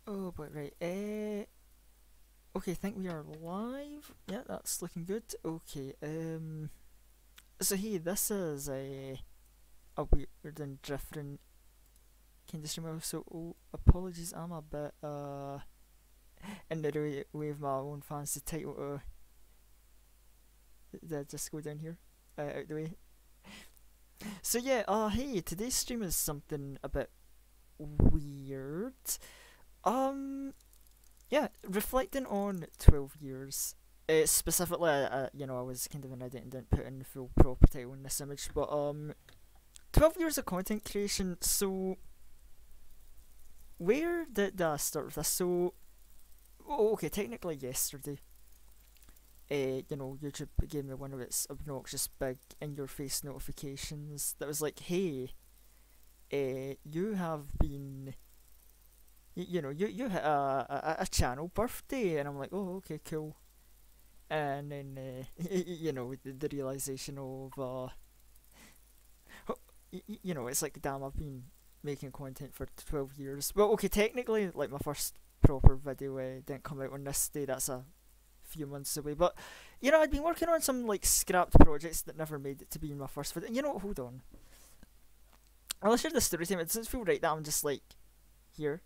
Oh, but right. Okay, I think we are live. Yeah, that's looking good. Okay. So hey, this is a weird and different kind of stream. So apologies, I'm a bit in the way of my own fancy title. Just go down here, out the way. So yeah. Hey, today's stream is something a bit weird. Um, yeah, reflecting on 12 years. Specifically, I was kind of an idiot and didn't put in the full proper title in this image, but 12 years of content creation. So where did I start with this? So, okay, technically yesterday, YouTube gave me one of its obnoxious big in-your-face notifications that was like, "Hey, you have been, you hit a channel birthday," and I'm like, "Oh, okay, cool." And then the realization of it's like, damn, I've been making content for 12 years. Well, okay, technically, like, my first proper video didn't come out on this day. That's a few months away, but I'd been working on some like scrapped projects that never made it to be my first video. Hold on, I'll share the story time. It doesn't feel right that I'm just like here,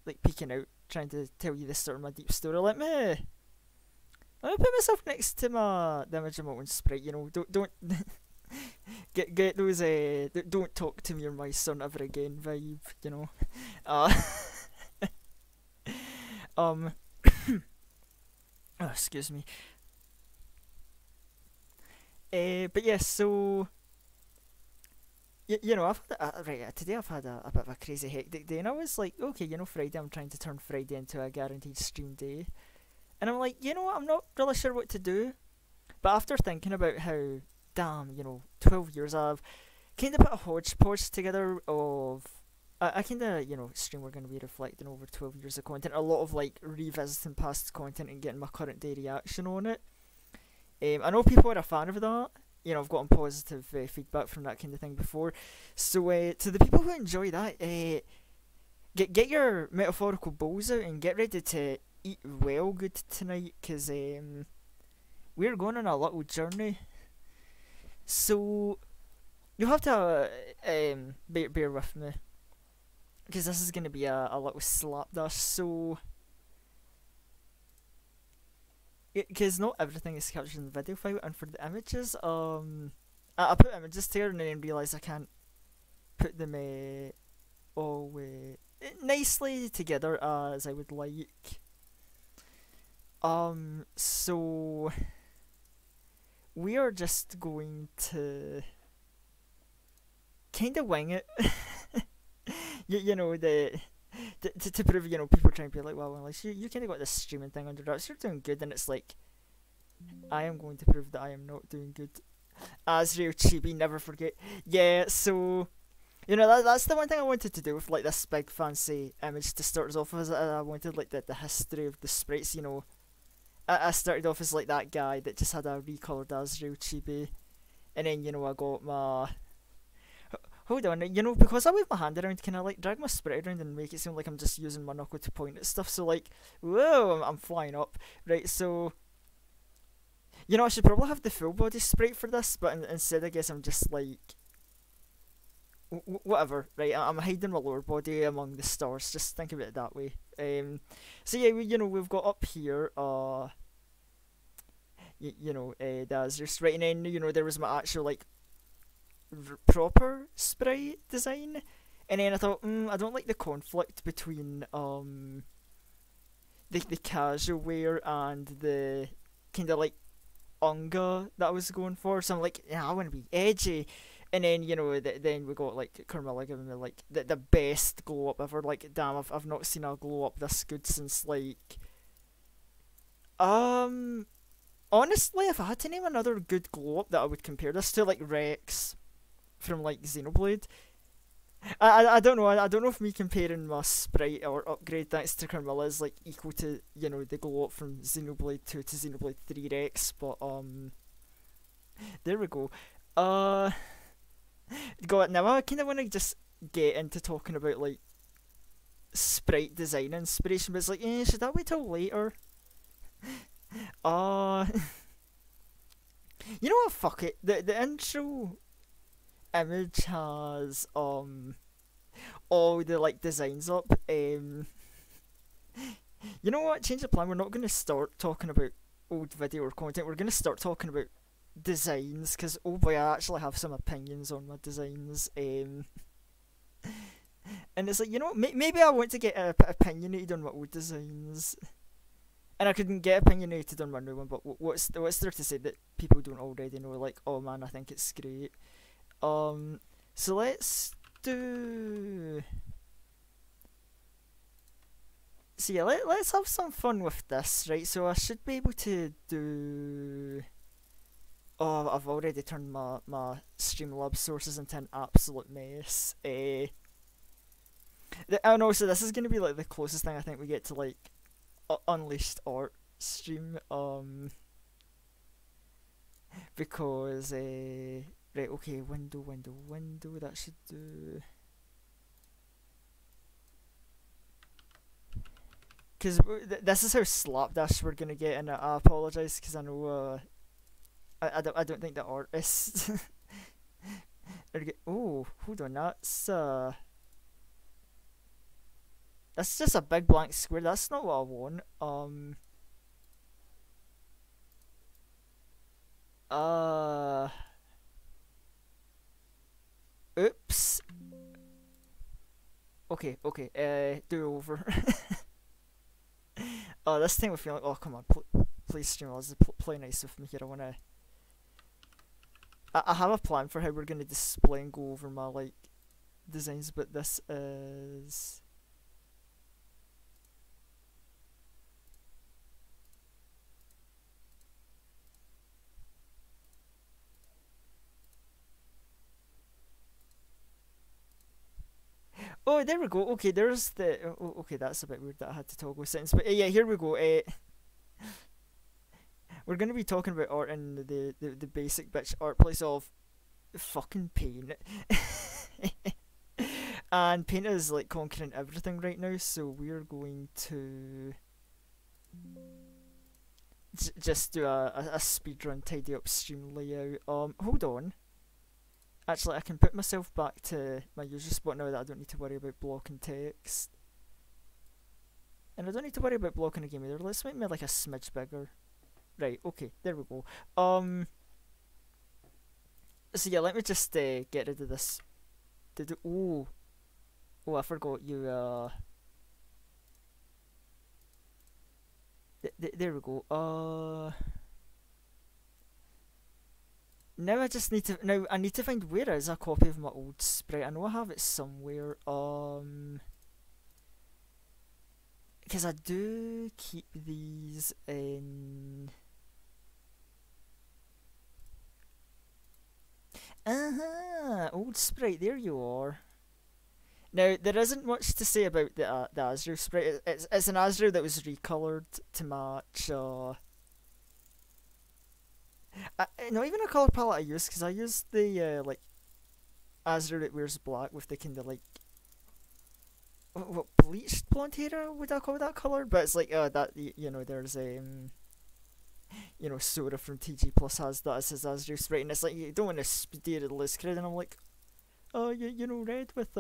like, peeking out, trying to tell you this sort of my deep story. Let me put myself next to the image of my own sprite. Don't get those don't talk to me or my son ever again vibe. Uh, um, oh, excuse me. But yeah, so I've had today I've had a bit of a crazy hectic day, and I was like, okay, Friday, I'm trying to turn Friday into a guaranteed stream day, and I'm like, what, I'm not really sure what to do. But after thinking about how, damn, 12 years, I've kind of put a hodgepodge together of. I kind of, stream we're going to be reflecting over 12 years of content. A lot of, like, revisiting past content and getting my current day reaction on it. I know people are a fan of that. I've gotten positive feedback from that kind of thing before. So, to the people who enjoy that, get your metaphorical bowls out and get ready to eat well good tonight, because we're going on a little journey. So you'll have to bear with me, because this is going to be a little slapdash. So, because not everything is captured in the video file, and for the images, I put images here and then realised I can't put them all nicely together as I would like. So we are just going to kind of wing it. To prove, people trying to be like, well, unless you kind of got this streaming thing under wraps, you're doing good, and it's like, I am going to prove that I am not doing good. As real chibi, never forget. Yeah, so that's the one thing I wanted to do with, like, this big fancy image to start us off as. I wanted, like, the history of the sprites. I started off as like that guy that just had a recolored Azrael chibi, and then I got my. Hold on, because I wave my hand around, can I, like, drag my sprite around and make it seem like I'm just using my knuckle to point at stuff? So, like, whoa, I'm flying up, right? So, I should probably have the full body sprite for this, but instead, I guess I'm just like, whatever, right? I'm hiding my lower body among the stars. Just think of it that way. So yeah, we've got up here, that's just right, and then there was my actual, like, proper sprite design, and then I thought, I don't like the conflict between the casual wear and the kind of, like, unga that I was going for. So I'm like, yeah, I want to be edgy. And then then we got, like, Carmilla giving me, like, the best glow up ever. Like, damn, I've not seen a glow up this good since, like, honestly, if I had to name another good glow up that I would compare this to, like, Rex from, like, Xenoblade. I don't know. I don't know if me comparing my sprite or upgrade thanks to Carmilla is, like, equal to the glow up from Xenoblade 2 to Xenoblade 3 Rex, but there we go. Got it now. I kind of want to just get into talking about, like, sprite design inspiration, but it's like, should that wait till later? Uh, you know what? Fuck it. The intro image has all the like designs up. You know what? Change the plan. We're not gonna start talking about old video or content. We're gonna start talking about designs, because oh boy, I actually have some opinions on my designs. And it's like, you know, maybe I want to get opinionated on my old designs, and I couldn't get opinionated on my new one. But what's there to say that people don't already know? Like, oh man, I think it's great. So let's do. So yeah, let's have some fun with this, right? So I should be able to do. Oh, I've already turned my Streamlabs sources into an absolute mess. Oh no, so this is gonna be like the closest thing I think we get to like unleashed art stream. Because right, okay, window. That should do. Because this is how slapdash we're gonna get, and I apologise because I know I don't think the artist. Oh, hold on, that's just a big blank square. That's not what I want. Oops. Okay. Do over. Oh, this thing with me like, oh come on, please streamers, play nice with me here. I have a plan for how we're gonna display and go over my like designs, but this is. Oh, there we go. Okay, there's the. Oh, okay, that's a bit weird that I had to toggle settings, but yeah, here we go. We're gonna be talking about art in the basic bitch art place of fucking paint. And paint is like conquering everything right now, so we're going to just do a speedrun, tidy up stream layout. Hold on. Actually, I can put myself back to my user spot now that I don't need to worry about blocking text. And I don't need to worry about blocking a game either. Let's make me like a smidge bigger. Right, okay, there we go. So yeah, let me just get rid of this. Oh, I forgot you. There we go. Now I just need to. Now I need to find where is a copy of my old sprite. I know I have it somewhere. Because I do keep these in. Old sprite. There you are. Now there isn't much to say about the Azrael sprite. It's an Azrael that was recolored to match. Not even a color palette I use, because I use the like Azrael that wears black with the kind of like what bleached blonde hair would I call that color? But it's like that you know there's you know Sora from TG Plus has that as his Azrael sprite, and it's like you don't want to steer the list cred, and I'm like you know red with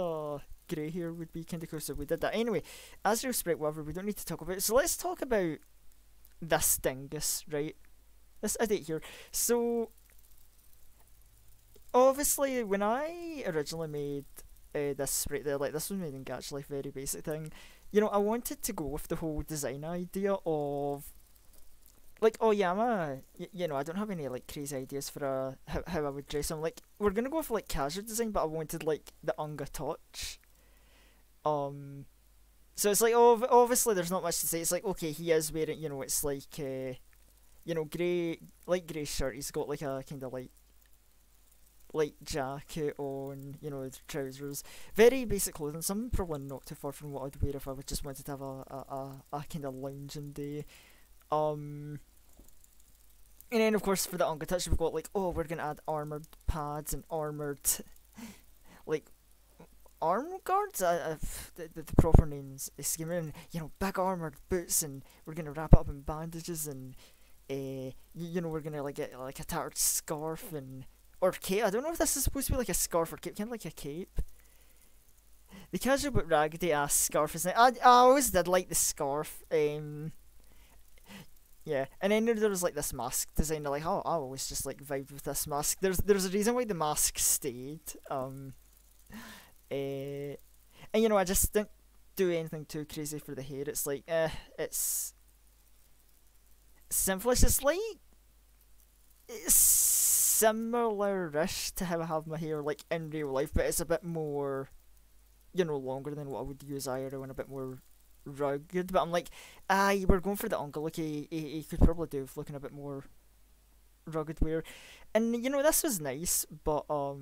grey hair would be kind of cool, so we did that anyway. Azrael sprite, whatever, we don't need to talk about it. So let's talk about this dingus, right? This idiot here. So obviously when I originally made this sprite there, like this was made in Gatch Life, very basic thing, you know, I wanted to go with the whole design idea of like, oh yeah, you know, I don't have any like crazy ideas for how I would dress him. Like, we're gonna go for like casual design, but I wanted like the Unga touch. So it's like, obviously there's not much to say. It's like, okay, he is wearing, you know, it's like you know, light grey shirt. He's got like a kind of like light jacket on, you know, trousers. Very basic clothing. Something probably not too far from what I'd wear if I would just wanted to have a kind of lounging day. And then of course for the Unga touch we've got like, oh, we're gonna add armoured pads and armoured like armed guards. The proper names escaping. Big armored boots, and we're gonna wrap it up in bandages, and we're gonna like get like a tattered scarf and or cape. I don't know if this is supposed to be like a scarf or cape, kind of like a cape. The casual but raggedy ass scarf is. I always did like the scarf. Yeah, and then there was like this mask design. Like, oh, I always just like vibed with this mask. There's a reason why the mask stayed. And I just didn't do anything too crazy for the hair. It's like, it's simple. It's just like it's similar-ish to how I have my hair like in real life, but it's a bit more, longer than what I would use IRL and a bit more rugged. But I'm like, we're going for the uncle. Like, he could probably do with looking a bit more rugged wear. And this was nice, but oh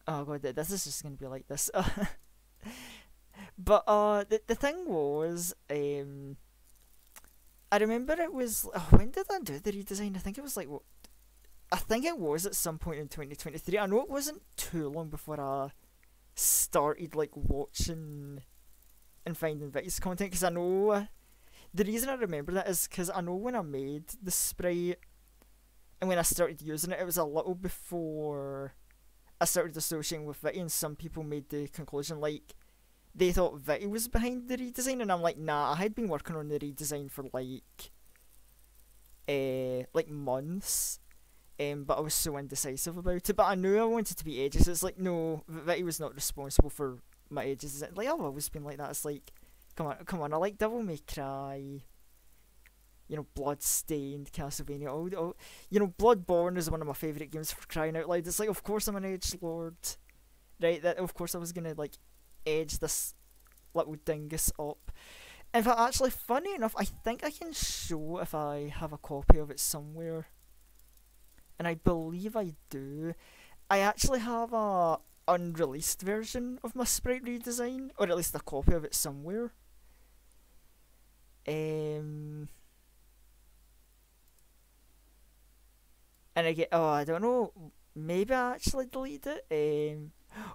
god, this is just gonna be like this. But the thing was, I remember it was, when did I do the redesign? I think it was like, I think it was at some point in 2023. I know it wasn't too long before I started like watching and finding Vicky's content, because I know the reason I remember that is because I know when I made the sprite and when I started using it, it was a little before I started associating with Vicky, and some people made the conclusion like they thought Vicky was behind the redesign, and I'm like, nah, I had been working on the redesign for like months, but I was so indecisive about it. But I knew I wanted to be edgy, so it's like, no, Vicky was not responsible for my edges. Like, I've always been like that. It's like, come on, I like Devil May Cry, Bloodstained, Castlevania, Bloodborne is one of my favourite games, for crying out loud. It's like, of course I'm an edgelord, right? That of course I was gonna like edge this little dingus up. In fact, actually, funny enough, I think I can show if I have a copy of it somewhere, and I believe I do. I actually have a unreleased version of my sprite redesign, or at least a copy of it somewhere. And I don't know, maybe I actually deleted it.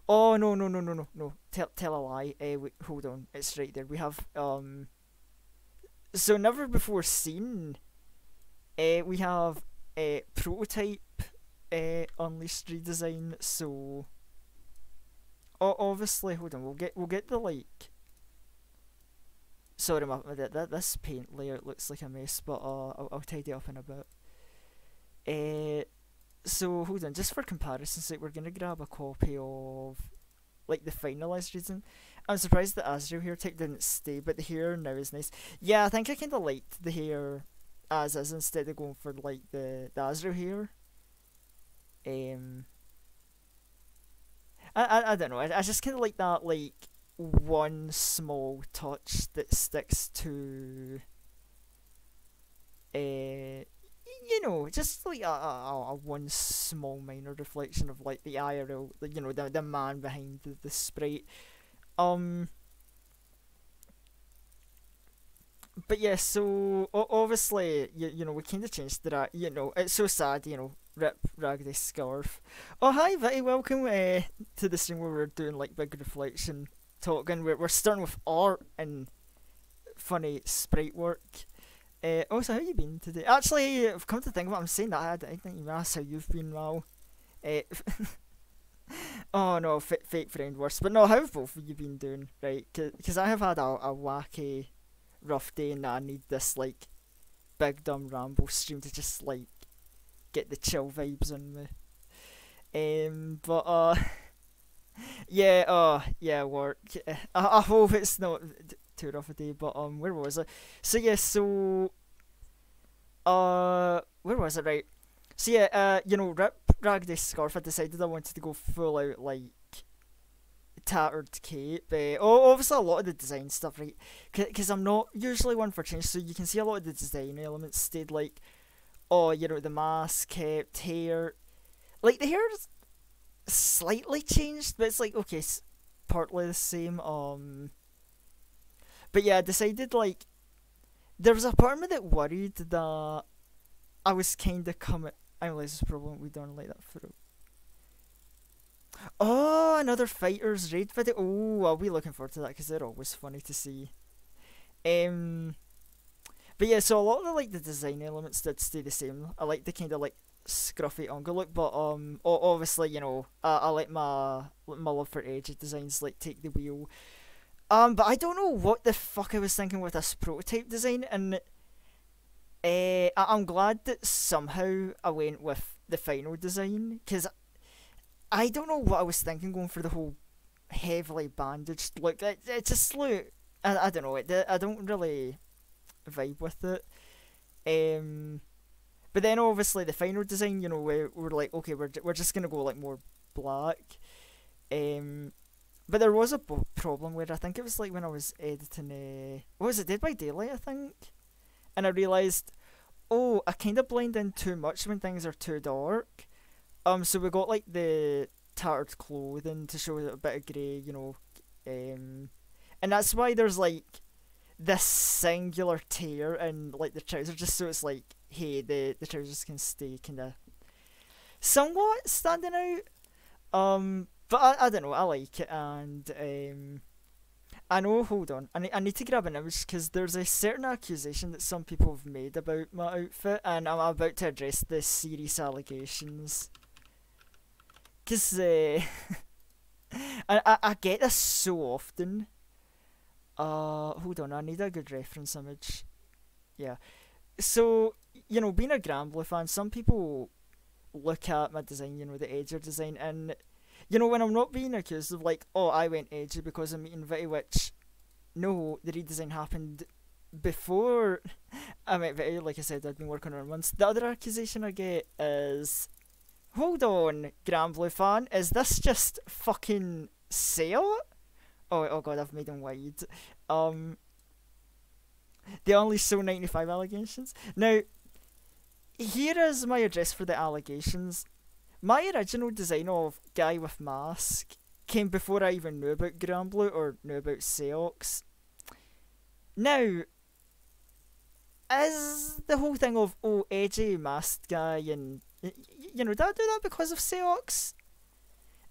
Oh, no. Tell a lie. Wait, hold on, it's right there. We have, so never before seen, we have a prototype unleashed redesign. So, obviously, hold on, we'll get the like. Sorry, this paint layout looks like a mess, but I'll tidy it up in a bit. So hold on, just for comparison's sake, we're gonna grab a copy of like the finalized reason. I'm surprised the Azrael hair type didn't stay, but the hair now is nice. Yeah, I think I kinda liked the hair as is instead of going for like the Azrael hair. I don't know. I just kinda like that like one small touch that sticks to just like a one small minor reflection of like the IRL, the man behind the sprite. But yeah, so obviously, we kind of changed that. It's so sad, rip raggedy scarf. Oh hi Vitty, welcome to the stream where we're doing like big reflection talking. We're starting with art and funny sprite work. Also, how you been today? Actually, I've come to think of it, I'm saying that I didn't even ask how you've been, Mal. Oh no, fake friend worse. But no, how have both of you been doing, right? Because I have had a wacky, rough day, and I need this, like, big dumb ramble stream to just, like, get the chill vibes on me. Yeah, work. I hope it's not too rough a day, but where was I? So yeah, where was it, right? So yeah, rip raggedy scarf. I decided I wanted to go full out like tattered cape. Obviously a lot of the design stuff, right? Because I'm not usually one for change, so you can see a lot of the design elements stayed like, the mask kept, hair, like the hair's slightly changed, but it's like okay, it's partly the same. But yeah, I decided like there was a part of me that worried that I was kind of coming. I realize this problem we don't like that through. Oh, another Fighters raid video. Oh, I'll be looking forward to that because they're always funny to see. Um, but yeah, so a lot of the design elements did stay the same. I like the kind of scruffy Unga look, but obviously I like my love for edgy designs like take the wheel. But I don't know what the fuck I was thinking with this prototype design, and I'm glad that somehow I went with the final design because I don't know what I was thinking going for the whole heavily bandaged look. It just look I don't know. I don't really vibe with it. But then obviously the final design, we're like, okay, we're just gonna go more black. But there was a problem where I think it was when I was editing. What was it? Dead by Daylight, I think. And I realised, oh, I kind of blend in too much when things are too dark. So we got the tattered clothing to show a bit of grey, and that's why there's this singular tear in the trousers, just so it's hey, the trousers can stay kind of somewhat standing out. But I don't know, I like it, and I know. Hold on, I need to grab an image because there's a certain accusation that some people have made about my outfit, and I'm about to address the serious allegations. Cause I get this so often. Hold on, I need a good reference image. Yeah. So, being a Grambley fan, some people look at my design, the edgier design, and, when I'm not being accused of, oh, I went edgy because I'm meeting Vitty, which, no, the redesign happened before I met Vitty. Like I said, I'd been working on it months. The other accusation I get is, hold on, Grambley fan, is this just fucking sale? Oh god, I've made him wide. The unleashedsoul 95 allegations. Now, here is my address for the allegations. My original design of guy with mask came before I even knew about Granblue or knew about Seox. Now, is the whole thing of, oh, edgy masked guy and, did I do that because of Seox?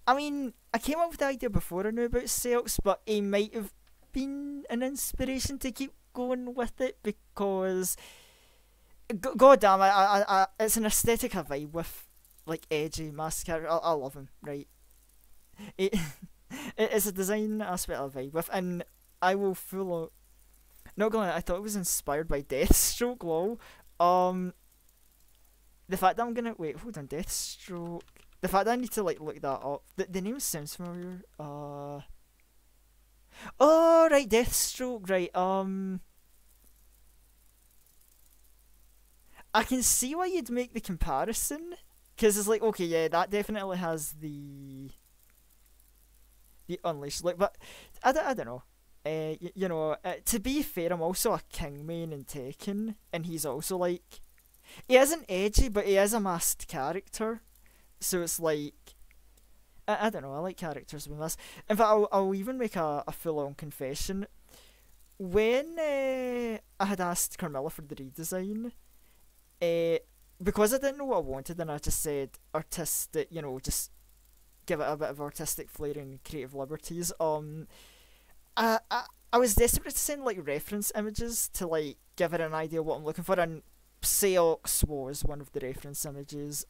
I mean, I came up with the idea before I knew about Seox, but he might have been an inspiration to keep going with it because, god damn, I it's an aesthetic I vibe with, edgy masked character. I love him, right? It's a design aspect I vibe with, and I will full. Not gonna lie, I thought it was inspired by Deathstroke. Lol. The fact that I'm gonna wait, hold on, Deathstroke. The fact that I need to look that up. The name sounds familiar. Oh right, Deathstroke. Right. I can see why you'd make the comparison, because it's okay, yeah, that definitely has the Unleashed look, but I don't know. To be fair, I'm also a king main in Tekken, and he's also he isn't edgy, but he is a masked character, so it's I don't know, I like characters with this. In fact, I'll even make a full-on confession. When I had asked Carmilla for the redesign, because I didn't know what I wanted, and I just said artistic, just give it a bit of artistic flair and creative liberties. I was desperate to send reference images to give it an idea of what I'm looking for, and Seox was one of the reference images.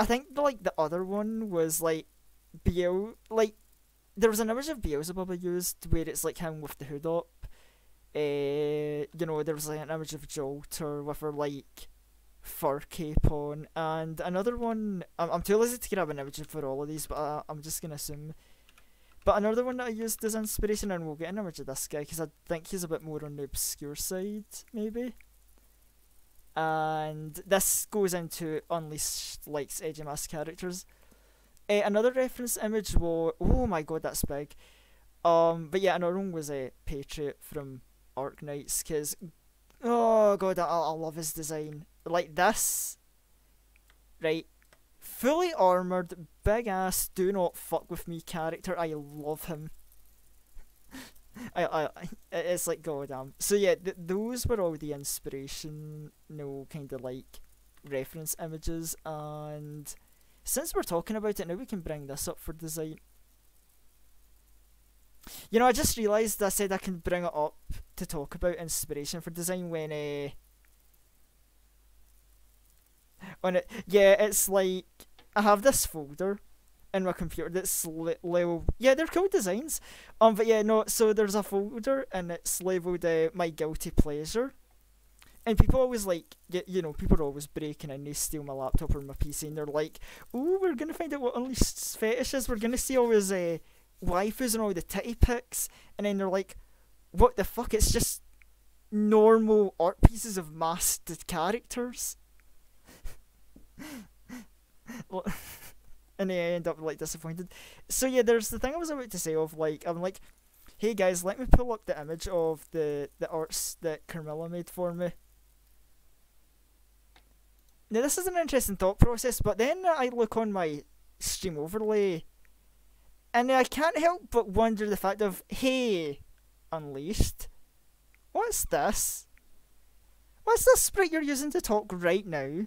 I think the other one was Biel, there was an image of Beelzebub I used where it's him with the hood up. There was an image of Jolter with her fur cape on, and another one. I'm too lazy to grab an image for all of these, but I'm just gonna assume. But another one that I used as inspiration, and we'll get an image of this guy because I think he's a bit more on the obscure side, maybe. And this goes into Unleashed edgy mask characters. Another reference image was, oh my god, that's big. But yeah, another one was a Patriot from Arc Knights, because oh god, I love his design. This, right? Fully armoured, big ass, do not fuck with me character. I love him. It's goddamn. So yeah, those were all the inspiration, kind of reference images, and since we're talking about it now, we can bring this up for design. You know, I just realised I said I can bring it up to talk about inspiration for design when on it. Yeah, it's like I have this folder in my computer that's yeah, they're cool designs. But yeah, no. So there's a folder and it's labelled my guilty pleasure. And people always like, you know, people are always breaking in, they steal my laptop or my PC, and they're like, "Ooh, we're gonna find out what Unleashed's fetish is. We're gonna see all his waifus and all the titty pics," and then they're like, "What the fuck? It's just normal art pieces of masked characters." And they end up like disappointed. So yeah, there's the thing I was about to say of like, I'm like, "Hey guys, let me pull up the image of the arts that Carmilla made for me." Now this is an interesting thought process, but then I look on my stream overlay, and I can't help but wonder the fact of, hey, Unleashed, what's this? What's this sprite you're using to talk right now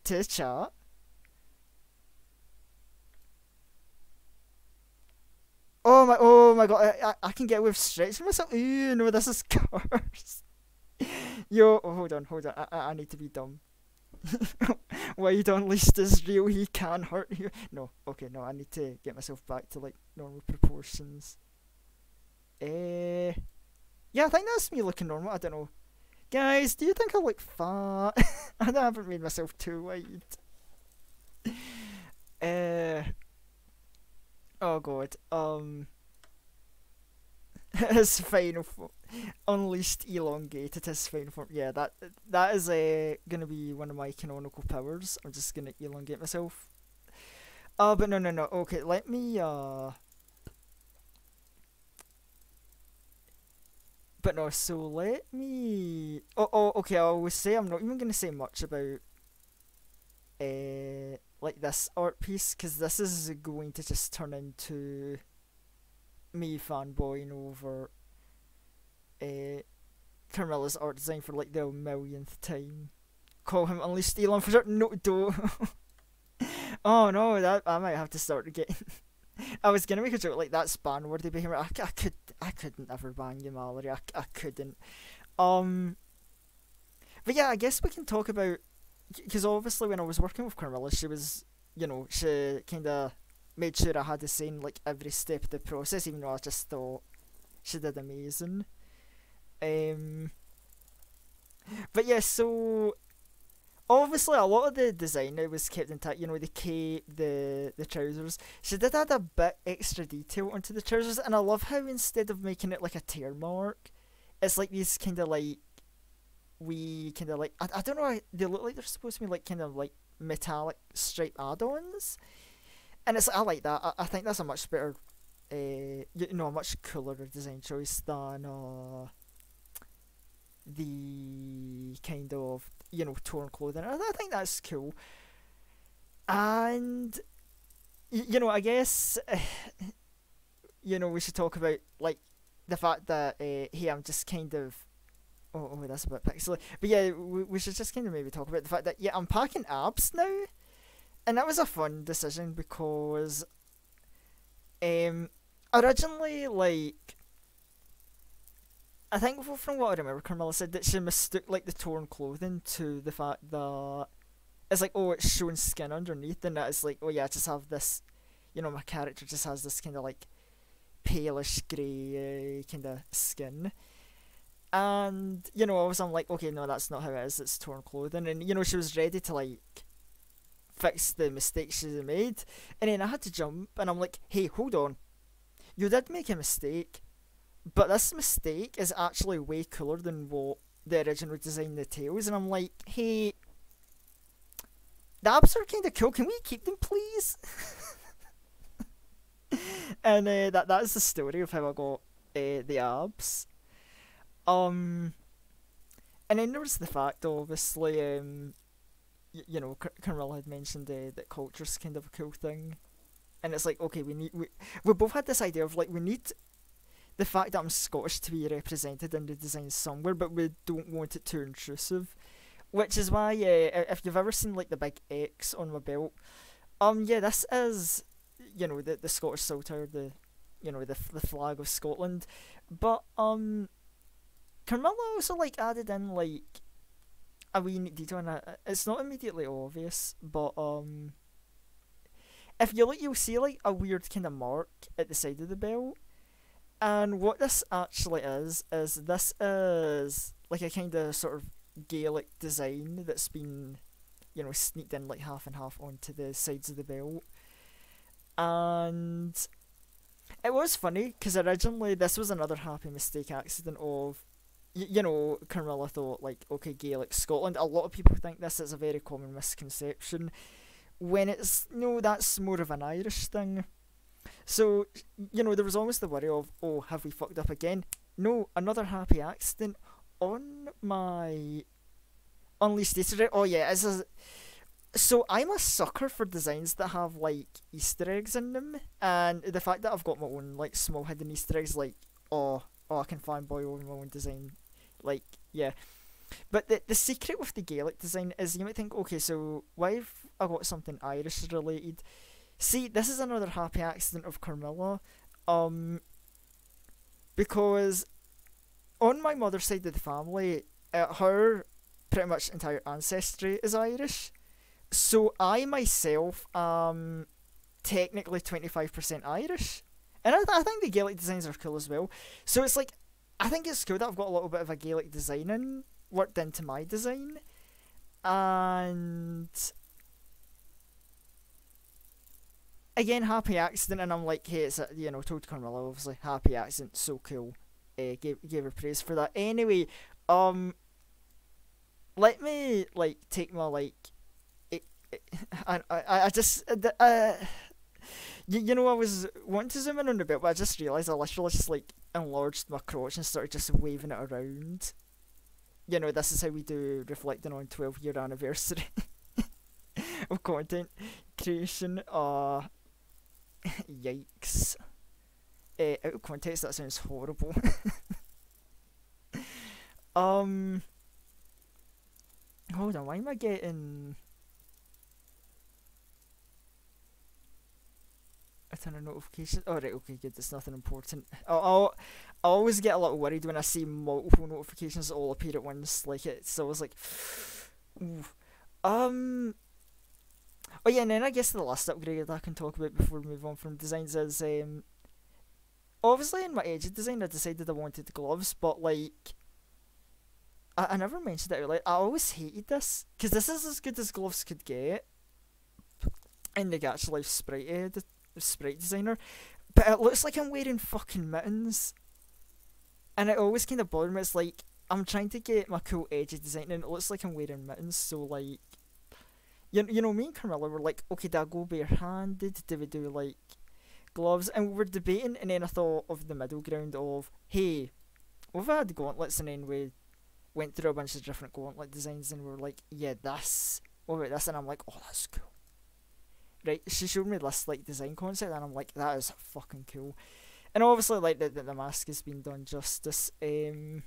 to the chat? Oh my god, I can get away with stretching myself. Ooh, no, this is cursed. Yo, hold on, I need to be dumb. Why Unleashed is real, he can hurt you. No, okay, no, I need to get myself back to like normal proportions. Yeah, I think that's me looking normal. I don't know. Guys, do you think I look fat? I haven't made myself too wide. Oh god. His final form. Unleashed elongated his final form. Yeah, that is gonna be one of my canonical powers. I'm just gonna elongate myself. But no. Okay, let me But no, so let me. Okay. I always say I'm not even gonna say much about like this art piece, because this is going to just turn into me fanboying over Carmilla's art design for like the millionth time. Call him Unleashed Elon for sure. No, don't. Oh no, that I might have to start getting. I was gonna make a joke like that's ban worthy behavior. I couldn't ever ban you, Mallory. I couldn't. But yeah, I guess we can talk about, because obviously when I was working with Carmilla, she was, you know, she kind of made sure I had the same like every step of the process, even though I just thought she did amazing. But yeah, so obviously a lot of the design was kept intact. You know, the cape, the trousers. She did add a bit extra detail onto the trousers, and I love how instead of making it like a tear mark, it's like these kind of like I don't know, they look like they're supposed to be like kind of like metallic stripe add-ons, and it's I like that. I think that's a much better, you know, a much cooler design choice than the kind of, you know, torn clothing. I think that's cool. And you know, I guess you know, we should talk about like the fact that hey, I'm just kind of that's a bit pixely, but yeah, we should just kind of maybe talk about the fact that yeah, I'm packing abs now, and that was a fun decision because originally, like, I think from what I remember, Carmilla said that she mistook like the torn clothing to the fact that it's like, oh, it's showing skin underneath, and that it's like, oh yeah, I just have this, you know, my character just has this kind of like palish grey kind of skin. And, you know, I'm like, okay, no, that's not how it is, it's torn clothing. And, you know, she was ready to, like, fix the mistakes she made. And then I had to jump, and I'm like, hey, hold on. You did make a mistake, but this mistake is actually way cooler than what the original design the tails. And I'm like, hey, the abs are kind of cool, can we keep them, please? And that is the story of how I got the abs. And then there was the fact, obviously, you know, Carmilla had mentioned that culture's kind of a cool thing, and it's like, okay, we both had this idea of like, we need the fact that I'm Scottish to be represented in the design somewhere, but we don't want it too intrusive, which is why if you've ever seen like the big X on my belt, Yeah, this is, the Scottish Saltire, the flag of Scotland. But Carmilla also like added in like a wee neat detail, and it's not immediately obvious, but if you look, you'll see like a weird kind of mark at the side of the belt. And what this actually is this is like a kind of sort of Gaelic design that's been, sneaked in like half and half onto the sides of the belt. And it was funny because originally this was another happy mistake accident of, Carmilla thought like, okay, Gaelic Scotland. A lot of people think this is a very common misconception when it's, no, that's more of an Irish thing. So, there was almost the worry of, oh, have we fucked up again? No, another happy accident on my Unleashed Easter egg. Oh yeah, so I'm a sucker for designs that have like Easter eggs in them, and the fact that I've got my own like small hidden Easter eggs, like, I can fanboy over my own design, like, yeah. But the secret with the Gaelic design is, you might think, okay, so why have I got something Irish related? See, this is another happy accident of Carmilla, because on my mother's side of the family, her pretty much entire ancestry is Irish. So I myself am technically 25% Irish. And I think the Gaelic designs are cool as well. So it's like, I think it's cool that I've got a little bit of a Gaelic design worked into my design. And again, happy accident, and I'm like, hey, it's a, told Carmilla, obviously, happy accident, so cool. Gave her praise for that. Anyway, let me like take my like, I just I was wanting to zoom in on the bit, but I just realised I literally just like enlarged my crotch and started just waving it around. This is how we do reflecting on 12-year anniversary of content creation. Yikes. Out of context, that sounds horrible. Hold on, why am I getting a ton of notifications? Oh, right, okay, good, it's nothing important. I always get a little worried when I see multiple notifications all appear at once, like it's always like, ooh. Oh yeah, and then I guess the last upgrade I can talk about before we move on from designs is, obviously in my edge design I decided I wanted gloves, but like, I never mentioned it, like, I always hated this, because this is as good as gloves could get in the Gacha Life sprite designer, but it looks like I'm wearing fucking mittens, and it always kind of bothered me. It's like, I'm trying to get my cool edgy design and it looks like I'm wearing mittens, so like, me and Carmilla were like, okay, do I go barehanded? Do we do like gloves? And we were debating, and then I thought of the middle ground of, hey, we've had gauntlets, and then we went through a bunch of different gauntlet designs, and we were like, yeah, what about this? And I'm like, oh, that's cool. Right, she showed me this like design concept, and I'm like, that is fucking cool. And obviously, like, the mask has been done justice. In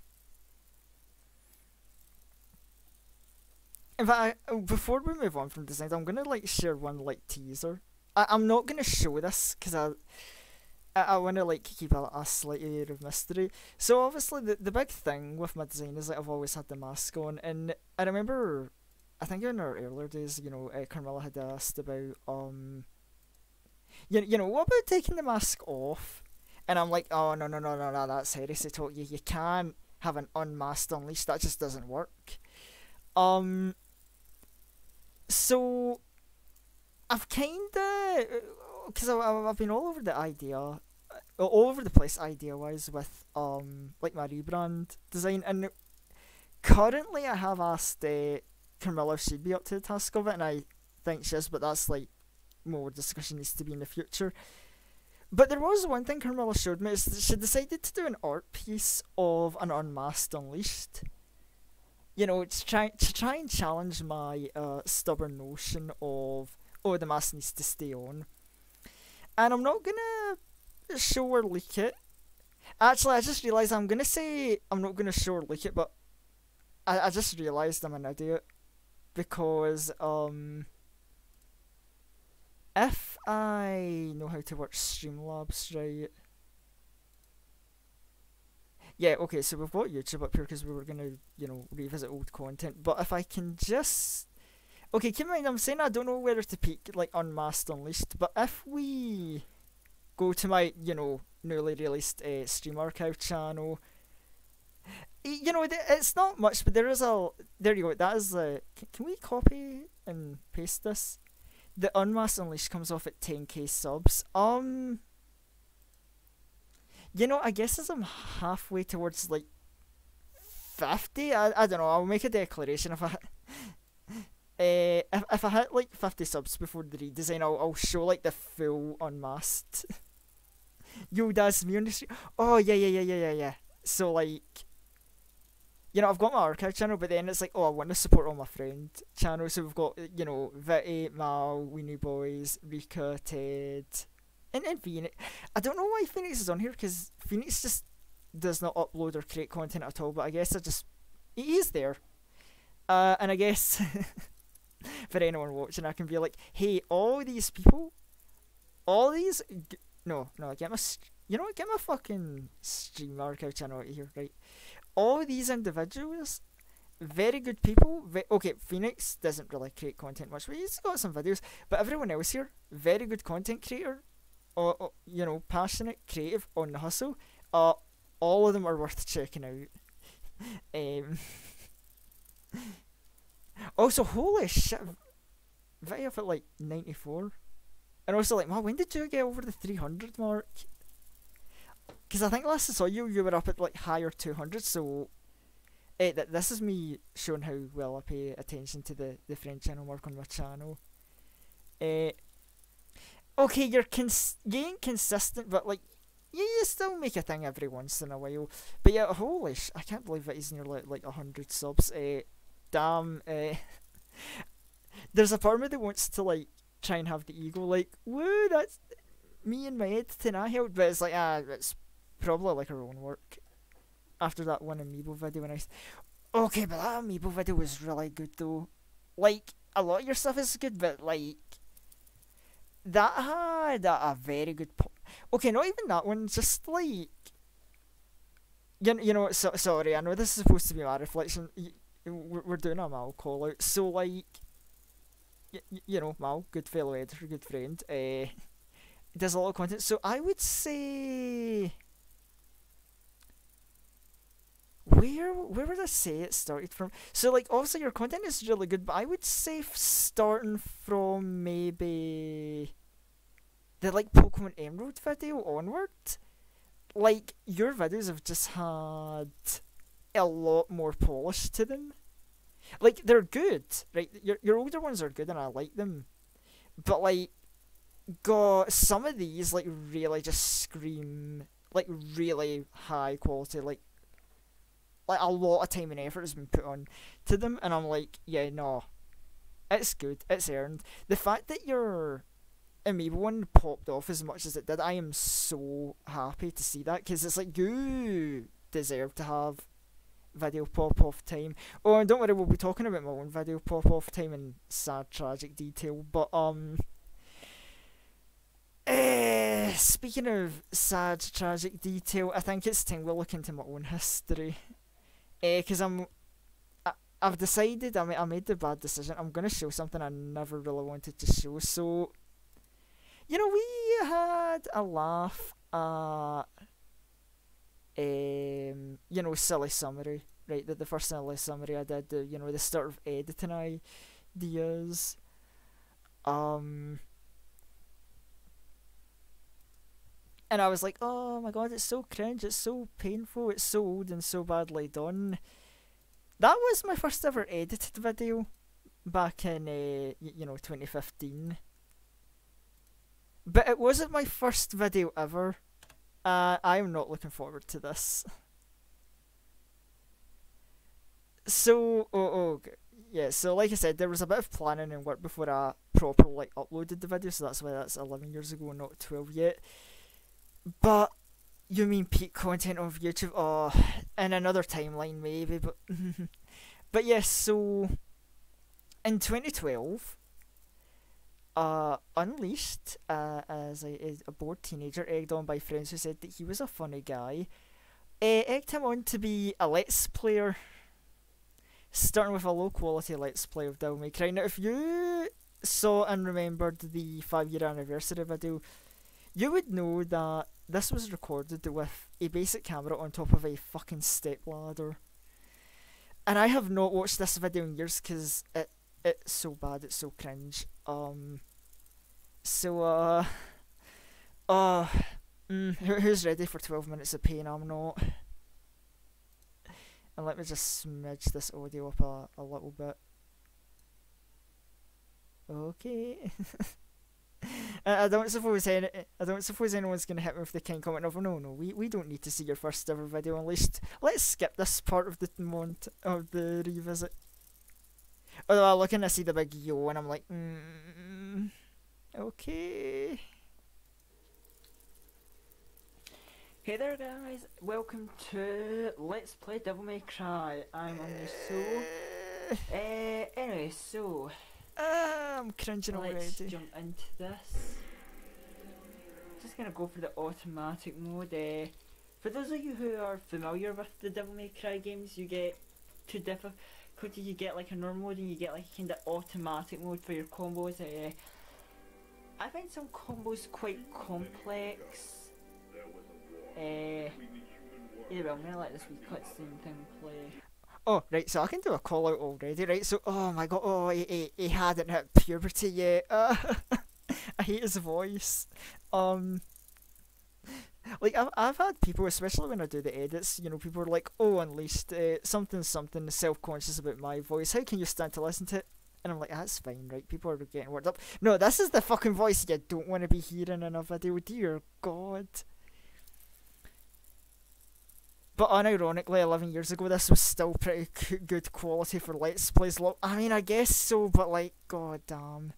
fact, before we move on from designs, I'm gonna like share one like teaser. I'm not gonna show this because I want to like keep a slight air of mystery. So obviously the big thing with my design is that I've always had the mask on, and I remember, I think in our earlier days, Carmilla had asked about what about taking the mask off? And I'm like, oh, no, that's heresy talk. You can't have an unmasked Unleashed. That just doesn't work. So I've kinda, because I've been all over the place idea-wise with like my rebrand design, and currently I have asked Carmilla if she'd be up to the task of it, and I think she is, but that's like more discussion needs to be in the future. But there was one thing Carmilla showed me, is she decided to do an art piece of an unmasked Unleashed. To try and challenge my stubborn notion of, oh, the mask needs to stay on. And I'm not gonna show or leak it. Actually, I just realised I'm gonna say I'm not gonna show or leak it, but I just realised I'm an idiot, because if I know how to work Streamlabs right. Yeah, okay, so we've got YouTube up here because we were gonna, revisit old content. But if I can just, okay, keep in mind I'm saying I don't know whether to pick like Unmasked, Unleashed. But if we go to my, newly released Stream Archive channel, it's not much, but there is a. There you go. That is the. Can we copy and paste this? The Unmasked Unleashed comes off at 10k subs. I guess as I'm halfway towards like 50, I don't know. I'll make a declaration if I. If I hit like 50 subs before the redesign, I'll show like the full Unmasked. Yo, that's me on the stream. Oh yeah. So like, I've got my archive channel, but then it's like, oh, I want to support all my friend channels. So we've got, Vitty, Mal, Weenie Boys, Rika, Ted, and Phoenix. I don't know why Phoenix is on here, because Phoenix just does not upload or create content at all, but I guess he is there. And I guess, for anyone watching, I can be like, hey, all these people, all these, get my fucking stream archive channel out of here, right? All these individuals, very good people. Okay, Phoenix doesn't really create content much, but he's got some videos. But everyone else here, very good content creator, or passionate, creative, on the hustle. All of them are worth checking out. Also, holy shit, video up at like 94, and also like, man, when did you get over the 300 mark? Because I think last I saw you were up at like higher 200, so this is me showing how well I pay attention to the friend channel mark on my channel. Okay, you ain't consistent, but like, you still make a thing every once in a while. But yeah, holy I can't believe that he's near like 100 subs. Damn. There's a part of me that wants to like try and have the ego like, woo, that's me and my editing, I helped, but it's like, it's probably like our own work. After that one Amiibo video, okay, but that Amiibo video was really good though. Like, a lot of your stuff is good, but like, that had a very good okay, not even that one, just like, sorry, I know this is supposed to be my reflection. We're doing a Mal call out, so like, Mal, good fellow editor, good friend, does a lot of content, so I would say, where would I say it started from? So like, obviously your content is really good, but I would say starting from maybe the like Pokemon Emerald video onward, like your videos have just had a lot more polish to them. Like, they're good, right? Your older ones are good and I like them, but like, God, some of these like really just scream like really high quality, like a lot of time and effort has been put on to them, and I'm like, yeah, no, it's good, it's earned. The fact that your Amiibo one popped off as much as it did, I am so happy to see that, because it's like, you deserve to have video pop off time. Oh, and don't worry, we'll be talking about my own video pop off time in sad tragic detail, but speaking of sad tragic detail, I think it's time we look into my own history. Because I've decided, I made the bad decision. I'm going to show something I never really wanted to show. So, we had a laugh at, silly summary, right? The first silly summary I did, the start of editing ideas. And I was like, oh my god, it's so cringe, it's so painful, it's so old and so badly done. That was my first ever edited video back in, 2015. But it wasn't my first video ever. I'm not looking forward to this. So, yeah, so like I said, there was a bit of planning and work before I properly uploaded the video, so that's why that's 11 years ago and not 12 yet. But, you mean peak content of YouTube? Oh, in another timeline maybe, but... but yes, so... in 2012, Unleashed, as a bored teenager egged on by friends who said that he was a funny guy, egged him on to be a Let's Player, starting with a low quality Let's Play of Devil May Cry. Now, if you saw and remembered the 5-year anniversary video, you would know that this was recorded with a basic camera on top of a fucking step ladder. And I have not watched this video in years because it's so bad, it's so cringe. Who's ready for 12 minutes of pain? I'm not. And let me just smidge this audio up a little bit. Okay. I don't suppose anyone's gonna hit me with the kind comment of, no, we don't need to see your first ever video unleashed. Let's skip this part of the revisit. Although I look and I see the big yo and I'm like, okay. Hey there guys, welcome to Let's Play Devil May Cry. I'm unleashedsoul. Anyway, so I'm cringing already. Let's jump into this. Just gonna go for the automatic mode. For those of you who are familiar with the Devil May Cry games, you get two difficulties. You get like a normal mode and you get like a kind of automatic mode for your combos. I find some combos quite complex. Anyway, I'm gonna let this wee cutscene thing play. Oh, right, so I can do a call out already, right? So, oh my god, oh, he hadn't hit puberty yet. I hate his voice. Like, I've had people, especially when I do the edits, you know, people are like, oh, Unleashed, something, self-conscious about my voice. How can you stand to listen to it? And I'm like, that's fine, right? People are getting worked up. No, this is the fucking voice you don't want to be hearing in a video, dear god. But unironically, 11 years ago, this was still pretty good quality for Let's Plays. I mean, I guess so, but like, god damn.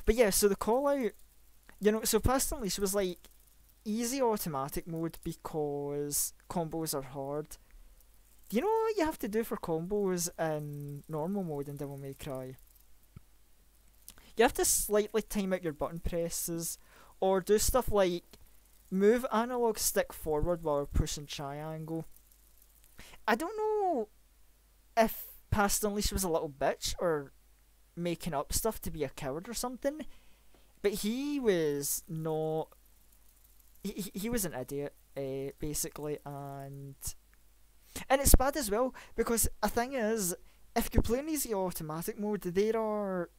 But yeah, so the call out, you know, so past Unleashed was like easy automatic mode because combos are hard. Do you know what you have to do for combos in normal mode in Devil May Cry? You have to slightly time out your button presses, or do stuff like move analog stick forward while pushing triangle. I don't know if past Unleashed was a little bitch or making up stuff to be a coward or something, but he was not. He was an idiot, basically, and it's bad as well because the thing is, if you play in easy automatic mode, there are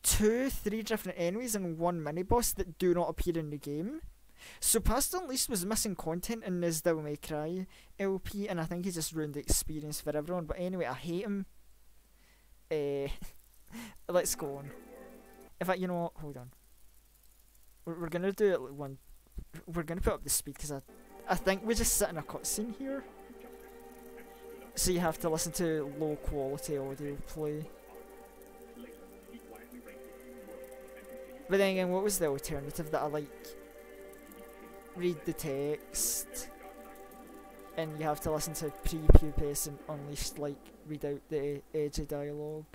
2-3 different enemies and one mini boss that do not appear in the game. So Past Unleashed was missing content in his Devil May Cry LP, and I think he just ruined the experience for everyone. But anyway, I hate him. Let's go on. In fact, you know what? Hold on. We're gonna do it one. We're gonna put up the speed because I think we just sit in a cutscene here. So you have to listen to low quality audio play. But then again, what was the alternative that I like? Read the text, and you have to listen to pre-pubescent Unleashed, like, read out the edgy dialogue.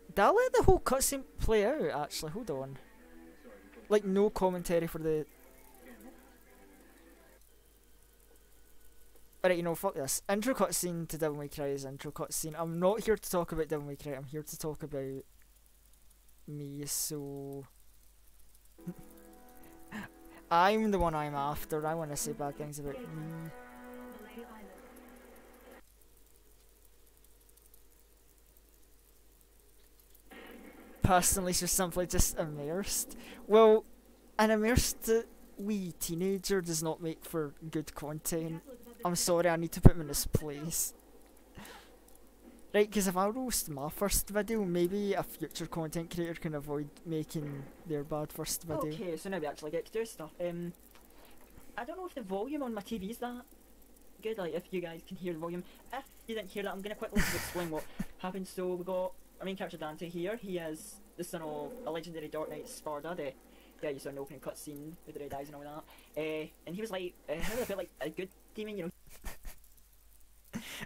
Did I let the whole cutscene play out, actually? Hold on. Like, no commentary for the... Alright, you know, fuck this. Intro cutscene to Devil May Cry is intro cutscene. I'm not here to talk about Devil May Cry, I'm here to talk about me, so... I'm the one I'm after. I want to say bad things about me. Personally, she's simply just immersed. Well, an immersed wee teenager does not make for good content. I'm sorry, I need to put him in his place. Right, because if I roast my first video, maybe a future content creator can avoid making their bad first video. Okay, so now we actually get to do stuff. I don't know if the volume on my TV is that good, like if you guys can hear the volume. If you didn't hear that, I'm going to quickly explain what happened. So we got our main character Dante here. He is the son of a legendary Dark Knight Sparda, the guy you saw in the opening cutscene with the red eyes and all that. And he was like, how would I put, like a good demon, you know?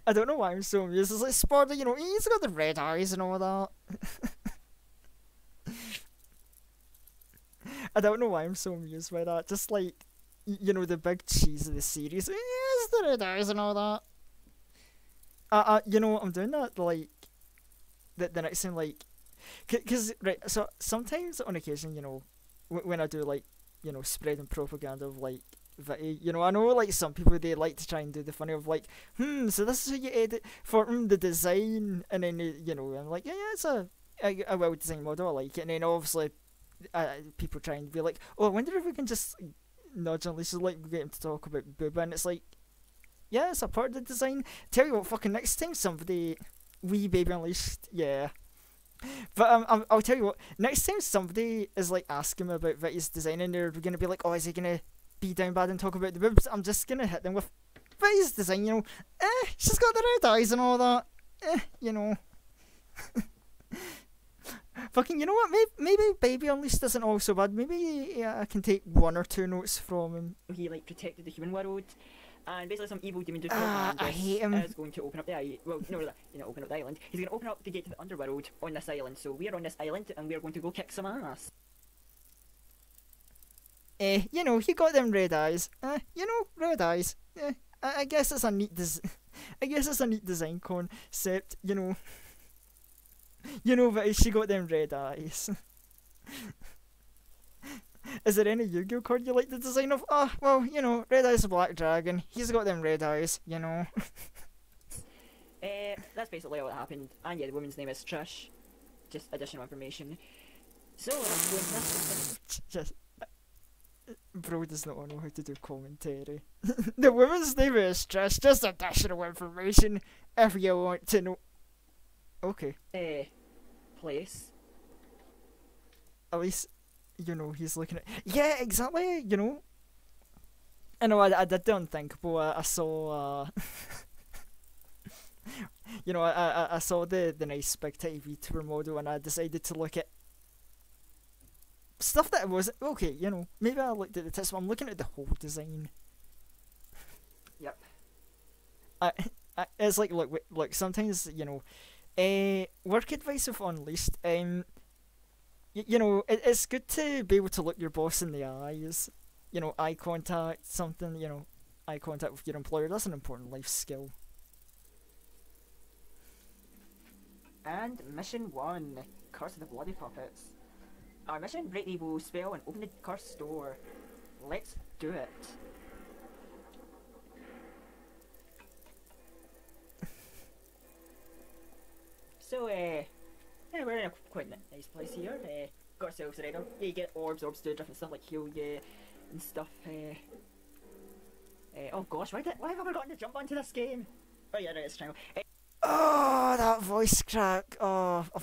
I don't know why I'm so amused. It's like Sparta, you know, he's got the red eyes and all that. I don't know why I'm so amused by that. Just like, you know, the big cheese of the series. Yes, the red eyes and all that. You know, I'm doing that like the next time, like, cause right. So sometimes, on occasion, you know, when I do like, you know, spreading propaganda of like Viti, you know, I know like some people they like to try and do the funny of like, so this is how you edit for the design, and then you know, I'm like, yeah, it's a well designed model, I like it, and then obviously people try and be like, oh, I wonder if we can just nudge Unleashed, like get him to talk about Booba, and it's like, yeah, it's a part of the design. Tell you what, fucking next time somebody, wee baby Unleashed, yeah. But I'll tell you what, next time somebody is like asking me about Viti's design and they're gonna be like, oh, is he gonna be down bad and talk about the boobs? I'm just gonna hit them with Viti's design, you know, she's got the red eyes and all that, you know. Fucking, you know what? Maybe Baby Unleashed isn't all so bad. Maybe I can take one or two notes from him. He like protected the human world, and basically some evil demon I hate him. is going to open up the island. Well, no, you know, open up the island. He's going to open up the gate to the underworld on this island. So we are on this island, and we are going to go kick some ass. You know, he got them red eyes. You know, red eyes. I guess it's a neat I guess it's a neat design concept. You know. You know, but she got them red eyes. Is there any Yu-Gi-Oh card you like the design of? Ah, well, you know, Red Eyes a Black Dragon. He's got them red eyes, you know. That's basically what happened. And yeah, the woman's name is Trish. Just additional information. So, when this... Just... Bro does not know how to do commentary. The woman's name is Trish. Just additional information if you want to know. Okay. Place. At least, you know, he's looking at... Yeah, exactly, you know. I know, I did the unthinkable. I saw, you know, I saw the nice big titty VTuber model and I decided to look at stuff that was... Okay, you know, maybe I looked at the tits, but I'm looking at the whole design. Yep. It's like, look, sometimes, you know... work advice of Unleashed. You know, it's good to be able to look your boss in the eyes. You know, eye contact, something. You know, eye contact with your employer. That's an important life skill. And mission 1, Curse of the Bloody Puppets. Our mission: break the evil spell and open the cursed door. Let's do it. So, yeah, we're in a quite nice place here. Got ourselves a radar. Yeah, you get orbs do different stuff like heal you and stuff. Oh gosh, why have I forgotten to jump onto this game? Oh yeah, right, it's triangle. Oh, that voice crack. Oh, I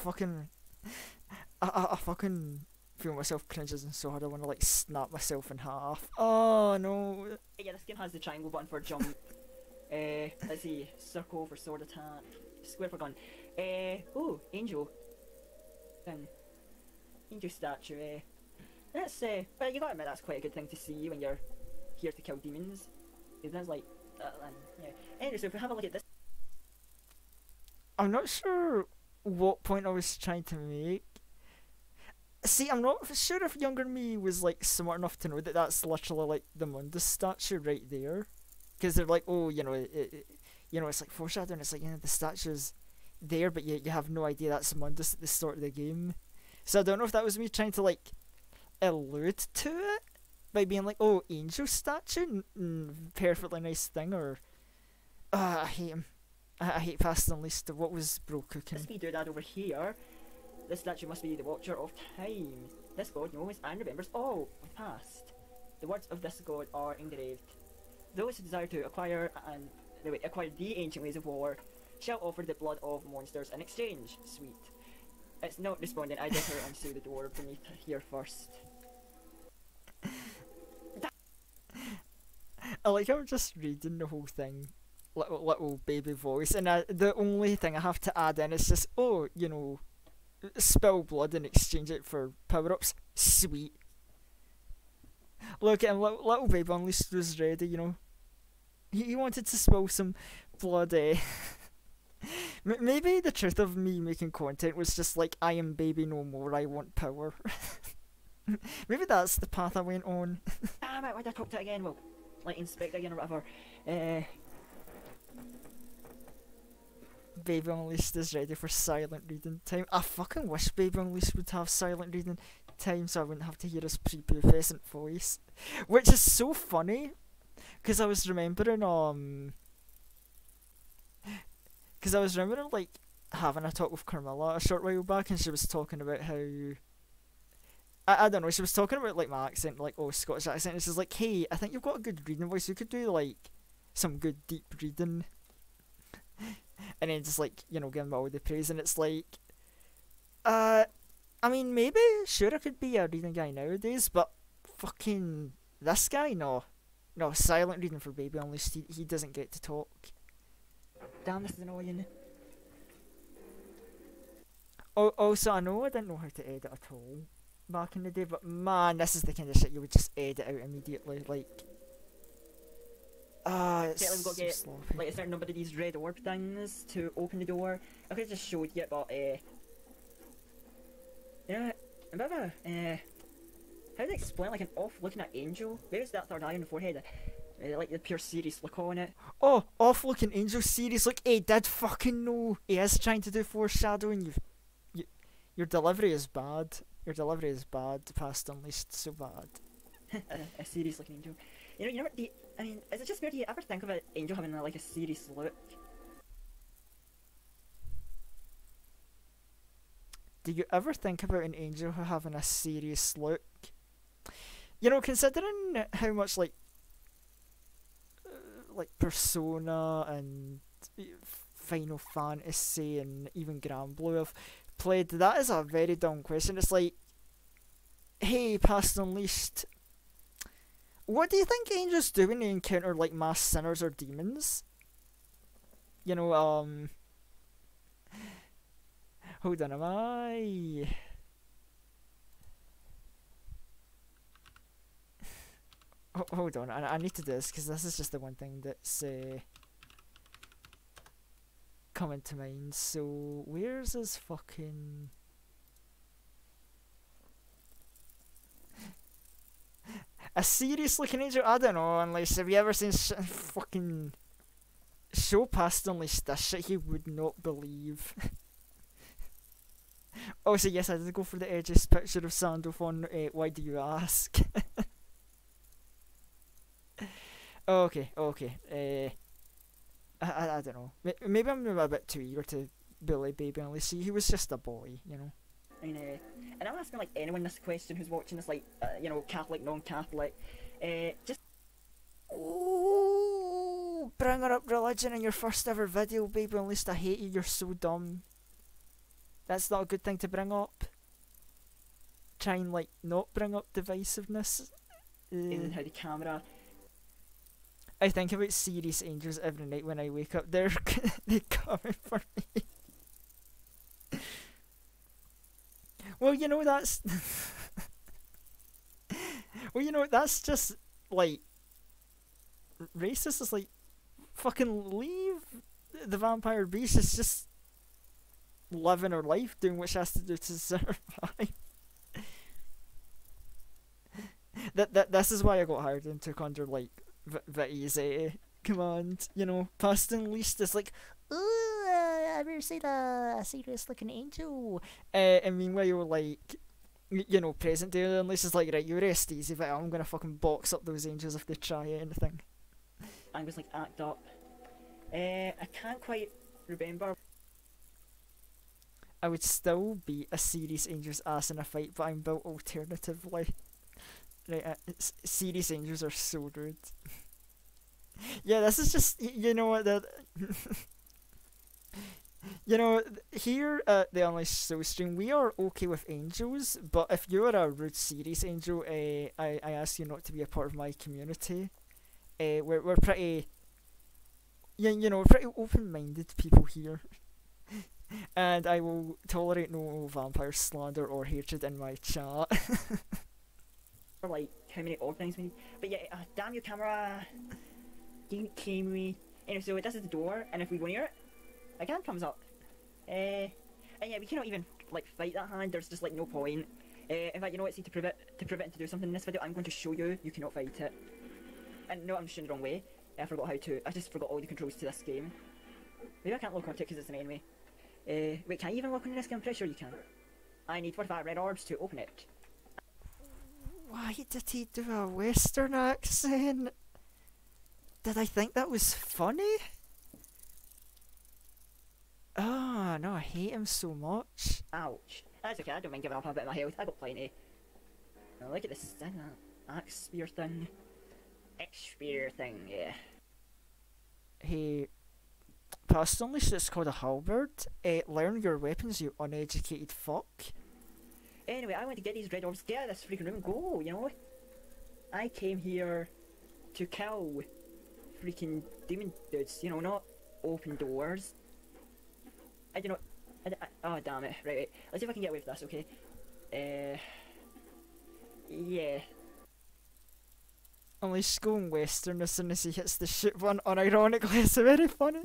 fucking feel myself cringing so hard I want to like snap myself in half. Oh no. Yeah, this game has the triangle button for jump. Let's see, circle for sword attack, square for gun. Oh, angel. Angel statue. That's well, you gotta admit that's quite a good thing to see when you're here to kill demons. It's like, yeah. Anyway, so if we have a look at this. I'm not sure what point I was trying to make. See, I'm not sure if younger me was like smart enough to know that that's literally like the Mundus statue right there, because they're like, oh, you know, you know, it's like foreshadowing. It's like, you know, the statue's there, but you have no idea that's Mundus at the start of the game. So I don't know if that was me trying to like allude to it by being like, oh, angel statue, perfectly nice thing, or I hate him. I hate Fast Unleashed. What was bro cooking? This wee doodad over here. This statue must be the Watcher of Time. This god knows and remembers all of the past. The words of this god are engraved. Those who desire to acquire the ancient ways of war shall offer the blood of monsters in exchange. Sweet. It's not responding. I get her and see the door beneath here first. I like how I'm just reading the whole thing, little baby voice, and the only thing I have to add in is just, oh, you know, spill blood and exchange it for power-ups. Sweet. Look at him, little baby Unleashed was ready, you know. He wanted to spill some blood, Maybe the truth of me making content was just like, I am baby no more, I want power. Maybe that's the path I went on. Damn it, why did I talk to it again? Well, like inspect again or whatever. Uh, Baby Unleashed is ready for silent reading time. I fucking wish Baby Unleashed would have silent reading time so I wouldn't have to hear his prepubescent voice. Which is so funny, because I was remembering, like, having a talk with Carmilla a short while back, and she was talking about how... I don't know, she was talking about, like, my accent, like, oh, Scottish accent, and she's like, hey, I think you've got a good reading voice, you could do, like, some good deep reading. And then just, like, you know, give him all the praise, and it's like, I mean, maybe, sure, I could be a reading guy nowadays, but fucking this guy, no. No, silent reading for Baby Unleashed, he doesn't get to talk. damn, this is annoying. Oh, also, I know I didn't know how to edit at all back in the day, but man, this is the kind of shit you would just edit out immediately, like... it's Okay, we've got to so get sloppy. like a certain number of these red orb things to open the door. I could have just showed you, but yeah, a bit of a how do I explain like an off looking at angel? Maybe it's that third eye on the forehead. Like the pure serious look on it. Oh, off-looking angel series, like, hey, did fucking know he is trying to do foreshadowing. Your delivery is bad. Your delivery is bad, past Unleashed, so bad. A serious looking angel. You know, I mean, is it just weird? Do you ever think of an angel having like a serious look? Do you ever think about an angel having a serious look? You know, considering how much, like Persona and Final Fantasy and even Granblue have played, that is a very dumb question. It's like, hey, past Unleashed, what do you think angels do when they encounter, like, mass sinners or demons? You know, hold on, am I... Hold on, I need to do this, because this is just the one thing that's coming to mind. So, where's his fucking... A serious looking angel? I don't know, unless, have you ever seen fucking show past Unleashed this shit he would not believe. Oh, so yes, I did go for the edgiest picture of Sandalph on Why Do You Ask? Okay. I don't know. Maybe I'm a bit too eager to bully Baby Unleashed. He was just a boy, you know. And I'm asking like anyone this question who's watching this, like you know, Catholic, non-Catholic, just Ooh, bringing up religion in your first ever video, Baby Unleashed. I hate you. You're so dumb. That's not a good thing to bring up. Try and like not bring up divisiveness. and how the camera. I think about serious angels every night when I wake up. They're coming for me. Well, you know, that's... well, you know, that's just, like... racist. Is like, fucking leave the vampire beast. It's just living her life, doing what she has to do to survive. This is why I got hired and took under, like, Vitty's command, you know. Past Unleashed is like, ooh, I've ever seen a serious looking angel. And meanwhile, like, you know, present day Unleashed is like, right, you rest easy, but I'm gonna fucking box up those angels if they try anything. Angus like act up. I can't quite remember. I would still beat a serious angel's ass in a fight, but I'm built alternatively. Right, serious angels are so rude. Yeah, this is just, you know what, that... you know, here at the Unleashed Soul stream, we are okay with angels, but if you're a rude serious angel, I ask you not to be a part of my community. We're pretty... you know, we're pretty open-minded people here. And I will tolerate no vampire slander or hatred in my chat. Like how many odd things we need. But yeah, damn you camera. You came me. Anyway, so this is the door, and if we go near it, again comes up. And yeah, we cannot even like fight that hand. There's just like no point. In fact, you know what? See, to prove it and to do something in this video, I'm going to show you. You cannot fight it. And no, I'm showing the wrong way. I forgot how to. I just forgot all the controls to this game. Maybe I can't lock onto it because it's an enemy. Wait, can I even lock on this game? I'm pretty sure you can. I need 45 red orbs to open it. Why did he do a Western accent? Did I think that was funny? Oh, no, I hate him so much. Ouch. That's okay, I don't mind giving up a bit of my health. I got plenty. Now look at this thing, that axe spear thing. Axe spear thing, yeah. Hey, past Unleashed, it's called a halberd. Learn your weapons, you uneducated fuck. Anyway, I want to get these red orbs, get out of this freaking room and go, you know? I came here to kill freaking demon dudes, you know, not open doors. I do not. Oh, damn it. Right. Let's see if I can get away with this, okay? Yeah. Unleashed going Western as soon as he hits the shoot one, unironically, it's very funny.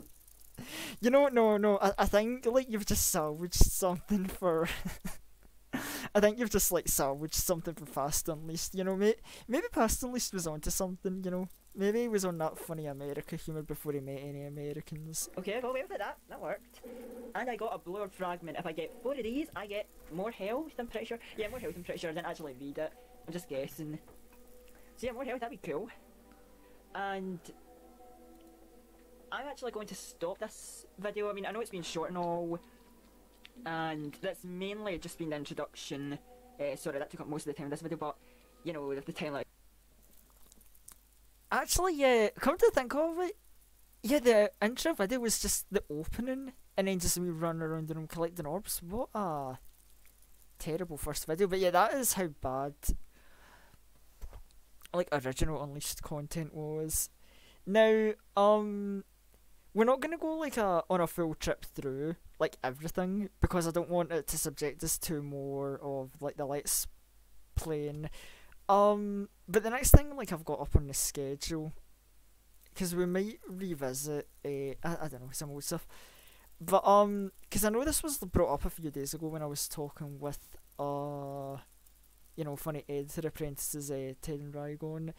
You know, no, I think, like, you've just salvaged something for... I think you've just, like, salvaged something for Fast Unleashed, you know, maybe Fast Unleashed was onto something, you know? Maybe he was on that funny America humour before he met any Americans. Okay, I got away with it, that worked. And I got a blue fragment. If I get 4 of these, I get more health, I'm pretty sure. Yeah, more health, I'm pretty sure. I didn't actually read it. I'm just guessing. So yeah, more health, that'd be cool. And I'm actually going to stop this video. I mean, I know it's been short and all, and that's mainly just been the introduction. Sorry, that took up most of the time of this video, but, you know, the time, like... Actually, yeah, come to think of it, yeah, the intro video was just the opening, and then just me running around the room collecting orbs. What a terrible first video, but yeah, that is how bad, like, original Unleashed content was. Now, we're not gonna go, like, on a full trip through, like, everything, because I don't want it to subject us to more of, like, the Let's Playing. But the next thing, like, I've got up on the schedule, because we might revisit, I don't know, some old stuff, but, because I know this was brought up a few days ago when I was talking with, you know, Funny Ed, the apprentices, Ted and Rygon,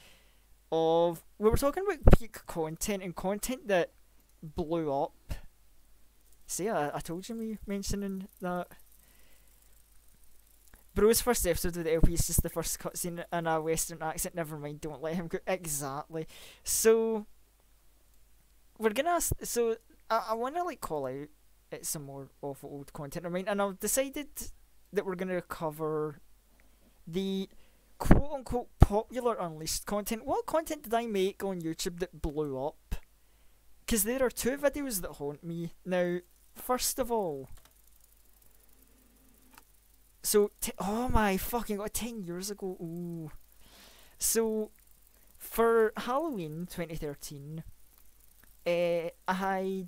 we were talking about peak content, and content that blew up. See, I told you me mentioning that. Bro's first episode of the LP is just the first cutscene in a Western accent. Never mind, don't let him go. Exactly. So we're gonna. So I want to, like, call out some more awful old content of mine, and I've decided that we're gonna cover the quote unquote popular Unleashed content. What content did I make on YouTube that blew up? Because there are 2 videos that haunt me. Now, first of all. So, oh my fucking god, 10 years ago, ooh. So, for Halloween 2013, I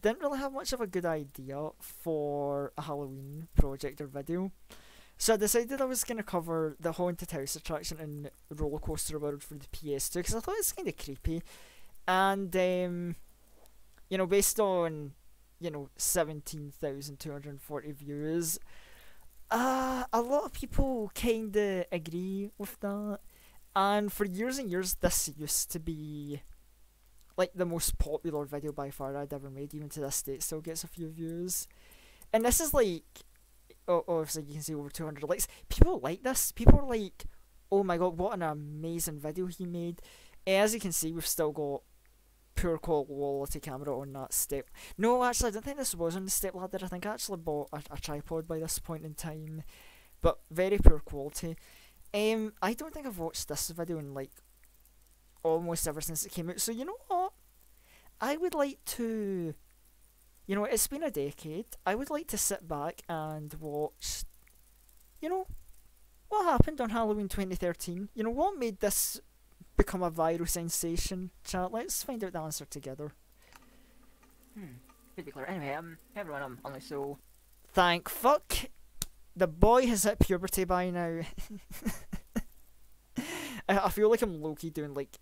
didn't really have much of a good idea for a Halloween project or video. So I decided I was going to cover the Haunted House attraction in Roller Coaster World for the PS2, because I thought it was kind of creepy. And, you know, based on, you know, 17,240 views, a lot of people kinda agree with that, and for years and years this used to be, like, the most popular video by far I'd ever made. Even to this day it still gets a few views, and this is like, obviously you can see over 200 likes. People like this, people are like, oh my god, what an amazing video he made. As you can see, we've still got poor quality camera on that step. No, actually, I don't think this was on the step ladder. I think I actually bought a tripod by this point in time, but very poor quality. I don't think I've watched this video in, like, almost ever since it came out. So you know what? I would like to, you know, it's been a decade. I would like to sit back and watch, you know, what happened on Halloween 2013. You know, what made this become a viral sensation? Chat, let's find out the answer together. Could be clear. Anyway, hey everyone, I'm unleashedsoul. Thank fuck the boy has hit puberty by now. I feel like I'm low-key doing, like,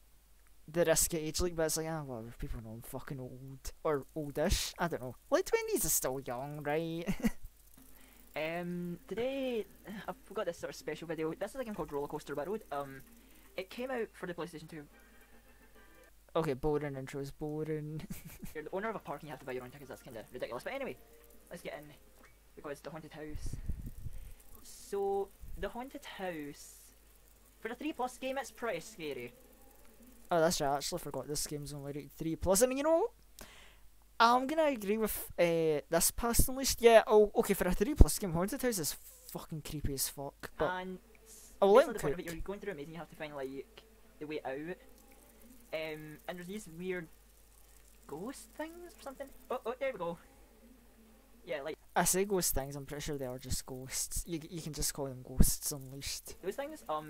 the risk at age leak, but it's like, ah, well, people know I'm fucking old or oldish. I don't know. Late 20s is still young, right? Today I've got this sort of special video. This is a game called Roller Coaster World. It came out for the PlayStation 2. Okay, boring intros, boring. You're the owner of a park and you have to buy your own tickets. That's kind of ridiculous. But anyway, let's get in because the haunted house. So the haunted house for the 3+ game, it's pretty scary. Oh, that's right. I actually forgot this game's only rated 3+. And you know, I'm gonna agree with this past unleashed. Yeah. Oh, okay. For a 3+ game, haunted house is fucking creepy as fuck. But And I'll let basically him the point of cook. it, you're going through a maze and you have to find like the way out. And there's these weird ghost things or something. Oh, there we go. Yeah, like I say ghost things. I'm pretty sure they are just ghosts. You can just call them ghosts unleashed. those things. I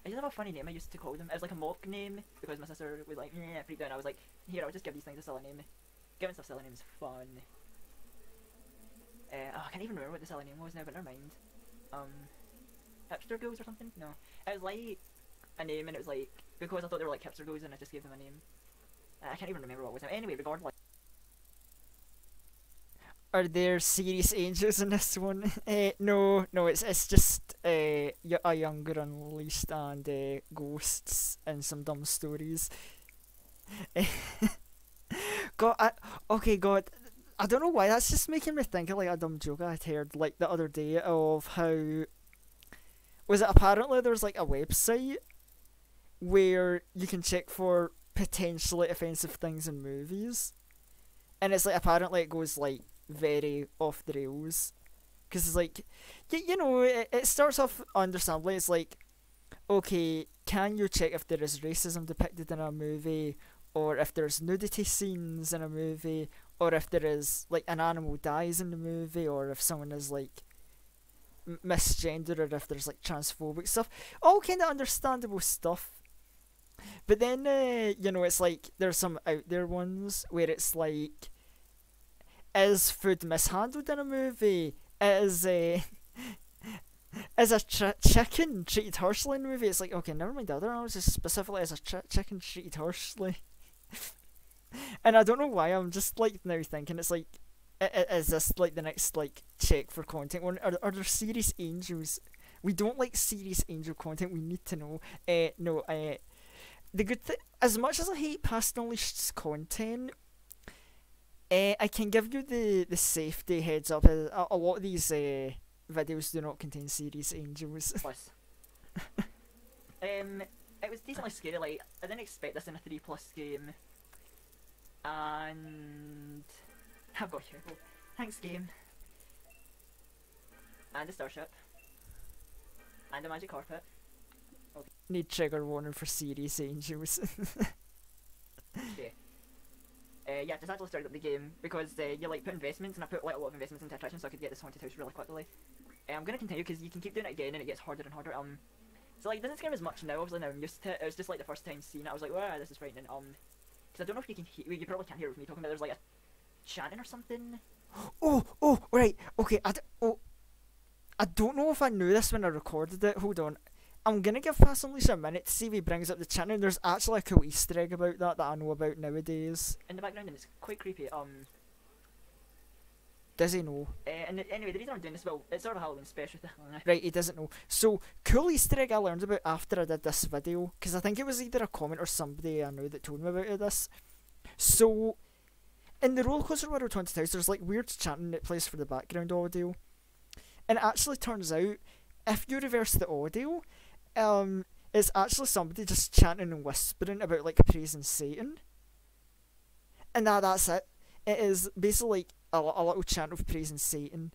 just have a funny name I used to call them. It was like a mock name because my sister was like, yeah, freaked out. I was like, here, I'll just give these things a silly name. Giving stuff silly names is fun. I can't even remember what the silly name was now, but never mind. Hipster ghouls or something? No. It was like a name and it was like, because I thought they were like hipster ghouls and I just gave them a name. I can't even remember what it was now. Anyway, regardless. Are there serious angels in this one? No, it's just a younger unleashed and ghosts and some dumb stories. God, I don't know why that's just making me think of like a dumb joke I had heard like the other day of how was it apparently there's like a website where you can check for potentially offensive things in movies, and it's like apparently it goes like very off the rails because it's like you know it starts off understandably. It's like, okay, can you check if there is racism depicted in a movie, or if there's nudity scenes in a movie, or if there is like an animal dies in the movie, or if someone is like misgendered, or if there's like transphobic stuff, all kind of understandable stuff. But then you know, it's like there's some out there ones where it's like, is food mishandled in a movie? Is a chicken treated harshly in a movie? It's like, okay, never mind the other ones, just specifically as a chicken treated harshly. And I don't know why, I'm just like now thinking it's like, is this like the next like check for content one? Are there serious angels? We don't like serious angel content, we need to know. No, the good thing, as much as I hate past unleashed content, I can give you the safety heads up. A lot of these videos do not contain serious angels. Plus. It was decently scary. Like I didn't expect this in a 3+ game, and I've got here. Thanks, game. And a starship. And a magic carpet. Okay. Need trigger warning for serious angels. Okay. Yeah, just actually started up the game because you like put investments, and I put like a lot of investments into attraction so I could get this haunted house really quickly. I'm gonna continue because you can keep doing it again and it gets harder and harder. So like it doesn't scare me as much now. Obviously now I'm used to it. It was just like the first time seeing it, I was like, wow, this is frightening. Because I don't know if you can hear. Well, you probably can't hear it with me talking, but there's like a chanting or something. Oh, right. Okay, I don't know if I knew this when I recorded it. Hold on. I'm gonna give Pass Unleashed a minute to see if he brings up the channel. There's actually a cool Easter egg about that I know about nowadays. In the background, and it's quite creepy. Does he know? And anyway, the reason I'm doing this, well, it's sort of a Halloween special thing. Right, he doesn't know. So, cool Easter egg I learned about after I did this video, because I think it was either a comment or somebody I know that told me about this. So, in the Roller Coaster World 20 House, there's like weird chanting that plays for the background audio. And it actually turns out, if you reverse the audio, it's actually somebody just chanting and whispering about like praising Satan. And that's it. It is basically like a little chant of praising Satan,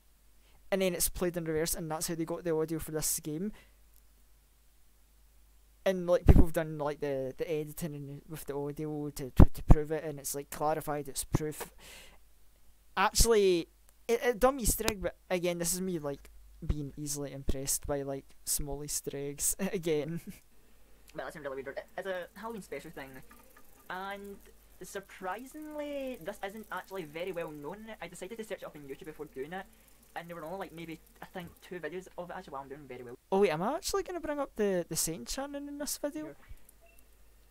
and then it's played in reverse, and that's how they got the audio for this game. And like people have done like the editing and with the audio to prove it, and it's like clarified, it's proof. Actually, it dumb Easter egg, but again, this is me like being easily impressed by like small Easter eggs again. Well, that's really weird. It's a Halloween special thing, and surprisingly, this isn't actually very well known. I decided to search it up on YouTube before doing it, and there were only like maybe I think 2 videos of it. Actually, well, I'm doing very well. Oh wait, am I actually gonna bring up the Saint chanting in this video? Sure.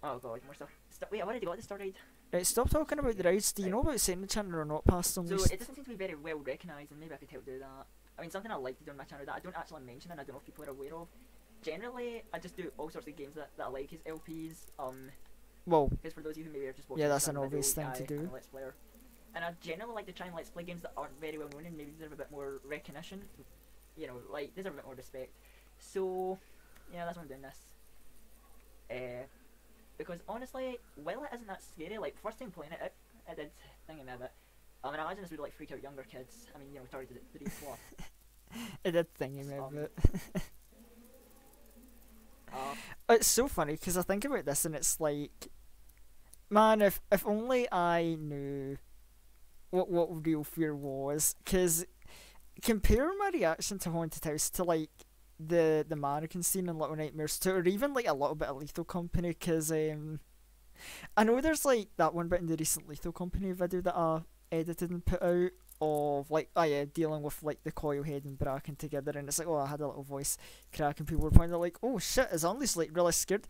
Oh god, more stuff. Wait, I already got the story. Right, stop talking about the rides. Do you Right. know about setting the channel or not past So Unleashed? it doesn't seem to be very well recognised, and maybe I could help do that. I mean, something I like to do on my channel that I don't actually mention and I don't know if people are aware of. Generally, I just do all sorts of games that I like as LPs. Well, Because for those of you who maybe are just watching yeah, this that's an on obvious video, thing to I'm do. a Let's Player. And I generally like to try and Let's Play games that aren't very well known and maybe deserve a bit more recognition. You know, like, deserve a bit more respect. So, yeah, that's why I'm doing this. Because honestly, while it isn't that scary, like, first time playing it, it did thingy me a bit. I mean, I imagine this would like freak out younger kids. I mean, you know, targeted at 3 plus. It did thingy me a bit. Uh, It's so funny because I think about this and it's like, man, if only I knew what real fear was. Because compare my reaction to Haunted House to like the mannequin scene in Little Nightmares 2, or even like a little bit of Lethal Company. Because I know there's like that one bit in the recent Lethal Company video that I edited and put out of like, oh yeah, dealing with like the coil head and Bracken together, and it's like, oh, I had a little voice crack and people were pointing out like, oh shit, is Unleashed like really scared?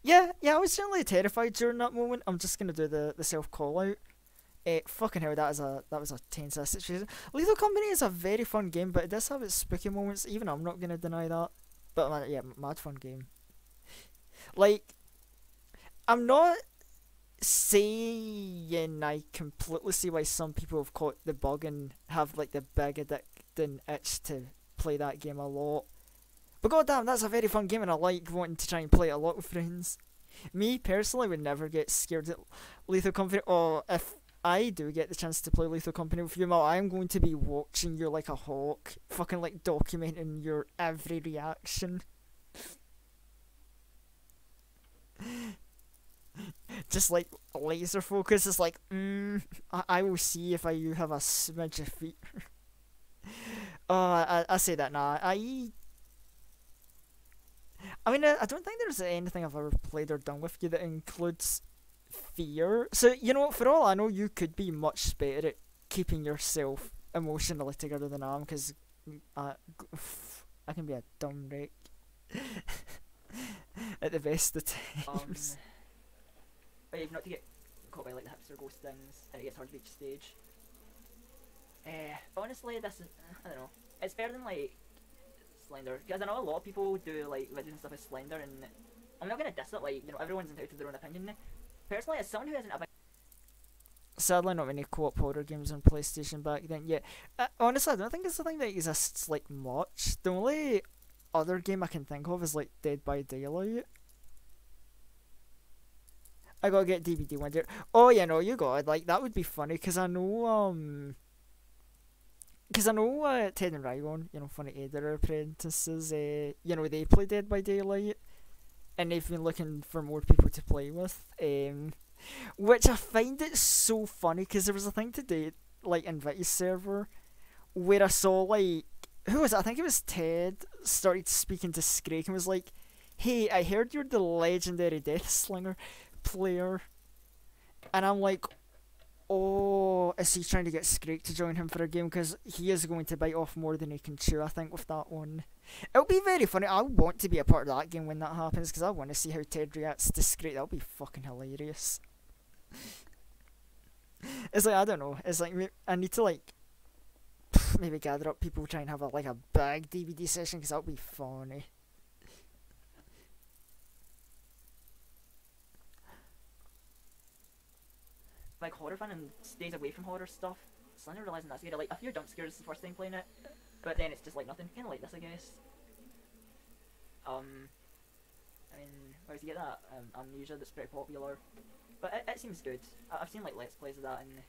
Yeah, I was generally terrified during that moment. I'm just gonna do the self call out. Fucking hell, that was a tense ass situation. Lethal Company is a very fun game, but it does have its spooky moments. Even I'm not gonna deny that. But yeah, mad fun game. Like, I'm not saying I completely see why some people have caught the bug and have like the big addicting itch to play that game a lot. But goddamn, that's a very fun game and I like wanting to try and play it a lot with friends. Me personally would never get scared at Lethal Company, or if I do get the chance to play Lethal Company with you, Mal, I'm going to be watching you like a hawk, fucking like documenting your every reaction. Just like laser focus is like, I will see if you have a smidge of feet. I say that now. I mean, I don't think there's anything I've ever played or done with you that includes fear. So, you know what, for all I know, you could be much better at keeping yourself emotionally together than I am, because I can be a dumb wreck at the best of times. But not to get caught by like the hipster ghost things, and it gets hard to reach stage. Honestly, this is, I don't know, it's better than like Slender, because I know a lot of people do like videos and stuff with Slender, and I'm not gonna diss it, like, you know, everyone's entitled to their own opinion. Personally, as someone who isn't a big... Sadly, not many co-op horror games on PlayStation back then. Yeah, honestly, I don't think it's a thing that exists like much. The only other game I can think of is like Dead by Daylight. I gotta get DVD one day. Oh yeah, no, you got it. Like, that would be funny because I know Ted and Ryan, you know, Funny Editor apprentices. You know, they play Dead by Daylight, and they've been looking for more people to play with. Which I find it so funny because there was a thing today, like in Vity's server, where I saw like, who was it? I think it was Ted started speaking to Scrake and was like, "Hey, I heard you're the legendary Death Slinger player," and I'm like, oh, is he trying to get Scrake to join him for a game? Because he is going to bite off more than he can chew, I think, with that one. It'll be very funny. I want to be a part of that game when that happens, because I want to see how Ted reacts to Scrake. That'll be fucking hilarious. It's like, I don't know, it's like, I need to like maybe gather up people, try and have a big DVD session, because that'll be funny. like horror fan and stays away from horror stuff, Slender realising that's scary. Like, a few jump scares the first time playing it, but then it's just like nothing. Kind of like this, I guess. I mean, where did you get that? Amnesia, that's pretty popular, but it seems good. I've seen like Let's Plays of that, and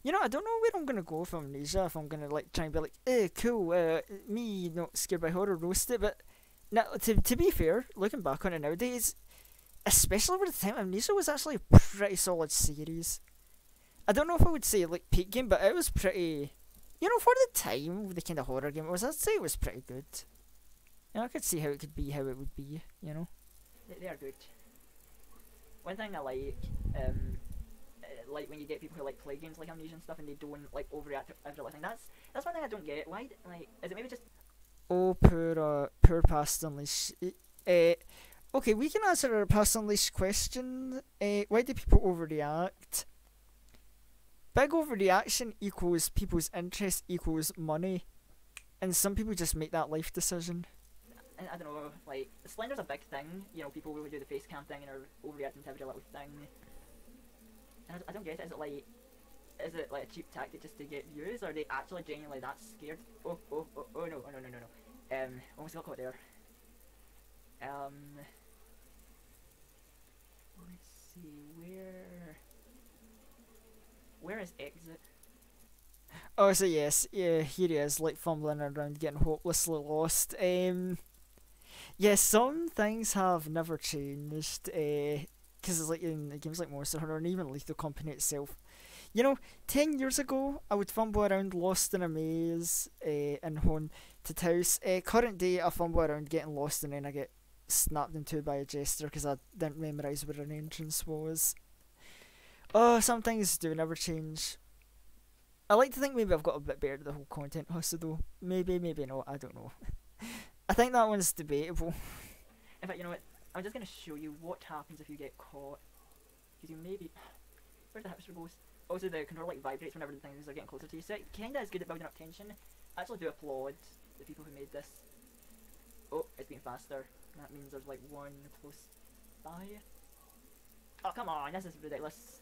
you know, I don't know where I'm gonna go with Amnesia, if I'm gonna like try and be like, cool, me not scared by horror, roast it. But now, to be fair, looking back on it nowadays, especially over the time, Amnesia was actually a pretty solid series. I don't know if I would say like peak game, but it was pretty, you know, for the time, the kind of horror game it was, I'd say it was pretty good. You know, I could see how it could be, how it would be, you know. they are good. One thing I like when you get people who like play games like Amnesia and stuff, and they don't like overreact to everything. That's one thing I don't get. Why? Like, is it maybe just? Oh, poor past Unleashed. Okay, we can answer a Pass Unleashed question. Why do people overreact? Big overreaction equals people's interest equals money, and some people just make that life decision. And I don't know, like, Slender's a big thing. You know, people will do the face cam thing and are overreacting to every little thing. And I don't get it. Is it like a cheap tactic just to get views, or are they actually genuinely that scared? Oh no, oh no, no, no, no. Almost got caught there. Let's see, where is exit? Oh, so yes, yeah, here he is, like fumbling around, getting hopelessly lost. Yeah, some things have never changed. Because it's like in games like Monster Hunter and even Lethal Company itself. You know, 10 years ago, I would fumble around lost in a maze in Haunted House. Current day, I fumble around getting lost and then I get snapped in two by a jester because I didn't memorise where an entrance was. Oh, some things do never change. I like to think maybe I've got a bit better at the whole content hustle though. Maybe, maybe not, I don't know. I think that one's debatable. In fact, you know what? I'm just going to show you what happens if you get caught. Because you maybe... Where's the hipster ghost? Also, the controller like vibrates whenever the things are getting closer to you. So it kinda is good at building up tension. I actually do applaud the people who made this. Oh, it's been faster. That means there's like one close by. Oh, come on, this is ridiculous.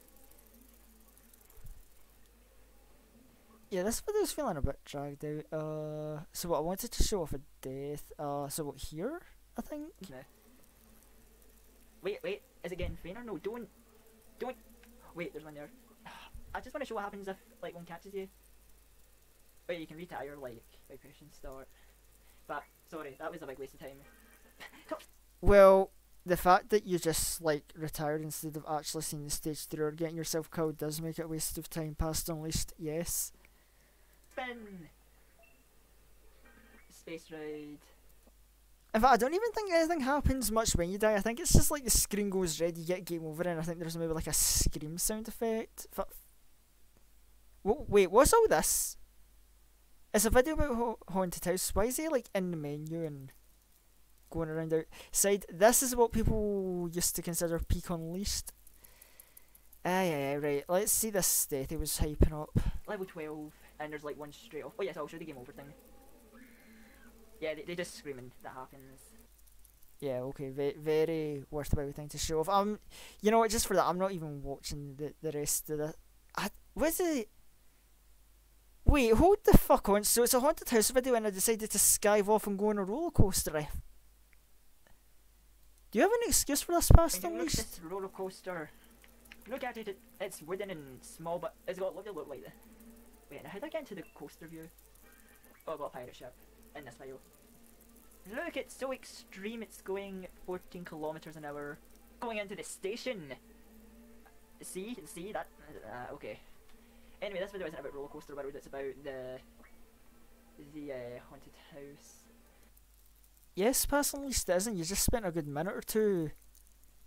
Yeah, this video's feeling a bit dragged out. So what, I wanted to show off a death. So what, here? I think? No. Wait, is it getting fainter? No, don't. Wait, there's one there. I just want to show what happens if, like, one catches you. Wait, you can retire, like, vibration start. But, sorry, that was a big waste of time. Well, the fact that you just, like, retired instead of actually seeing the stage through or getting yourself killed does make it a waste of time. Past Unleashed, yes. Spin! Space ride. In fact, I don't even think anything happens much when you die. I think it's just like the screen goes red, you get game over, and I think there's maybe like a scream sound effect. Wait, what's all this? It's a video about Haunted House. Why is he like in the menu and going around outside? This is what people used to consider peak Unleashed. Yeah, right. Let's see this state he was hyping up. Level 12, and there's like one straight off. Oh yes, I'll show the game over thing. Yeah, they just screaming that happens. Yeah, okay, very worthwhile thing to show off. You know what, just for that, I'm not even watching the rest of the... What's it? Wait, hold the fuck on. So it's a Haunted House video and I decided to skive off and go on a roller coaster. Do you have an excuse for this, Past Unleashed? Look at this roller coaster. Look at it, it's wooden and small, but it's got what it look like. Wait, how do I get into the coaster view? Oh, I got a pirate ship in this video. Look, it's so extreme, it's going 14 kilometers an hour. Going into the station! See that? Okay. Anyway, this video isn't about roller coaster world, it's about the haunted house. Yes, Past Unleashed isn't. You just spent a good minute or two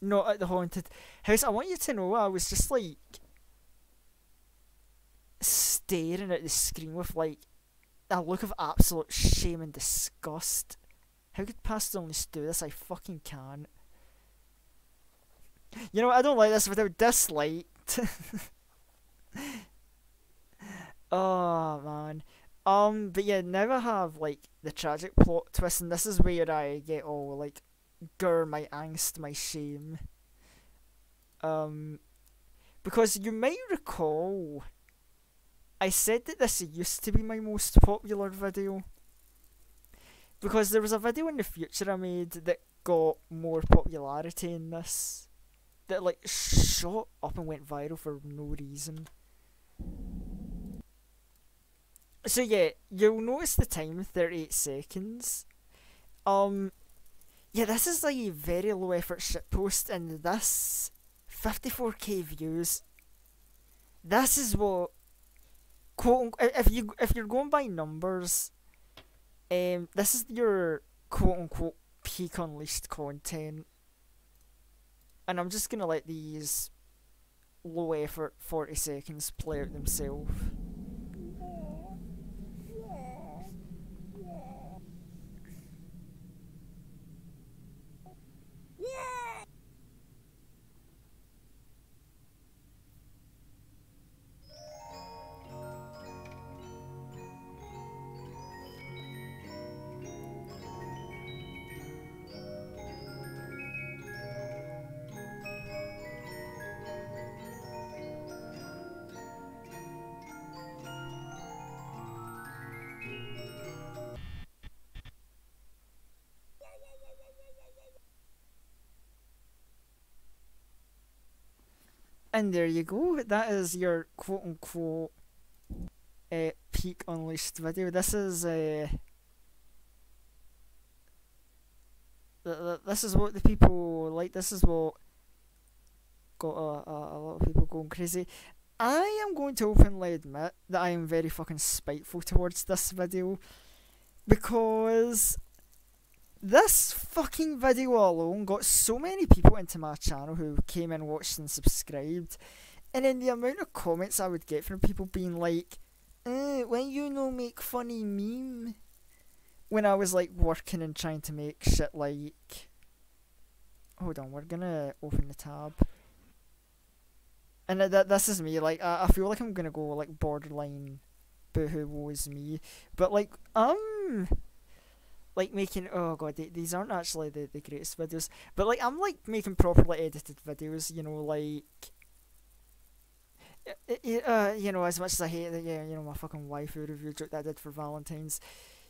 not at the haunted house. I want you to know I was just like staring at the screen with like a look of absolute shame and disgust. How could Past Unleashed do this? I fucking can't. You know what, I don't like this without disliked. Oh man. But yeah, now I have like the tragic plot twist, and this is where I get all like my angst, my shame. Because you might recall I said that this used to be my most popular video. Because there was a video in the future I made that got more popularity in this. That like shot up and went viral for no reason. So yeah, you'll notice the time, 38 seconds. Yeah, this is like a very low effort shitpost, and this 54k views. This is what quote if you're going by numbers, this is your quote unquote peak Unleashed content. And I'm just gonna let these low effort 40 seconds play out themselves. And there you go. That is your quote unquote peak unleashed video. This is this is what the people like. This is what got a lot of people going crazy. I am going to openly admit that I am very fucking spiteful towards this video because this fucking video alone got so many people into my channel who came and watched and subscribed, and then the amount of comments I would get from people being like, why you no make funny meme? When I was like working and trying to make shit like... Hold on, we're gonna open the tab. And this is me, like, I feel like I'm gonna go, like, borderline boohoo woe is me. But, like, like, making, oh god, these aren't actually the greatest videos. But, like, I'm, like, making properly edited videos, you know, like... you know, as much as I hate that, yeah, you know, my fucking waifu review joke that I did for Valentine's.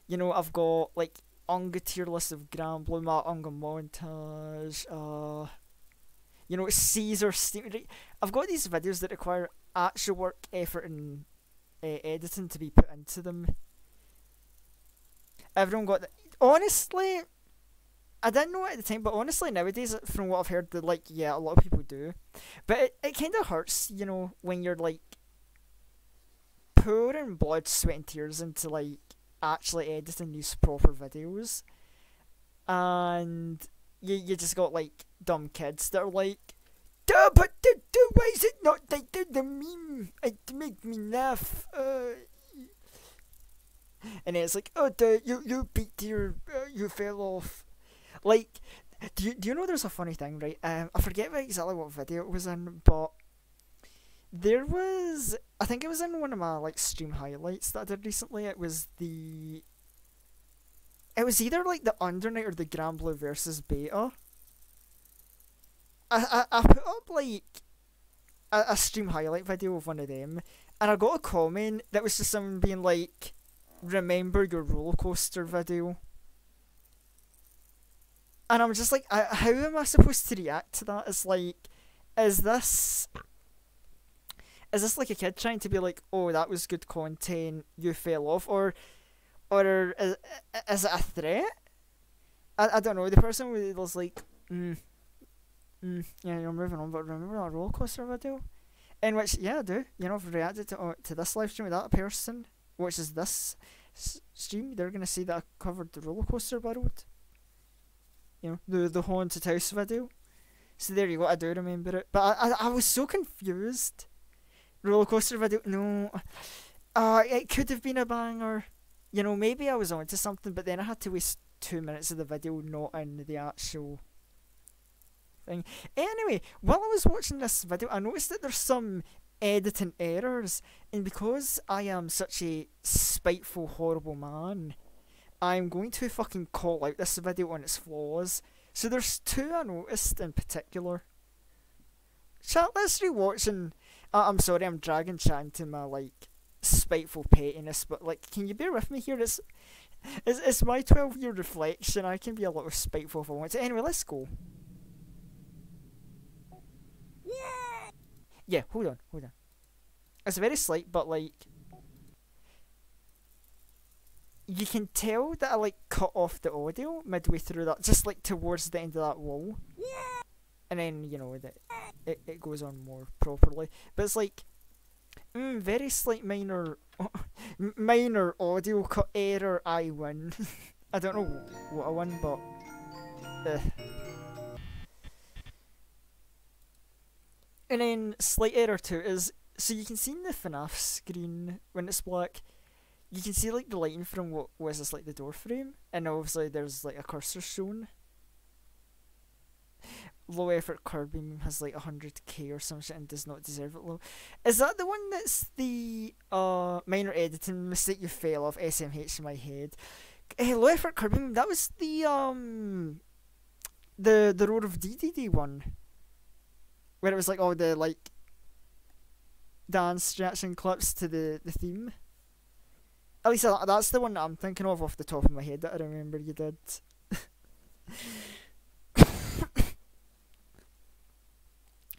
You know, I've got, like, Unga tier list of Grand Blue, my Unga montage, you know, Caesar Steam. I've got these videos that require actual work, effort, and editing to be put into them. Everyone got that. Honestly, I didn't know it at the time, but honestly, nowadays, from what I've heard, that, like, yeah, a lot of people do. But it kind of hurts, you know, when you're, like, pouring blood, sweat, and tears into, like, actually editing these proper videos. And you just got, like, dumb kids that are like, duh, but why is it not like the meme? It made me laugh. And it's like, oh, you beat your, you fell off. Like, do you know there's a funny thing, right? I forget exactly what video it was in, but there was, I think it was in one of my, like, stream highlights that I did recently. It was either, like, the Undernight or the Grand Blue versus Beta. I put up, like, a stream highlight video of one of them, and I got a comment that was just someone being like, remember your roller coaster video. And I'm just like, how am I supposed to react to that? It's like, is this like a kid trying to be like, oh, that was good content, you fell off, or is it a threat? I don't know. The person was like, yeah, you're moving on, but remember that roller coaster video? In which, yeah, I do. You know, I've reacted to this live stream with that person, which is this stream. They're gonna see that I covered the roller coaster world. You know, the haunted house video. So there you go. I do remember it, but I was so confused. Roller coaster video? No. It could have been a banger. You know, maybe I was onto something, but then I had to waste 2 minutes of the video not in the actual thing. Anyway, while I was watching this video, I noticed that there's some editing errors, and because I am such a spiteful, horrible man, I'm going to fucking call out this video on its flaws. So there's two I noticed in particular. Chat, let's rewatch, and I'm sorry, I'm dragging chat into my, like, spiteful pettiness, but, like, can you bear with me here? It's my 12-year reflection. I can be a little spiteful if I want to. Anyway, let's go. Yeah, hold on. It's very slight, but, like, you can tell that I, like, cut off the audio midway through that, just, like, towards the end of that wall. And then, you know, it goes on more properly. But it's like, very slight minor audio cut error, I win. I don't know what I won, but... And then, slight error 2 is, so you can see in the FNAF screen, when it's black, you can see, like, the lighting from what was this, like, the door frame, and obviously there's, like, a cursor shown. Low effort Kirby has, like, 100k or some shit and does not deserve it low. Is that the one that's the minor editing mistake you fail off? SMH in my head. Low effort Kirby, that was the Road of DDD one, where it was like all the, like, dance reaction clips to the theme. At least that's the one that I'm thinking of off the top of my head that I remember you did.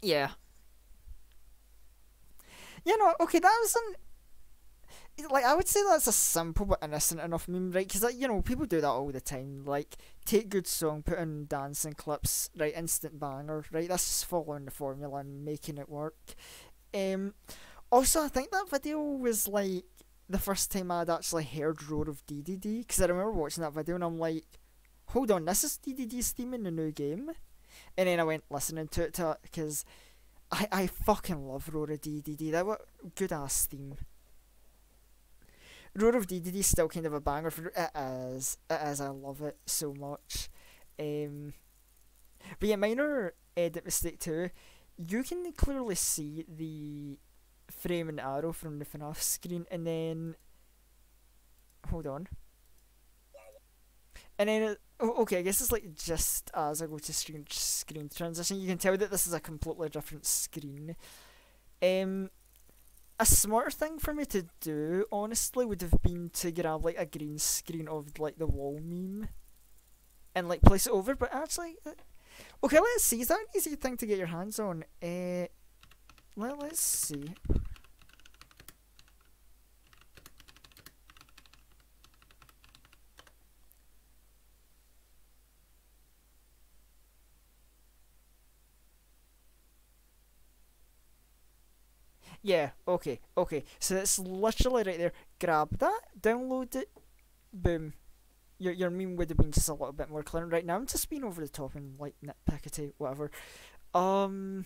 Yeah. You know, okay, that was like, I would say that's a simple but innocent enough meme, right? Because, like, you know, people do that all the time. Like, take good song, put in dancing clips, right? Instant banger, right? That's just following the formula and making it work. Um, Also, I think that video was like the first time I'd actually heard Roar of DDD, because I remember watching that video and I'm like, hold on, this is DDD's theme in the new game? And then I went listening to it because I fucking love Roar of DDD. That was a good ass theme. Roar of DDD is still kind of a banger for it is. It is. I love it so much. But yeah, minor edit mistake too. You can clearly see the frame and arrow from the FNAF screen, and then hold on, and then okay, I guess it's like just as I go to screen transition, you can tell that this is a completely different screen. A smarter thing for me to do, honestly, would have been to grab like a green screen of like the wall meme and like place it over. But actually, okay, let's see. Is that an easy thing to get your hands on? Let's see. Yeah, okay. So it's literally right there. Grab that, download it, boom. Your meme would have been just a little bit more clear. Right now I'm just being over the top and like nitpickety, whatever. But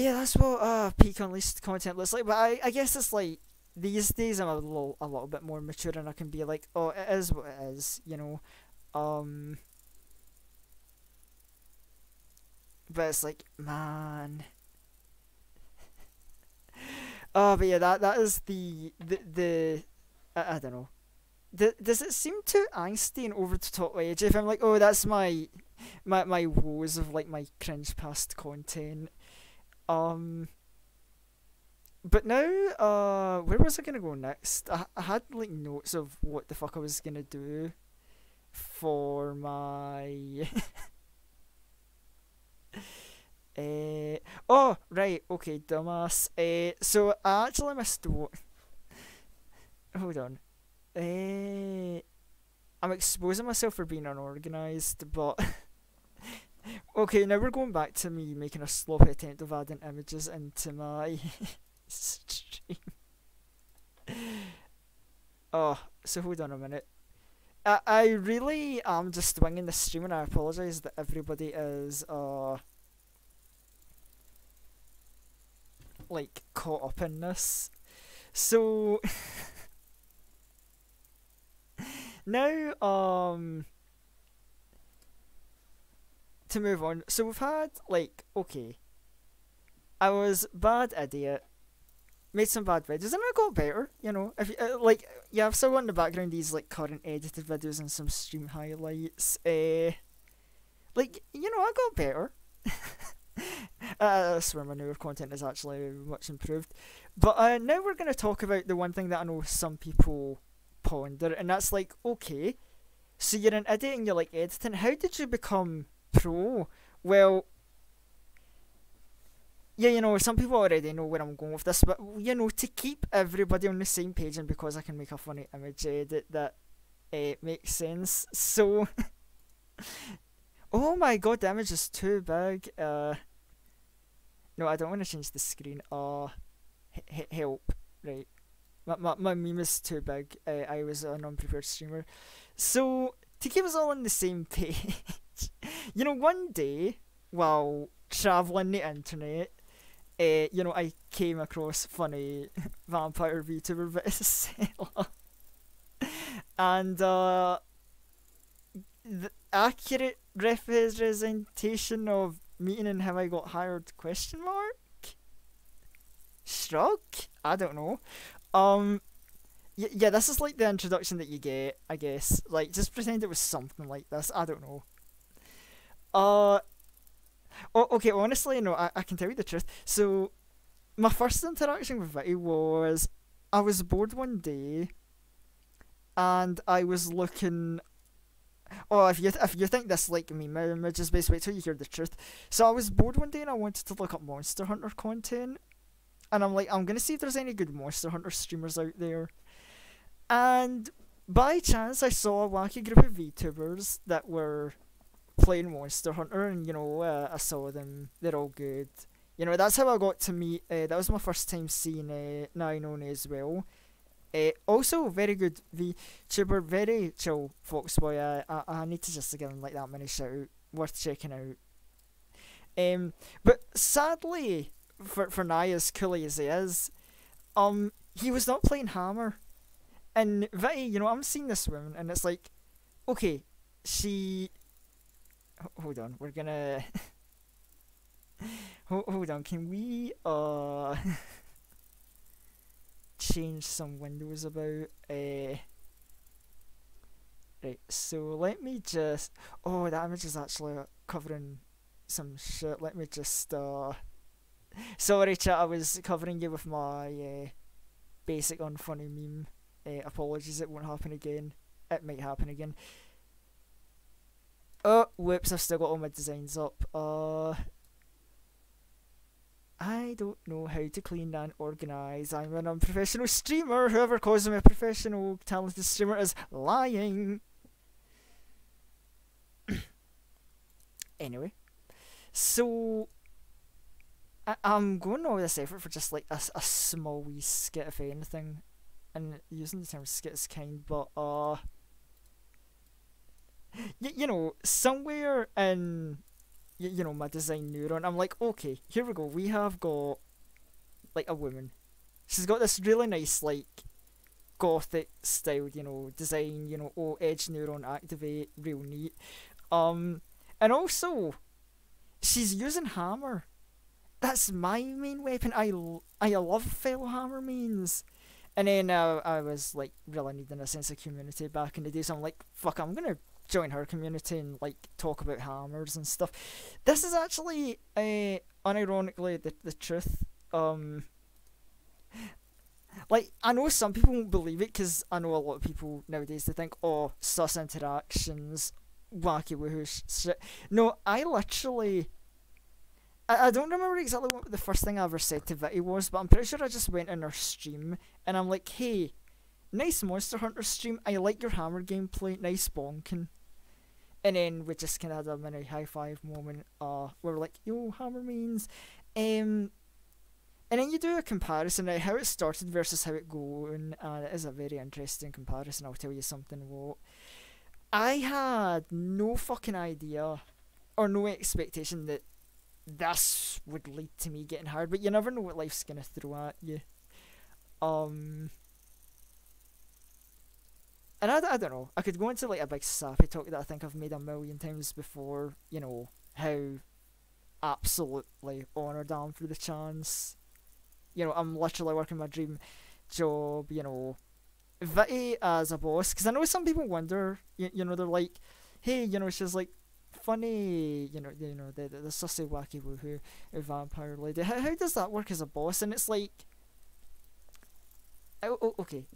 yeah, that's what peak unleashed content looks like. But I guess it's like these days I'm a little bit more mature and I can be like, oh, it is what it is, you know. But it's like, man. Oh, but yeah, that is the I don't know. Does it seem too angsty and over the top edge if I'm like, oh, that's my woes of like my cringe past content. But now, where was I gonna go next? I had like notes of what the fuck I was gonna do for my. Oh, right, okay, dumbass. So I actually missed what. Hold on. I'm exposing myself for being unorganized, but. Okay, now we're going back to me making a sloppy attempt of adding images into my stream. Oh, so hold on a minute. I really am just winging the stream, and I apologise that everybody is like caught up in this. So now to move on. So we've had like, okay, I was bad idiot, made some bad videos, and I got better. You know, if you, like, yeah, I've still got in the background these like current edited videos and some stream highlights. Like, you know, I got better. I swear my newer content is actually much improved. But now we're going to talk about the one thing that I know some people ponder, and that's like, okay, so you're an idiot and you're like editing. How did you become pro? Well, yeah, you know, some people already know where I'm going with this, but you know, to keep everybody on the same page, and because I can make a funny image edit that makes sense. So, oh my god, the image is too big. No, I don't want to change the screen. Help. Right. My meme is too big. I was an unprepared streamer. So, to keep us all on the same page, you know, one day, while travelling the internet, you know, I came across funny vampire VTuber Vitsela. And, the accurate representation of meeting and how I got hired, question mark? Shrug? I don't know. Yeah, this is like the introduction that you get, I guess. Like, just pretend it was something like this. I don't know. Okay, honestly, no, I can tell you the truth. So, my first interaction with Viti was, I was bored one day, and I was looking Oh, if you think this like me, just basically wait till you hear the truth. So I was bored one day and I wanted to look up Monster Hunter content, and I'm like, I'm gonna see if there's any good Monster Hunter streamers out there. And by chance, I saw a wacky group of VTubers that were playing Monster Hunter, and I saw them. They're all good. That's how I got to meet. That was my first time seeing Nine as well. Also, very good VTuber, very chill Foxboy. I need to just give him like that mini shout out. Worth checking out. But sadly, for Nye, as cool as he is, he was not playing Hammer. And Vitty, I'm seeing this woman, and it's like, okay, she. Hold on, we're gonna. Hold on, can we change some windows about? Right, so let me just. Oh, that image is actually covering some shit. Let me just. Sorry, chat. I was covering you with my basic unfunny meme. Apologies, it won't happen again. It might happen again. Oh, whoops! I've still got all my designs up. I don't know how to clean and organise. I'm an unprofessional streamer. Whoever calls me a professional, talented streamer is lying. Anyway, so I'm going all this effort for just like a small wee skit, if anything, and using the term skit is kind, but somewhere in my design neuron, I'm like, okay, here we go. We have got like a woman. She's got this really nice like gothic style, design. Oh, edge neuron activate, real neat. And also, she's using hammer. That's my main weapon. I love fellow hammer mains. And then I was like really needing a sense of community back in the day, so I'm like, fuck, I'm gonna join her community and like talk about hammers and stuff. This is actually unironically the truth. Like, I know some people won't believe it, because I know a lot of people nowadays, they think, oh, sus interactions, wacky woohoo shit. No, I literally, I don't remember exactly what the first thing I ever said to Vitty was, but I'm pretty sure I just went in her stream and I'm like, hey, nice Monster Hunter stream, I like your hammer gameplay, nice bonking. And then we just kind of had a mini high five moment where we're like, yo, hammer means. And then you do a comparison, right, how it started versus how it going, and it is a very interesting comparison. I'll tell you something what. I had no fucking idea or no expectation that this would lead to me getting hard, but you never know what life's gonna throw at you. And I don't know, I could go into like a big sappy talk that I think I've made a million times before, how absolutely honoured I am for the chance. I'm literally working my dream job, Vitty as a boss, because I know some people wonder, they're like, hey, she's like funny, the sussy wacky woohoo vampire lady. How does that work as a boss? And it's like, okay,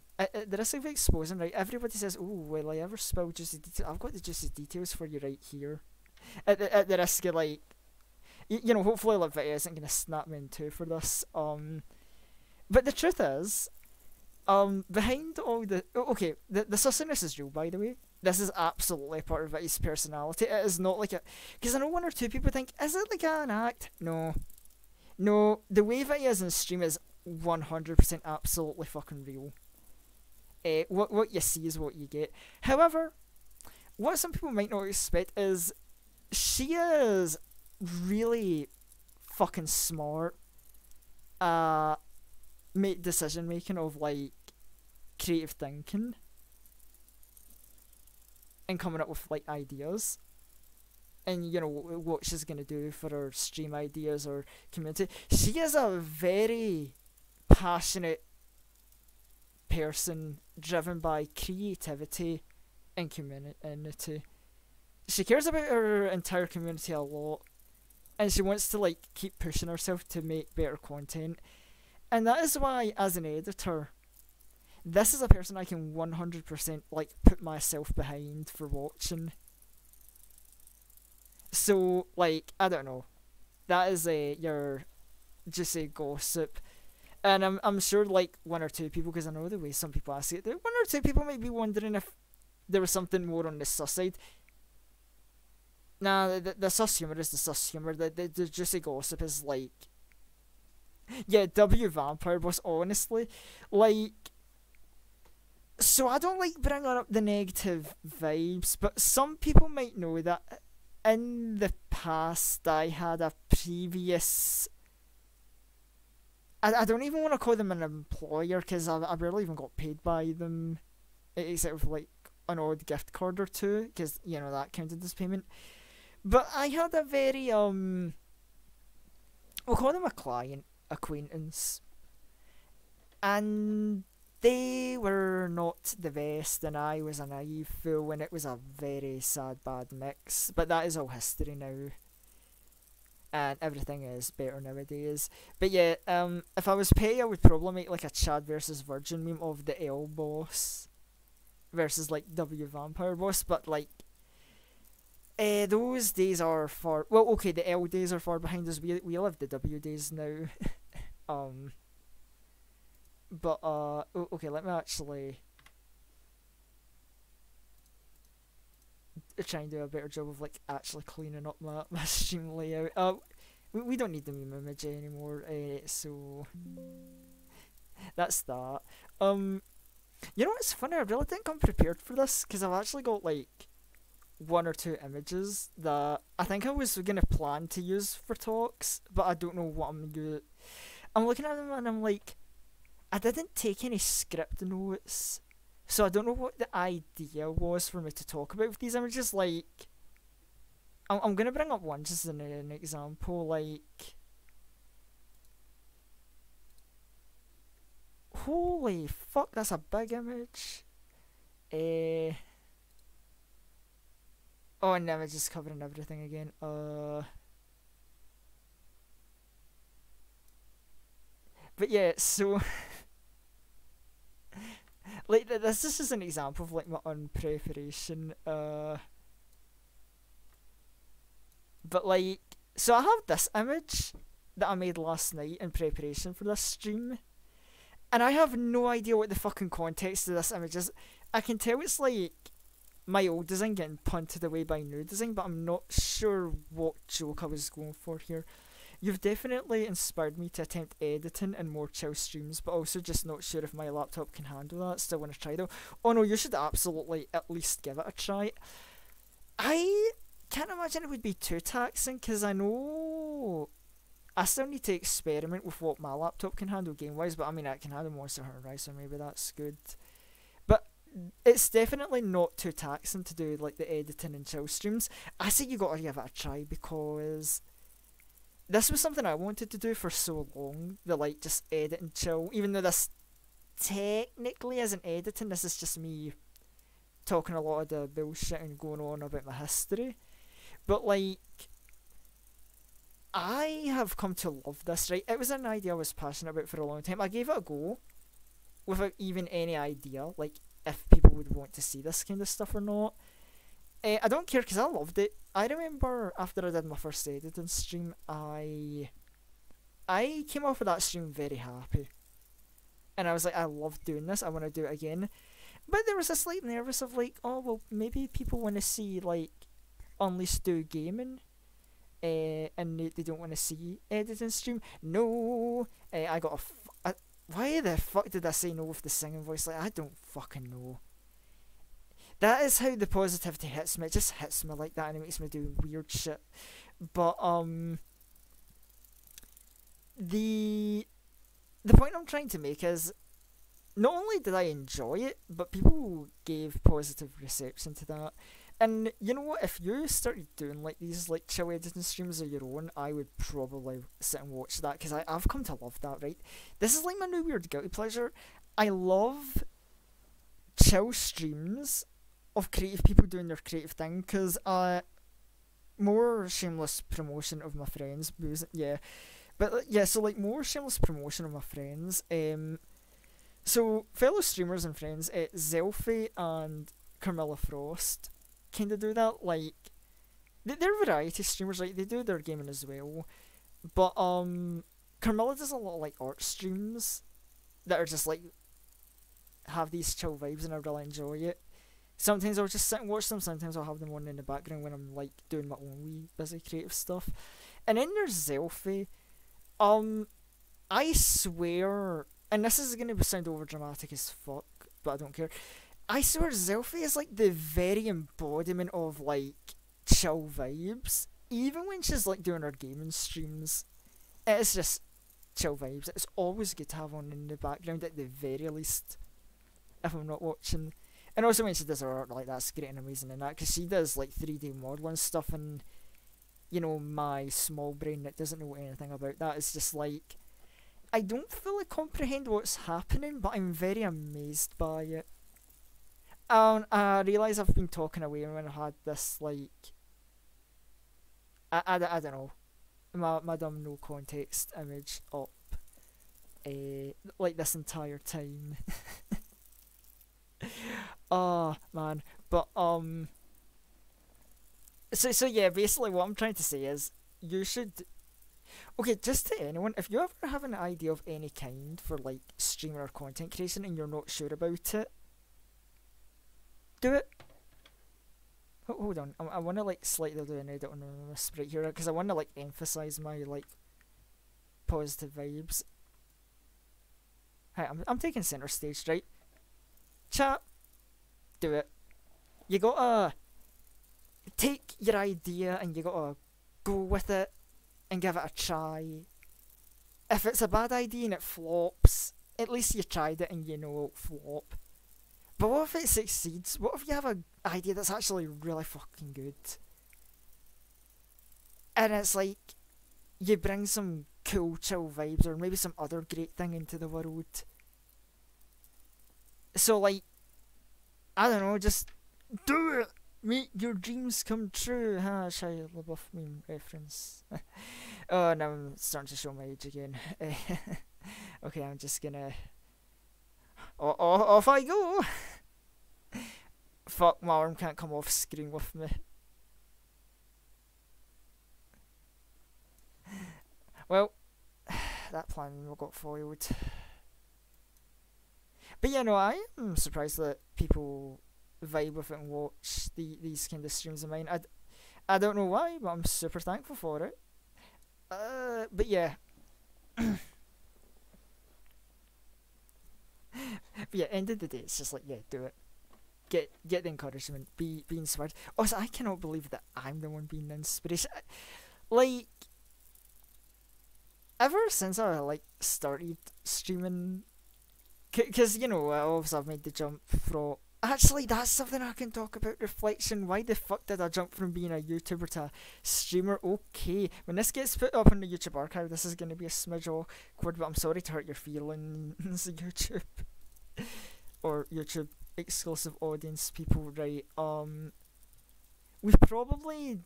the risk of exposing, right? Everybody says, oh, will I ever spill juicy details? I've got the juicy details for you right here. At the risk of like, hopefully like Vitty isn't gonna snap me in two for this. But the truth is, behind all the the sussiness is real, by the way. This is absolutely part of Vitty's personality. It is not like a, because I know one or two people think, is it like an act? No, the way Vitty is in stream is 100% absolutely fucking real. What you see is what you get. However, what some people might not expect is she is really fucking smart decision making of like creative thinking and coming up with like ideas, and what she's gonna do for her stream ideas or community. She is a very passionate person driven by creativity and community. She cares about her entire community a lot, and she wants to like keep pushing herself to make better content. And that is why, as an editor, this is a person I can 100% like put myself behind for watching. So like I don't know, that is your juicy gossip, and I'm sure like one or two people, because I know the way some people ask it, one or two people might be wondering if there was something more on the sus side. Nah, the sus humor is the sus humor. The juicy gossip is like, yeah, W Vampire Boss. Honestly, like, so I don't like bringing up the negative vibes, but some people might know that in the past I had a previous. I don't even want to call them an employer because I barely even got paid by them, except for like an odd gift card or two, because you know that counted as payment. But I had a very we'll call them a client acquaintance, and they were not the best, and I was a naive fool, and it was a very sad, bad mix. But that is all history now, and everything is better nowadays. But yeah, if I was petty, I would probably make like a Chad versus Virgin meme of the L boss versus like W Vampire Boss. But like, those days are far. Well, okay, the L days are far behind us. We live the W days now. But okay, let me actually try and do a better job of like actually cleaning up my stream layout. We don't need the meme image anymore. So that's that. You know what's funny? I really think I'm prepared for this because I've actually got like one or two images that I think I was gonna plan to use for talks, but I don't know what I'm gonna. I'm looking at them and I'm like, I didn't take any script notes, so I don't know what the idea was for me to talk about with these images. Like, I'm gonna bring up one just as an example. Like, holy fuck, that's a big image. Oh, and the image is covering everything again. But yeah, so like this is just an example of like my unpreparation. But like, so I have this image that I made last night in preparation for this stream, and I have no idea what the fucking context of this image is. I can tell it's like my old design getting punted away by new design, but I'm not sure what joke I was going for here. You've definitely inspired me to attempt editing and more chill streams, but also just not sure if my laptop can handle that. Still want to try though. Oh no, you should absolutely at least give it a try. I can't imagine it would be too taxing, because I know I still need to experiment with what my laptop can handle game-wise, but I mean, it can handle Monster Hunter Rise, so maybe that's good. But it's definitely not too taxing to do like the editing and chill streams. I say you gotta give it a try, because this was something I wanted to do for so long, the like just edit and chill, even though this technically isn't editing, this is just me talking a lot of the bullshit and going on about my history. But like, I have come to love this, right? It was an idea I was passionate about for a long time. I gave it a go without even any idea like if people would want to see this kind of stuff or not. I don't care because I loved it. I remember after I did my first editing stream, I came off of that stream very happy, and I was like, I love doing this, I want to do it again. But there was a slight nervous of like, oh well, maybe people want to see like Unleashed do gaming, and they don't want to see editing stream. No, I got why the fuck did I say no with the singing voice? Like, I don't fucking know. That is how the positivity hits me. It just hits me like that, and it makes me do weird shit. But the point I'm trying to make is, not only did I enjoy it, but people gave positive reception to that. And you know what? If you started doing like these like chill editing streams of your own, I would probably sit and watch that, because I've come to love that. Right, this is like my new weird guilty pleasure. I love chill streams of creative people doing their creative thing, because more shameless promotion of my friends, yeah, but yeah, so like more shameless promotion of my friends. So, fellow streamers and friends, Zelfie and Carmilla Frost kind of do that. Like, they're variety streamers, like, they do their gaming as well. But, Carmilla does a lot of, like, art streams that are just, like, have these chill vibes and I really enjoy it. Sometimes I'll just sit and watch them, sometimes I'll have them on in the background when I'm, like, doing my own wee busy creative stuff. And then there's Zelfie. I swear, and this is gonna sound over dramatic as fuck, but I don't care. I swear Zelfie is like the very embodiment of like chill vibes. Even when she's like doing her gaming streams, it's just chill vibes. It's always good to have on in the background at the very least, if I'm not watching. And also when she does her art, like that's great and amazing and that, because she does like 3D modeling stuff, and you know, my small brain that doesn't know anything about that is just like, I don't fully comprehend what's happening, but I'm very amazed by it. I realise I've been talking away when I had this, like, I don't know, my dumb no context image up, like this entire time. Oh, man. But, so yeah, basically what I'm trying to say is, you should, okay, just to anyone, if you ever have an idea of any kind for, like, streamer or content creation and you're not sure about it, do it. Hold on, I want to, like, slightly do an edit on this right here, because I want to, like, emphasize my, like, positive vibes. Hey, I'm taking center stage, right? Chat, do it. You gotta take your idea and you gotta go with it and give it a try. If it's a bad idea and it flops, at least you tried it and you know it'll flop. But what if it succeeds? What if you have an idea that's actually really fucking good? And it's like, you bring some cool chill vibes or maybe some other great thing into the world. So like, I don't know, just do it! Make your dreams come true, huh? Shia LaBeouf meme reference. Oh, now I'm starting to show my age again. Okay, I'm just gonna... Off I go! Fuck, my arm can't come off screen with me. Well, that plan got foiled. But yeah, no, I am surprised that people vibe with it and watch these kind of streams of mine. I don't know why, but I'm super thankful for it. But yeah. But yeah, end of the day, it's just like, yeah, do it. Get the encouragement. Be inspired. Also, I cannot believe that I'm the one being the inspiration. Like, ever since I like started streaming, because you know, obviously I've made the jump from. Actually, that's something I can talk about. Reflection. Why the fuck did I jump from being a YouTuber to a streamer? Okay, when this gets put up on the YouTube archive, this is going to be a smidge awkward, but I'm sorry to hurt your feelings, YouTube. Or YouTube exclusive audience people, right? We probably...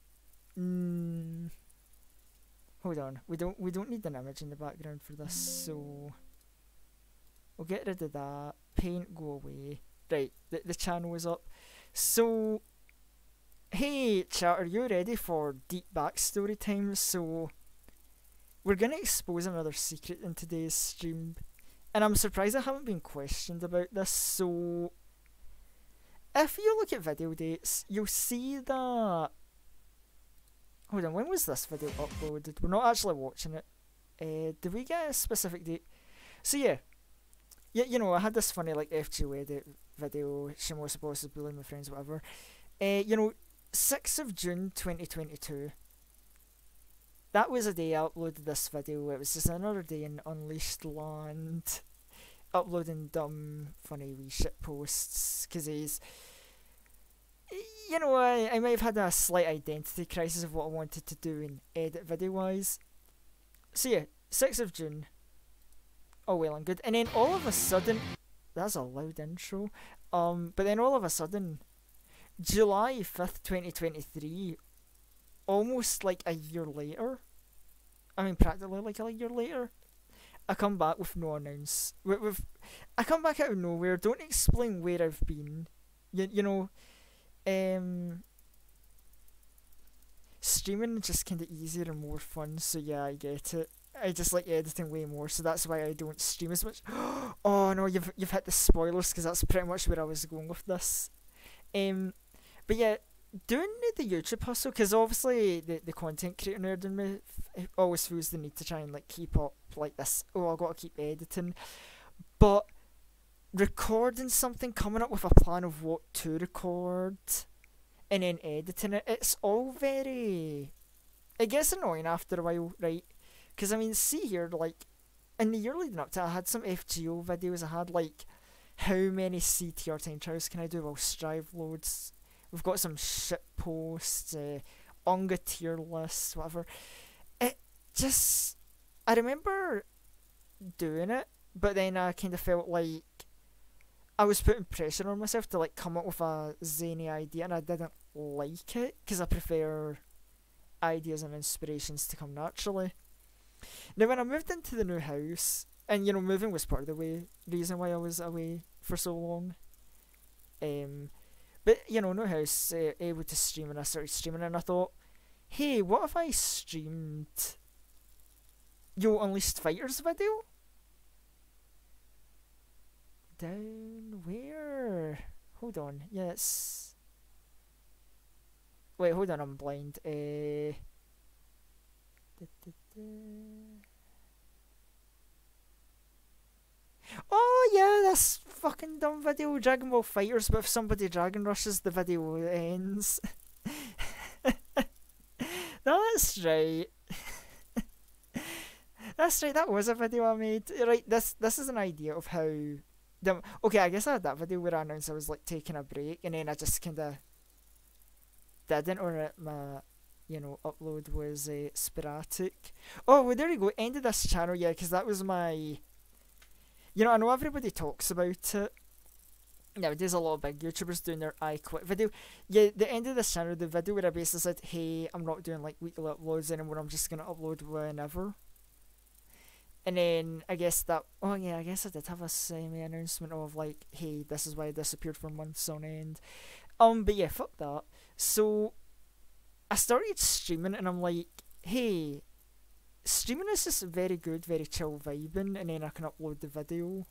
hold on. We don't need an image in the background for this, so... we'll get rid of that. Paint, go away. Right, the channel is up. So, hey chat, are you ready for deep backstory time? So, we're gonna expose another secret in today's stream, and I'm surprised I haven't been questioned about this. So, if you look at video dates, you'll see that... hold on, when was this video uploaded? We're not actually watching it. Did we get a specific date? So yeah, you know, I had this funny like FGO edit video, Shimo was supposed to bully my friends, whatever. You know, 6th of June 2022. That was a day I uploaded this video. It was just another day in Unleashed land, uploading dumb, funny wee shit posts. Cause he's, you know, I might have had a slight identity crisis of what I wanted to do and edit video wise. So yeah, 6th of June. Oh well and good. And then all of a sudden, that's a loud intro. But then all of a sudden, July 5th, 2023, almost like a year later, I mean practically like a year later, I come back with no announce. I come back out of nowhere. Don't explain where I've been. You know, um, streaming is just kind of easier and more fun. So yeah, I get it. I just like editing way more, so that's why I don't stream as much. Oh no, you've hit the spoilers because that's pretty much where I was going with this. But yeah, doing the YouTube hustle, because obviously the content creator nerd in me always feels the need to try and like keep up like this. Oh, I gotta keep editing, but recording something, coming up with a plan of what to record, and then editing it, it's all very. It gets annoying after a while, right? Because I mean, see here, like in the year leading up to it, I had some FGO videos. I had like how many CTR time trials can I do while Strive loads. We've got some shit posts, Onga tier lists, whatever. It just, I remember doing it, but then I kind of felt like I was putting pressure on myself to like come up with a zany idea, and I didn't like it because I prefer ideas and inspirations to come naturally. Now, when I moved into the new house, and you know, moving was part of the reason why I was away for so long. But you know, new house, able to stream, and I started streaming, and I thought, hey, what if I streamed Yo Unleashed Fighters video? Down where? Hold on. Yeah, it's. Wait, hold on. I'm blind. Oh yeah, this fucking dumb video, Dragon Ball Fighters, but if somebody Dragon Rushes, the video ends. That's right. That's right, that was a video I made. Right, this is an idea of how... Okay, I guess I had that video where I announced I was like taking a break, and then I just kinda didn't, or my, you know, upload was sporadic. Oh, well there you go, ended this channel, yeah, because that was my... You know, I know everybody talks about it. Nowadays, a lot of big YouTubers doing their I quit video. Yeah, the end of this channel, the video where I basically said, hey, I'm not doing like weekly uploads anymore, I'm just gonna upload whenever. And then I guess that, oh yeah, I guess I did have a semi announcement of like, hey, this is why I disappeared for months on end. But yeah, fuck that. So I started streaming, and I'm like, hey, streaming is just very good, very chill vibing, and then I can upload the video,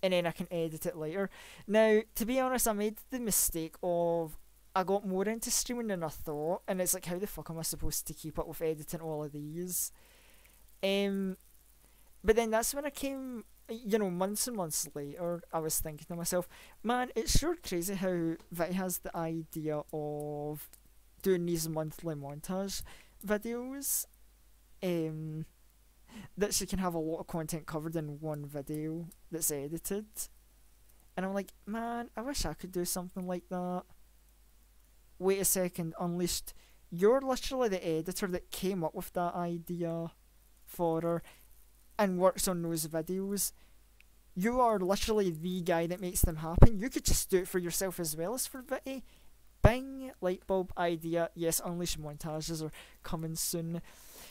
and then I can edit it later. Now, to be honest, I made the mistake of I got more into streaming than I thought, and it's like, how the fuck am I supposed to keep up with editing all of these? But then that's when I came, you know, months and months later, I was thinking to myself, man, it's sure crazy how Viti has the idea of doing these monthly montage videos. That she can have a lot of content covered in one video that's edited. And I'm like, man, I wish I could do something like that. Wait a second, Unleashed, you're literally the editor that came up with that idea for her and works on those videos. You are literally the guy that makes them happen. You could just do it for yourself as well as for Viti. Bing, light bulb idea. Yes, Unleashed montages are coming soon.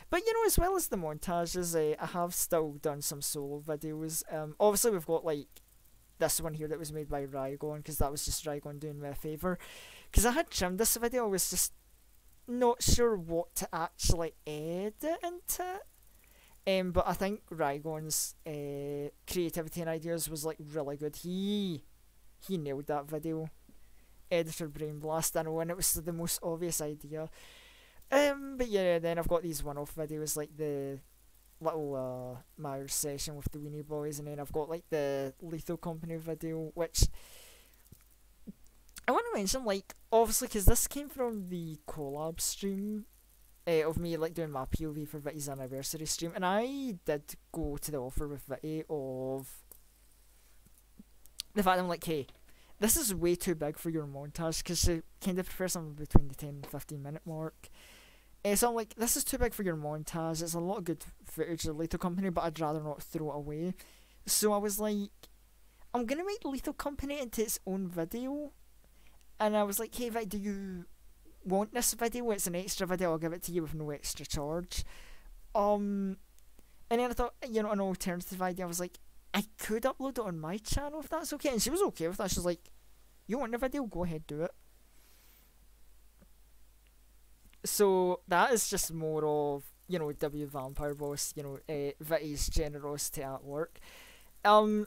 But you know, as well as the montages, I have still done some solo videos. Obviously we've got like this one here that was made by Rygon, because that was just Rygon doing me a favour. Because I had trimmed this video, I was just not sure what to actually edit into it. But I think Rygon's creativity and ideas was like really good. He nailed that video. Editor Brain Blast, I know, and it was the most obvious idea. But yeah, then I've got these one-off videos like the little Myers session with the Weenie Boys, and then I've got like the Lethal Company video, which I want to mention, like, obviously, because this came from the collab stream of me like doing my POV for Viti's anniversary stream, and I did go to the offer with Viti of the fact I'm like, hey, this is way too big for your montage, because she kind of prefers something between the 10 and 15 minute mark. So I'm like, this is too big for your montage, it's a lot of good footage of Lethal Company, but I'd rather not throw it away. So I was like, I'm gonna make Lethal Company into its own video. And I was like, hey Viti, do you want this video? It's an extra video, I'll give it to you with no extra charge. And And then I thought, an alternative idea. I was like, I could upload it on my channel if that's okay. And she was okay with that. She was like, you want the video? Go ahead, do it. So that is just more of, W Vampire Boss, Vitty's generosity at work. Though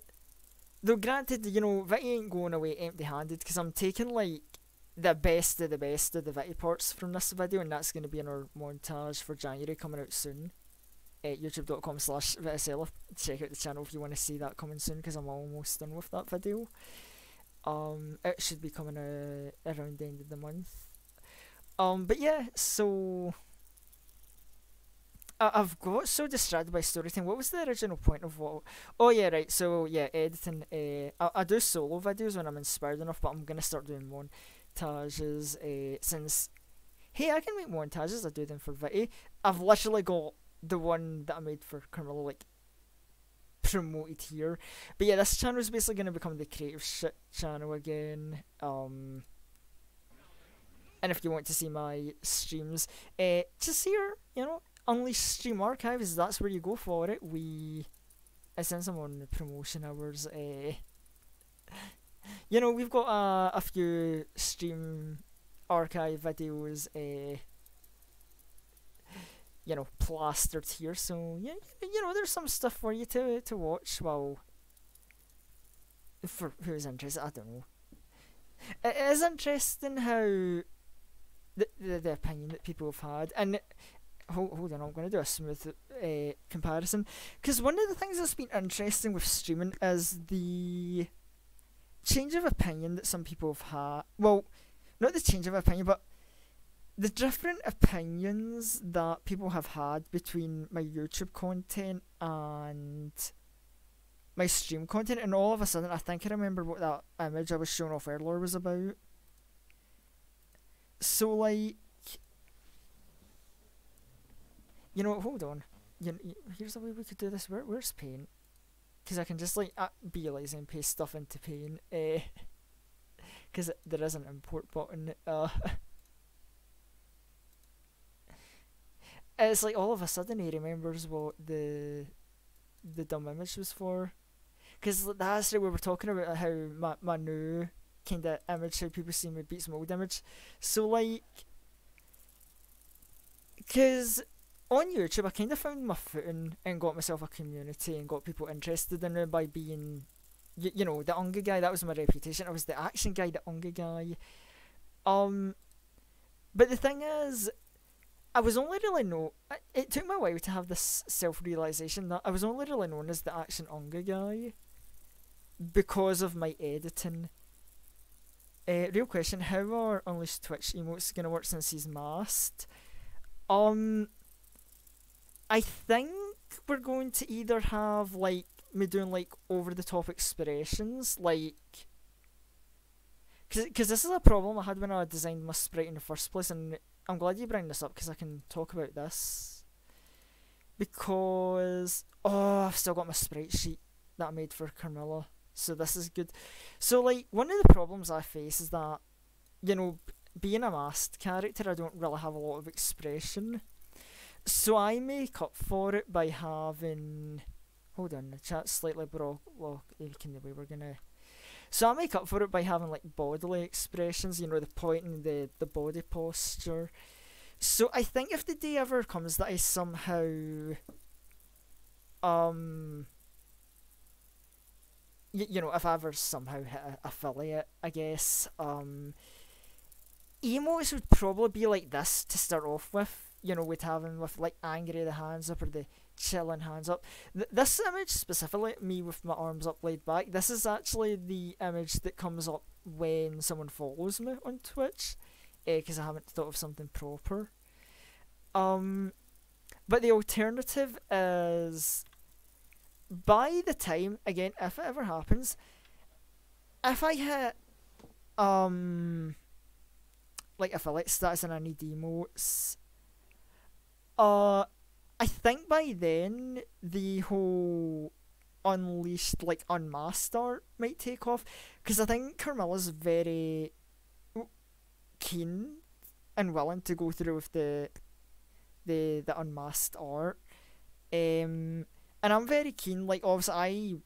granted, Vitty ain't going away empty-handed, because I'm taking, like, the best of the best of the Vitty parts from this video, and that's going to be in our montage for January, coming out soon. youtube.com/VittySeller. Check out the channel if you want to see that coming soon, because I'm almost done with that video. It should be coming out around the end of the month. But yeah, so I've got so distracted by storytelling. What was the original point of what? Oh yeah, right. So yeah, editing. I do solo videos when I'm inspired enough, but I'm gonna start doing montages. Since hey, I can make montages. I do them for Vitty. I've literally got the one that I made for Carmilla, like, promoted here. But yeah, this channel is basically gonna become the creative shit channel again. And if you want to see my streams, just here, Unleashed Stream Archives, that's where you go for it. Since I'm on promotion hours, we've got a few stream archive videos, plastered here. So, yeah, there's some stuff for you to watch. Well, for who's interested, I don't know. It is interesting how the opinion that people have had, and hold on, I'm going to do a smooth comparison, because one of the things that's been interesting with streaming is the change of opinion that some people have had. Well, not the change of opinion, but the different opinions that people have had between my YouTube content and my stream content, and all of a sudden I think I remember what that image I was showing off earlier was about. So, like, hold on. Here's the way we could do this. Where's Paint? Because I can just, like, be lazy and paste stuff into Paint. Because there is an import button. It's like all of a sudden he remembers what the dumb image was for. Because that's right, we were talking about how my new kind of image, how people see me beats my old image. So, like, because on YouTube I kind of found my footing and got myself a community and got people interested in me by being, the Unga guy. That was my reputation. I was the action guy, the Unga guy. But the thing is, I was only really it took me a while to have this self-realization that I was only really known as the action Unga guy because of my editing. Real question, how are Unleashed Twitch emotes gonna work since he's masked? I think we're going to either have, like, me doing, like, over-the-top expressions, like, because this is a problem I had when I designed my sprite in the first place, and I'm glad you bring this up because I can talk about this. Because, I've still got my sprite sheet that I made for Carmilla, so this is good. So, like, one of the problems I face is that, being a masked character, I don't really have a lot of expression. So I make up for it by having... Hold on, the chat's slightly broken the way we're gonna... So I make up for it by having, like, bodily expressions, the pointing, the body posture. So I think if the day ever comes that I somehow... if I ever somehow hit affiliate, I guess, emotes would probably be like this to start off with. With having, with, like, angry the hands up or the chilling hands up. This image specifically, me with my arms up laid back, this is actually the image that comes up when someone follows me on Twitch, because I haven't thought of something proper. But the alternative is, by the time, again, if it ever happens, if I hit, like, affiliate status and I need emotes, I think by then the whole Unleashed, like, unmasked art might take off, because I think Carmilla's very keen and willing to go through with the unmasked art. And I'm very keen, like, obviously,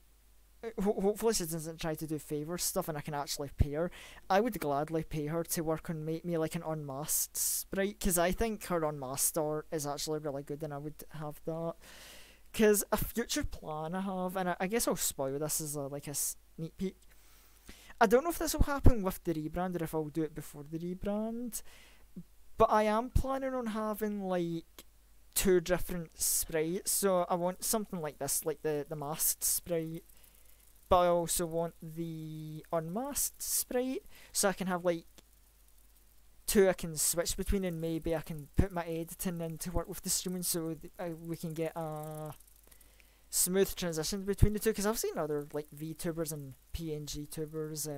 hopefully she doesn't try to do favour stuff and I can actually pay her. I would gladly pay her to work on make me like an unmasked sprite, because I think her unmasked art is actually really good and I would have that. Because a future plan I have, and I guess I'll spoil this as like a sneak peek. I don't know if this will happen with the rebrand or if I'll do it before the rebrand, but I am planning on having like two different sprites. So I want something like this, like the masked sprite, but I also want the unmasked sprite, so I can have like two I can switch between, and maybe I can put my editing in to work with the streaming, so we can get a smooth transition between the two. Because I've seen other like VTubers and PNG tubers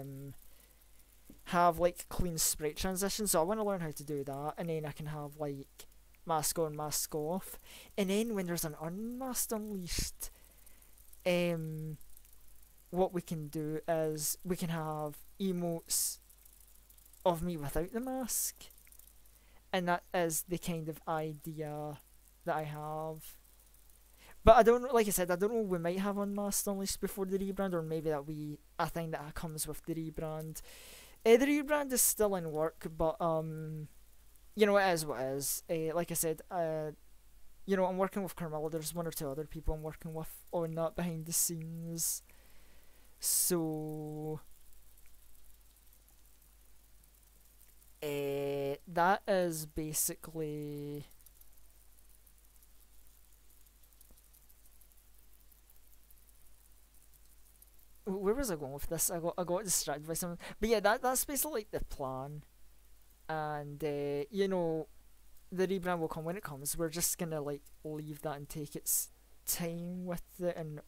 have like clean sprite transitions, so I want to learn how to do that, and then I can have like mask on, mask off, and then when there's an unmasked unleashed, what we can do is we can have emotes of me without the mask, and that is the kind of idea that I have. But I don't know, like I said, I don't know, we might have unmasked unleashed before the rebrand, or maybe that we a thing that comes with the rebrand. The rebrand is still in work, but you know, it is what it is. Like I said, you know, I'm working with Carmilla. There's one or two other people I'm working with on that behind the scenes. So that is basically where was I going with this? I got distracted by something. But yeah, that's basically like the plan. And you know, the rebrand will come when it comes. We're just gonna like leave that and take its time with it. And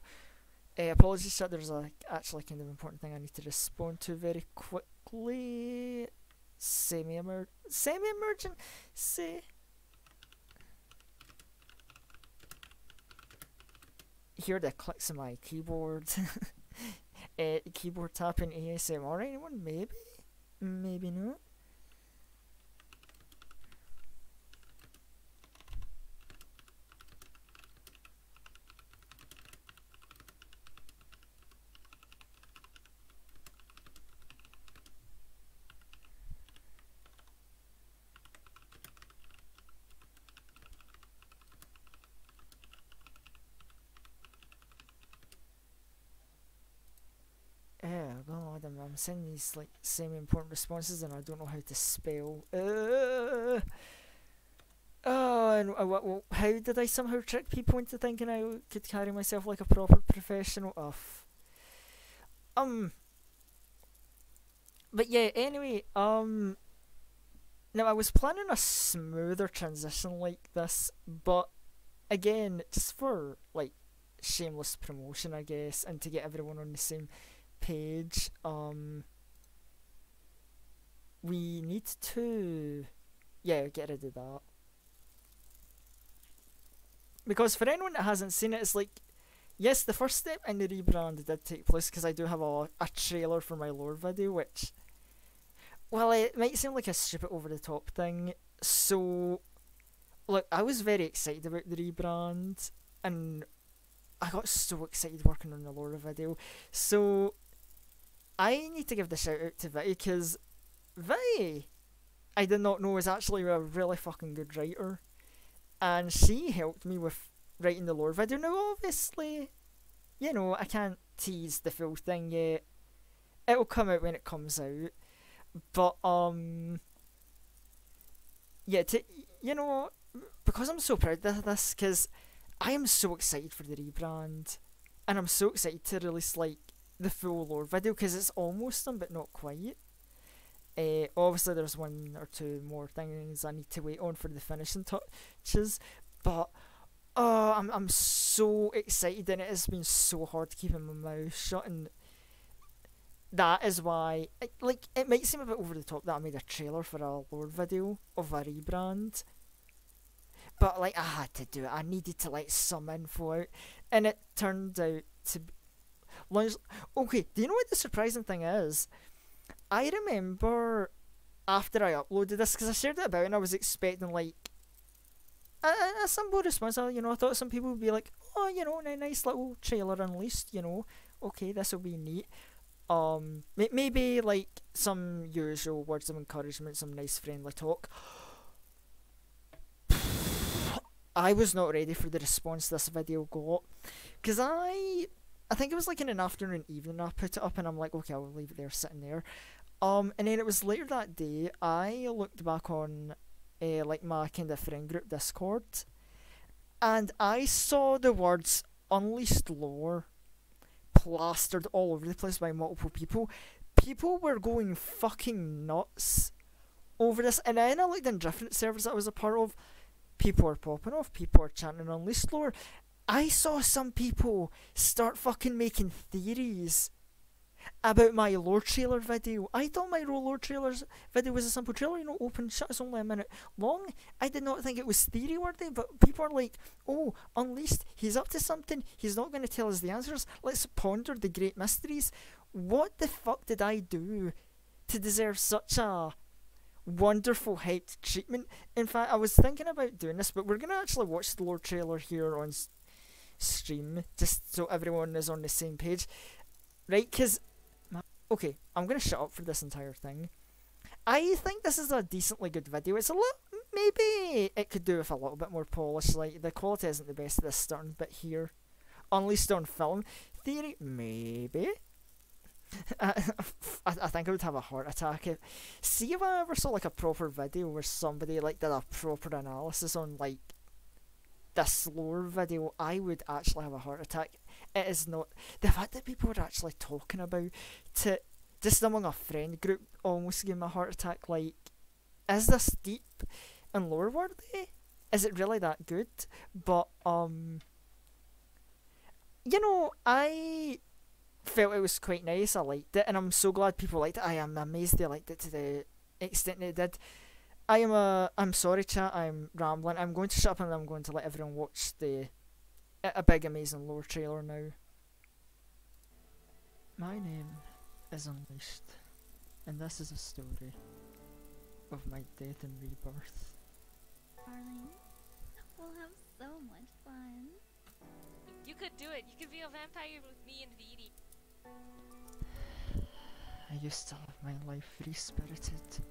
apologies, chat. There's actually kind of important thing I need to respond to very quickly. Semi-emergent. Hear the clicks of my keyboard. Keyboard tapping ASMR. Anyone? Maybe. Maybe not. Oh god, I'm sending these like semi-important responses and I don't know how to spell. Oh, and how did I somehow trick people into thinking I could carry myself like a proper professional? But yeah, anyway, now I was planning a smoother transition like this, but again, just for like shameless promotion, I guess, and to get everyone on the same page, we need to, yeah, get rid of that. Because for anyone that hasn't seen it, it's like, yes, the first step in the rebrand did take place, because I do have a trailer for my lore video, which, well, it might seem like a stupid over the top thing. So, look, I was very excited about the rebrand, and I got so excited working on the lore video. So, I need to give the shout out to Vitty, because Vitty, I did not know, is actually a really fucking good writer. And she helped me with writing the lore video. Now, obviously, you know, I can't tease the full thing yet. It'll come out when it comes out. But, yeah, you know, because I'm so proud of this, because I am so excited for the rebrand. And I'm so excited to release, like, the full lore video, because it's almost done, but not quite. Obviously, there's one or two more things I need to wait on for the finishing touches, but I'm so excited, and it has been so hard keeping my mouth shut, and that is why, like, it might seem a bit over the top that I made a trailer for a lore video of a rebrand, but like I had to do it. I needed to let some info out, and it turned out to be okay. Do you know what the surprising thing is? I remember after I uploaded this, because I shared it about and I was expecting like a simple response. You know, I thought some people would be like, oh, nice little trailer unleashed, okay, this will be neat. Maybe like some usual words of encouragement, some nice friendly talk. I was not ready for the response this video got, because I think it was like in an afternoon, evening I put it up, and I'm like, okay, I'll leave it there sitting there. And then it was later that day, I looked back on like my kind of friend group Discord, and I saw the words unleashed lore plastered all over the place by multiple people. People were going fucking nuts over this, and then I looked in different servers that I was a part of. People are popping off, people are chanting unleashed lore. I saw some people start fucking making theories about my lore trailer video. I thought my lore trailers video was a simple trailer, open, shut, it's only a minute long. I did not think it was theory worthy, but people are like, oh, Unleashed, he's up to something, he's not going to tell us the answers, let's ponder the great mysteries. What the fuck did I do to deserve such a wonderful hyped treatment? In fact, I was thinking about doing this, but we're going to actually watch the lore trailer here on stream, just so everyone is on the same page. Right, because okay, I'm gonna shut up for this entire thing. I think this is a decently good video. It's a little, maybe it could do with a little bit more polish. Like, the quality isn't the best of this starting bit here. Unleashed on film. Theory, maybe. I think I would have a heart attack see if I ever saw like a proper video where somebody like did a proper analysis on like this lore video. I would actually have a heart attack. It is not the fact that people are actually talking about to just among a friend group almost gave me a heart attack. Like, is this deep and lore worthy? Is it really that good? But I felt it was quite nice. I liked it, and I'm so glad people liked it. I am amazed they liked it to the extent they did. I'm sorry, chat, I'm rambling. I'm going to shut up and I'm going to let everyone watch a big amazing lore trailer now. My name is Unleashed, and this is a story of my death and rebirth. Darling, we'll have so much fun. You could do it. You could be a vampire with me and Vidi. I used to live my life free-spirited,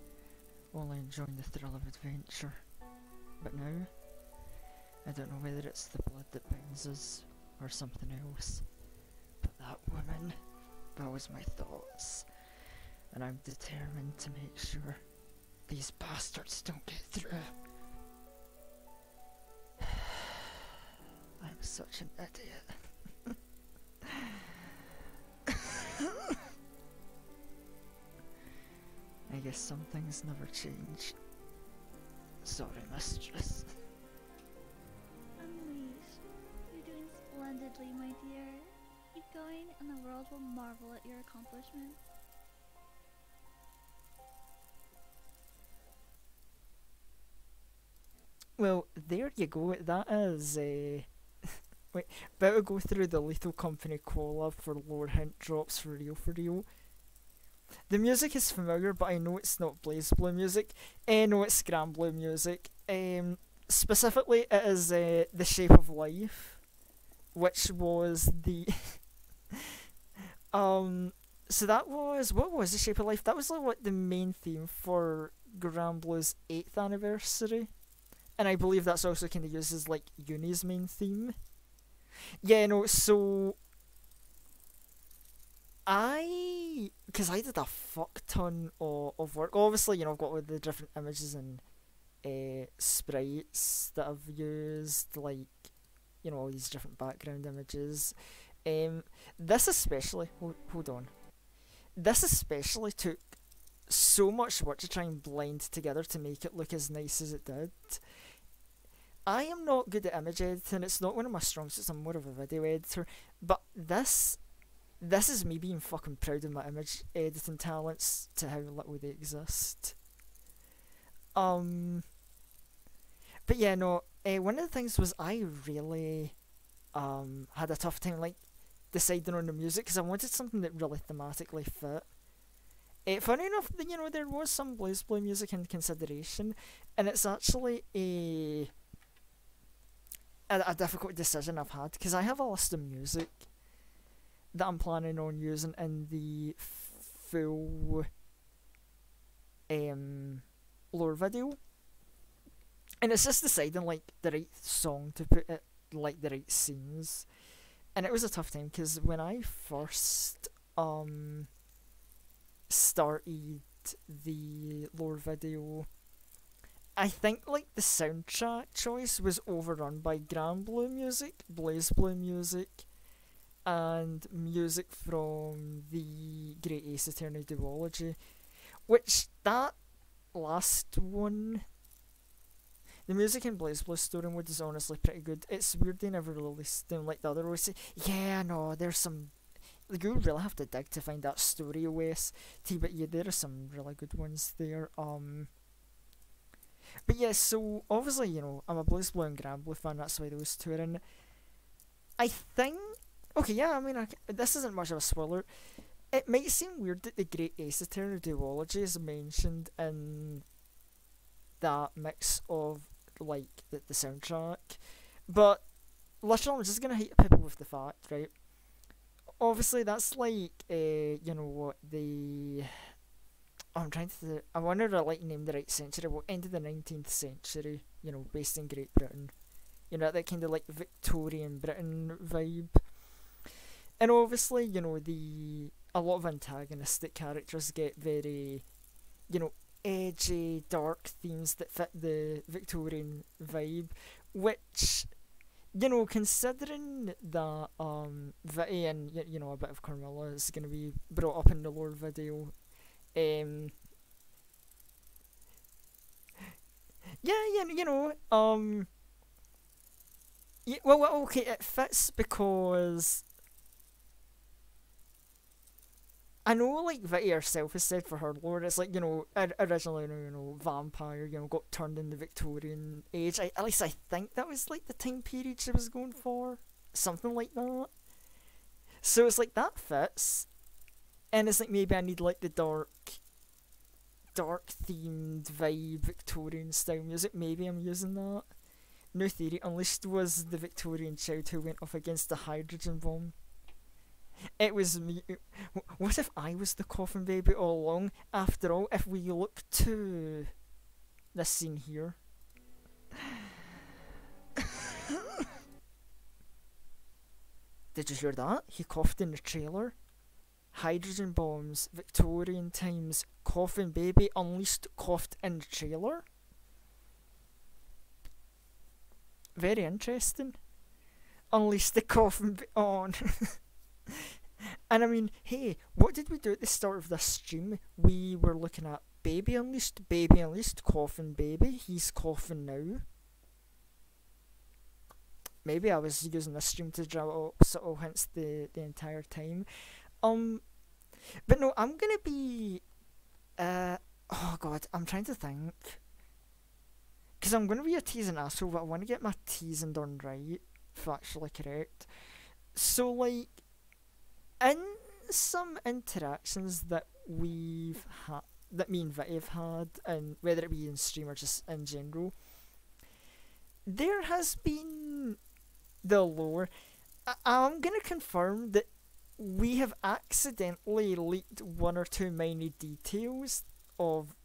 only enjoying the thrill of adventure. But now, I don't know whether it's the blood that binds us or something else, but that woman bows my thoughts, and I'm determined to make sure these bastards don't get through. I'm such an idiot. I guess some things never change. Sorry, mistress. Unleashed, you're doing splendidly, my dear. Keep going, and the world will marvel at your accomplishments. Well, there you go. That is wait, better go through the Lethal Company collab for lore hint drops for real. The music is familiar, but I know it's not Blaze Blue music. No, it's Scram Blue music. Specifically, it is The Shape of Life, which was the so that was, what was The Shape of Life? That was like what the main theme for Granblue's 8th anniversary, and I believe that's also kind of used as like Uni's main theme. Yeah, no, so because I did a fuck ton of work. Obviously, I've got all the different images and sprites that I've used, like, all these different background images. This especially, hold on. This especially took so much work to try and blend together to make it look as nice as it did. I am not good at image editing. It's not one of my strong suits. I'm more of a video editor. But this is me being fucking proud of my image editing talents to how little they exist. But yeah, no. One of the things was I really had a tough time like deciding on the music because I wanted something that really thematically fit. Funny enough, there was some Blaze Blue music in consideration, and it's actually a difficult decision I've had, because I have a list of music that I'm planning on using in the full lore video, and it's just deciding like the right song to put it, like the right scenes. And it was a tough time because when I first started the lore video, I think like the soundtrack choice was overrun by Grand Blue music, Blaze Blue music, and music from the Great Ace Attorney duology, which that last one, the music in Blaze Blue Story Mode is honestly pretty good. It's weird they never released them like the other OST. Yeah, no, there's some. Like, you really have to dig to find that story OST, but yeah, there are some really good ones there. But yeah, so obviously, you know, I'm a Blaze Blue and Grand Blue fan, that's why those two are in. I think. Okay, yeah, I mean, this isn't much of a spoiler. It might seem weird that the Great Ace Attorney duology is mentioned in that mix of like the soundtrack, but literally I'm just gonna hit people with the fact, right? Obviously that's like you know what, the I'm trying to I wanted to like name the right century, well, end of the 19th century, you know, based in Great Britain, you know, that kind of like Victorian Britain vibe. And obviously, you know, a lot of antagonistic characters get very, you know, edgy, dark themes that fit the Victorian vibe, which, you know, considering that Vitty and you know a bit of Carmilla is going to be brought up in the lore video, yeah, you know, yeah, well, okay, it fits because I know, like, Vitty herself has said for her lore, it's like, you know, originally, you know, vampire, you know, got turned in the Victorian age. At least I think that was, like, the time period she was going for. Something like that. So it's like, that fits. And it's like, maybe I need, like, the dark themed vibe, Victorian style music. Maybe I'm using that. New theory, Unleashed was the Victorian child who went off against the hydrogen bomb. It was me. What if I was the coffin baby all along? After all, if we look to this scene here. Did you hear that? He coughed in the trailer. Hydrogen bombs, Victorian times, coffin baby unleashed coughed in the trailer. Very interesting. Unleashed the coffin on. And I mean, hey, what did we do at the start of this stream? We were looking at baby unleashed, coffin baby, he's coughing now. Maybe I was using this stream to draw up subtle hints the entire time. But no, I'm gonna be, oh god, I'm trying to think. Because I'm gonna be a teasing asshole, but I want to get my teasing done right, factually correct. So, like, in some interactions that we've had, that me and Vitty have had, and whether it be in stream or just in general, there has been the lore. I'm gonna confirm that we have accidentally leaked one or two minor details of,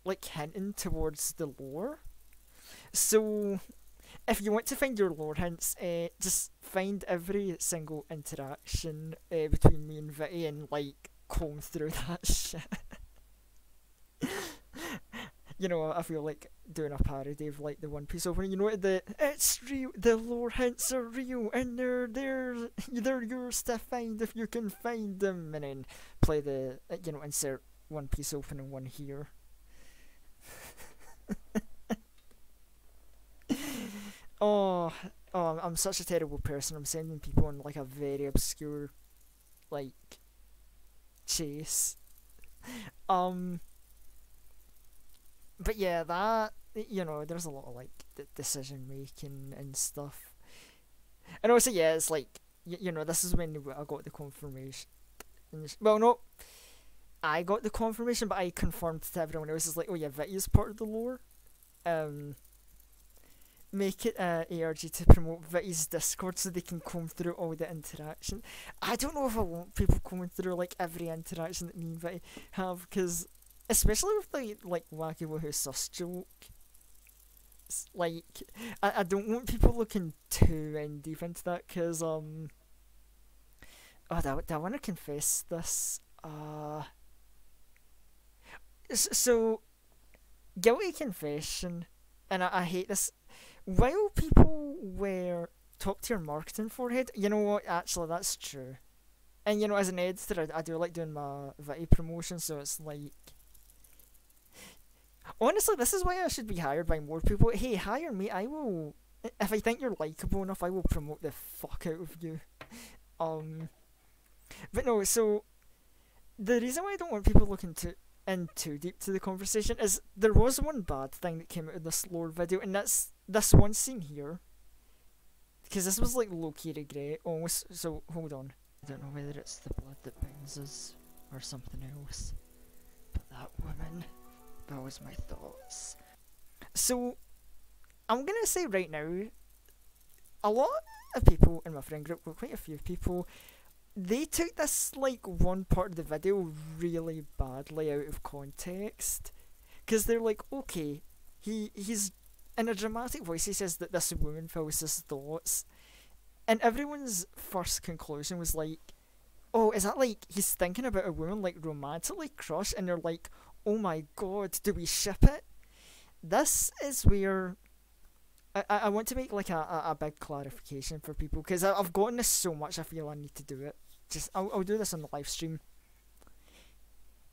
like, hinting towards the lore. So, if you want to find your lore hints, just find every single interaction between me and Vitty and, like, comb through that shit. You know, I feel like doing a parody of, like, the One Piece opening. You know, it's real, the lore hints are real, and they're yours to find if you can find them, and then play the, you know, insert One Piece opening one here. Oh, I'm such a terrible person. I'm sending people on, like, a very obscure, like, chase. But yeah, that, you know, there's a lot of, like, decision making and stuff. And also, yeah, it's like, you know, this is when I got the confirmation. Well, no, I got the confirmation, but I confirmed to everyone else. It's like, oh yeah, Vitty is part of the lore. make it ARG to promote Vitty's Discord so they can comb through all the interaction. I don't know if I want people combing through like every interaction that me and Vitty have, because especially with the like wacky woohoo sus joke. Like, I don't want people looking too in deep into that, because oh, do I want to confess this? So guilty confession, and I hate this. While people wear top tier marketing forehead, you know what? Actually, that's true. And you know, as an editor, I do like doing my Vitty promotion, so it's like. Honestly, this is why I should be hired by more people. Hey, hire me. I will. If I think you're likable enough, I will promote the fuck out of you. But no. So the reason why I don't want people looking in too deep to the conversation is there was one bad thing that came out of this lore video, and that's this one scene here. Because this was like low-key regret almost. So hold on. I don't know whether it's the blood that binds us or something else. But that woman. That was my thoughts. So, I'm gonna say right now, a lot of people in my friend group, well, quite a few people, they took this like one part of the video really badly out of context, because they're like, okay, he's in a dramatic voice. He says that this woman feels his thoughts, and everyone's first conclusion was like, oh, is that like he's thinking about a woman like romantically crushed, and they're like, oh my god, do we ship it? This is where I want to make like a big clarification for people, because I've gotten this so much I feel I need to do it. Just I'll do this on the live stream.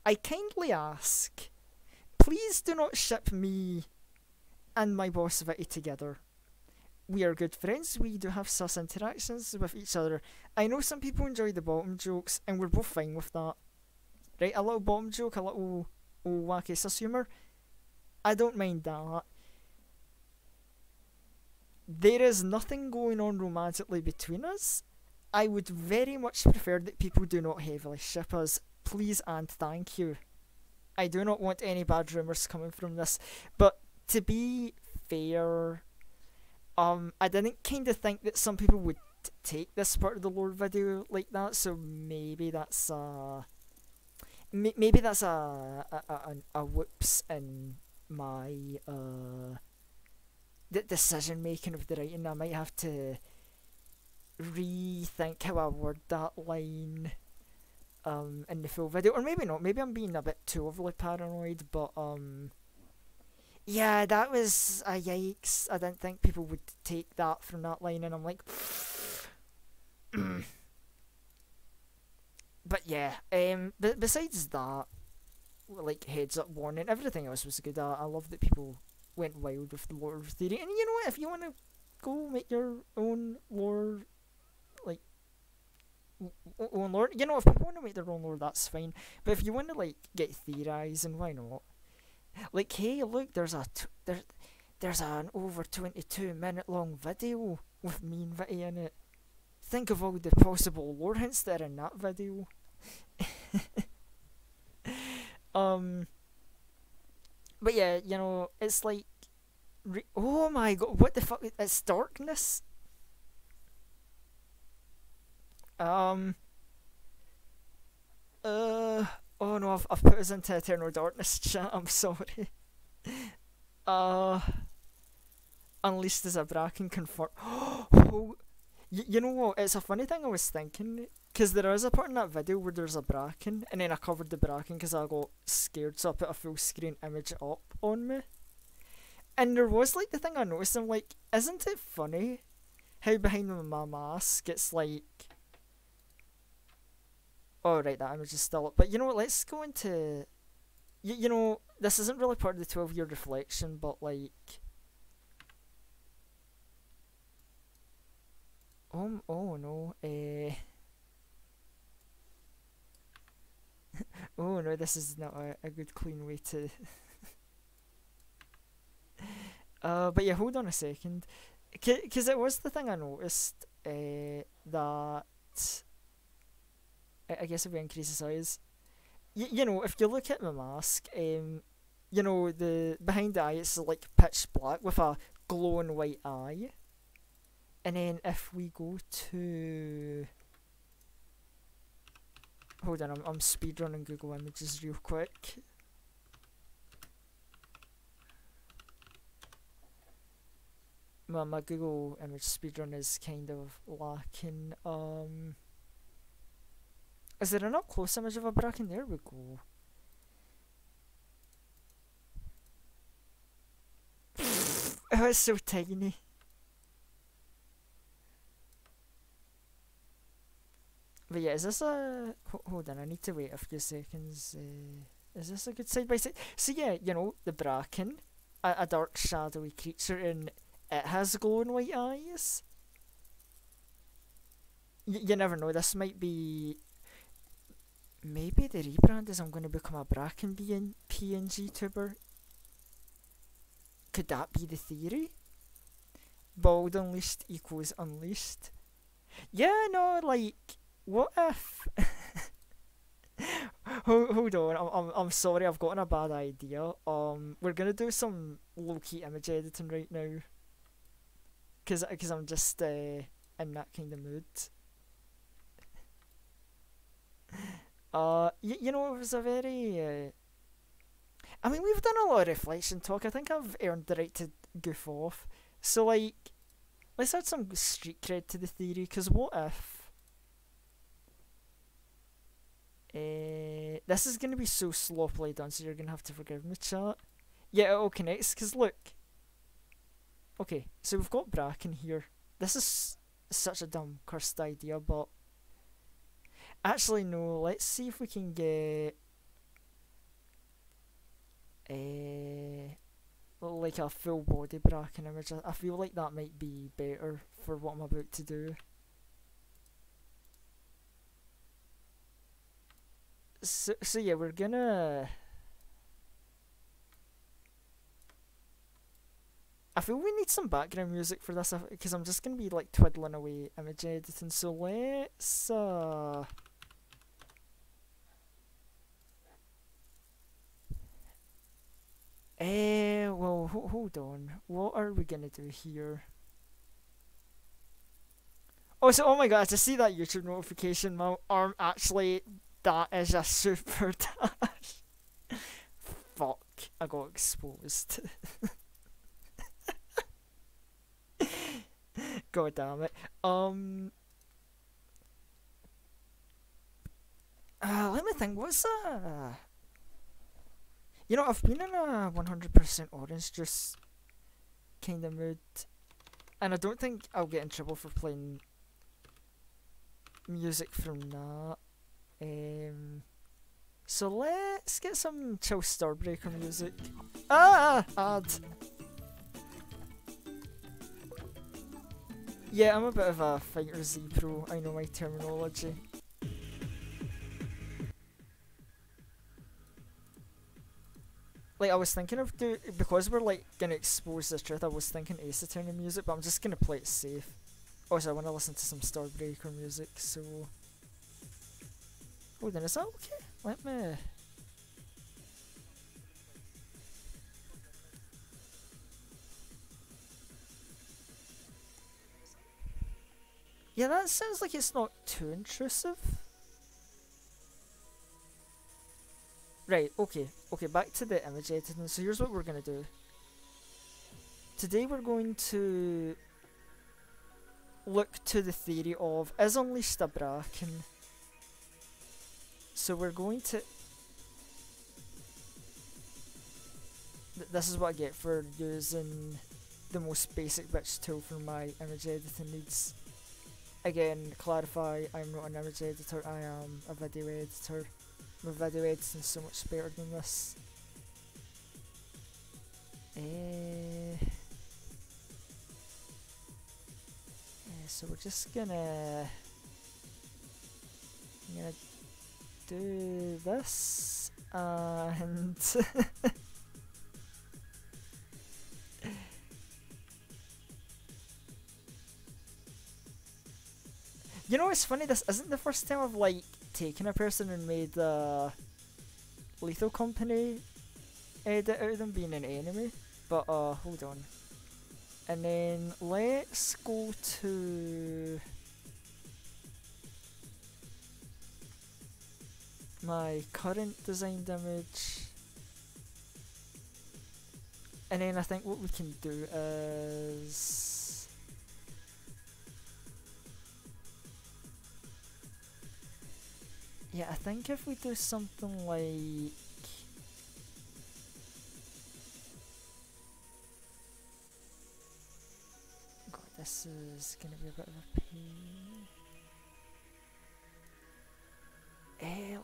I kindly ask, please do not ship me and my boss Vitty together. We are good friends, we do have sus interactions with each other. I know some people enjoy the bottom jokes, and we're both fine with that. Right, a little bottom joke, a little wacky sus humour, I don't mind that. There is nothing going on romantically between us. I would very much prefer that people do not heavily ship us. Please and thank you. I do not want any bad rumours coming from this. But to be fair, I didn't kind of think that some people would take this part of the lore video like that, so maybe that's maybe that's a whoops in my the decision making of the writing. I might have to rethink how I word that line in the full video, or maybe not. Maybe I'm being a bit too overly paranoid, but yeah, that was a yikes. I didn't think people would take that from that line, and I'm like. But yeah, besides that, like heads up warning, everything else was good. I love that people went wild with the lore theory, and you know what? If you want to go make your own lore, like own lore, you know, if people want to make their own lore, that's fine. But if you want to like get theorizing, why not? Like, hey, look, there's an over 22-minute long video with me and Vitty in it. Think of all the possible lore hints that are in that video. But yeah, you know, it's like, oh my god, what the fuck? It's darkness. Oh no, I've put us into eternal darkness chat. I'm sorry. Unleashed as a bracken confirm. Oh, you know what? It's a funny thing I was thinking, because there is a part in that video where there's a bracken, and then I covered the bracken because I got scared, so I put a full screen image up on me. And there was like the thing I noticed, I'm like, isn't it funny how behind my mask it's like, oh right, that image is still up. But you know what? Let's go into, you know, this isn't really part of the 12-year reflection, but like. Oh no, oh no, this is not a good clean way to but yeah, hold on a second, because it was the thing I noticed, that I guess if we increase the size, you know, if you look at my mask, you know, the behind the eye it's like pitch black with a glowing white eye. And then if we go to... Hold on, I'm speedrunning Google Images real quick. My Google image speedrun is kind of lacking. Is there an up close image of a bracken? There we go. Oh, it's so tiny. But yeah, is this a... Hold on, I need to wait a few seconds. Is this a good side by side? So yeah, you know, the bracken, a dark shadowy creature, and it has glowing white eyes. You never know, this might be... Maybe the rebrand is I'm going to become a bracken PNG tuber. Could that be the theory? Bald unleashed equals unleashed. Yeah, no, like... What if... hold on, I'm sorry, I've gotten a bad idea. We're gonna do some low-key image editing right now. Cause I'm just in that kind of mood. You know, it was a very... I mean, we've done a lot of reflection talk. I think I've earned the right to goof off. So, like, let's add some street cred to the theory, cause what if... this is going to be so sloppily done, so you're going to have to forgive me, chat. Yeah, it all connects, because look. Okay, so we've got bracken here. This is such a dumb, cursed idea, but... Actually, no, let's see if we can get... like a full body bracken image. I feel like that might be better for what I'm about to do. So yeah, we're gonna... I feel we need some background music for this, because I'm just gonna be like twiddling away image editing, so let's... well, hold on. What are we gonna do here? Oh, so, oh my god, I just see that YouTube notification. My arm actually... That is a super dash. Fuck, I got exposed. God damn it. Let me think, what's that? You know, I've been in a 100% orange juice kind of mood. And I don't think I'll get in trouble for playing music from that. So let's get some chill Starbreaker music. Ad! Yeah, I'm a bit of a Fighter Z pro, I know my terminology. Like, I was thinking of because we're like gonna expose the truth, I was thinking Ace Attorney music, but I'm just gonna play it safe. Also, I wanna listen to some Starbreaker music, so... Oh, then is that okay? Let me... Yeah, that sounds like it's not too intrusive. Right, okay, back to the image editing. So here's what we're gonna do. Today we're going to look to the theory of, is Unleashed a bracken? So we're going to... This is what I get for using the most basic bitch tool for my image editing needs. Again, clarify, I'm not an image editor, I am a video editor. My video editing is so much better than this. So we're just gonna do this and you know, it's funny, this isn't the first time I've like taken a person and made a Lethal Company edit out of them being an enemy, but hold on. And then let's go to my current designed image. And then I think what we can do is yeah, I think if we do something like God, this is gonna be a bit of a pain.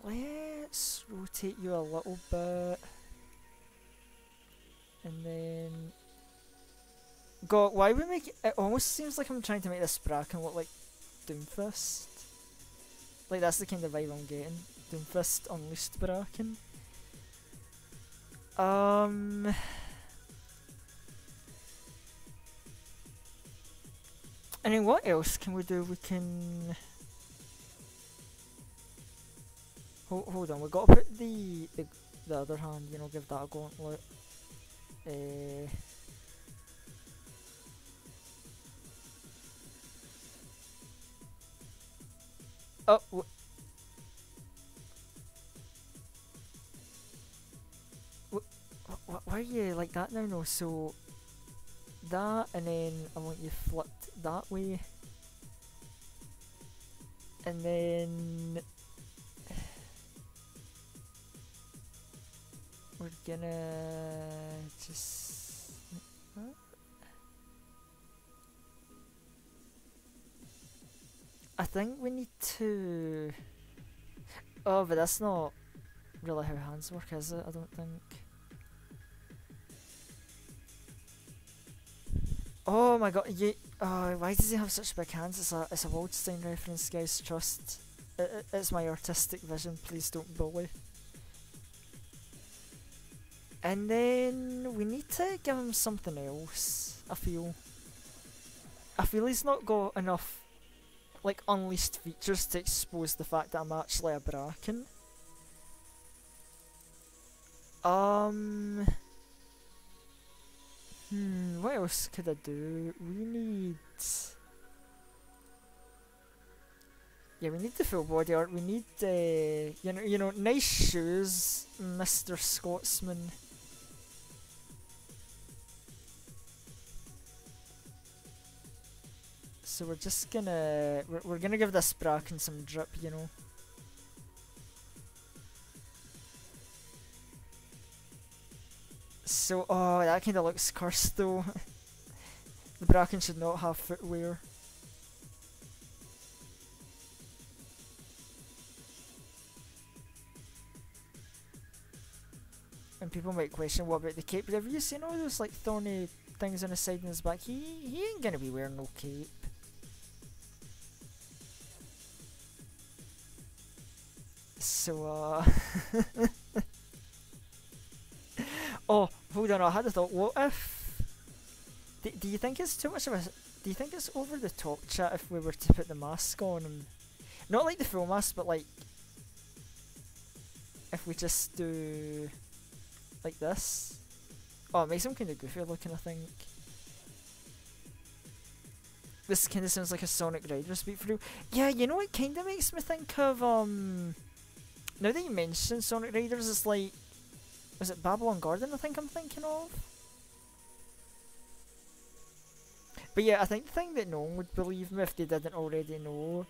Let's rotate you a little bit. And then God, why we make it almost seems like I'm trying to make this Bracken look like Doomfist. Like that's the kind of vibe I'm getting. Doomfist Unleashed Bracken. And then what else can we do? We can hold on, we gotta put the other hand, you know, give that a gauntlet. Oh, why are you like that now? No, so that, and then I want you flipped that way, and then we're gonna just I think we need to oh, but that's not really how hands work, is it? I don't think. Oh my god, you why does he have such big hands? It's a Waldstein reference, guys, trust. It's my artistic vision, please don't bully. And then we need to give him something else, I feel. I feel he's not got enough like unleashed features to expose the fact that I'm actually a Bracken. What else could I do? We need we need the full body art. We need you know, nice shoes, Mr. Scotsman. So we're just gonna we're gonna give this Bracken some drip, you know. So that kinda looks cursed though. The Bracken should not have footwear. And people might question, what about the cape? But have you seen all those like thorny things on his side and his back? He ain't gonna be wearing no cape. So oh, hold on, I had a thought. What if do you think it's too much of a do you think it's over the top, chat, if we were to put the mask on him? Not like the full mask, but like if we just do like this. Oh, it makes him kinda goofy looking, I think. This kinda sounds like a Sonic Rider speed through. Yeah, you know, it kinda makes me think of now that you mention Sonic Riders, it's like, was it Babylon Garden I think I'm thinking of? But yeah, I think the thing that no one would believe me if they didn't already know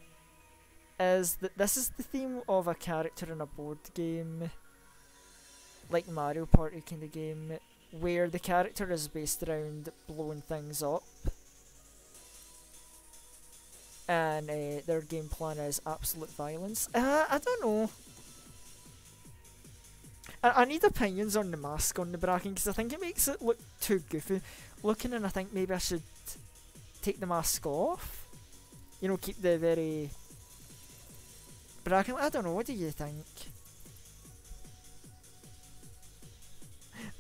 is that this is the theme of a character in a board game, like Mario Party kind of game, where the character is based around blowing things up. And their game plan is absolute violence. I don't know. I need opinions on the mask on the Bracken, because I think it makes it look too goofy looking, and I think maybe I should take the mask off. You know, keep the very Bracken. I don't know, what do you think?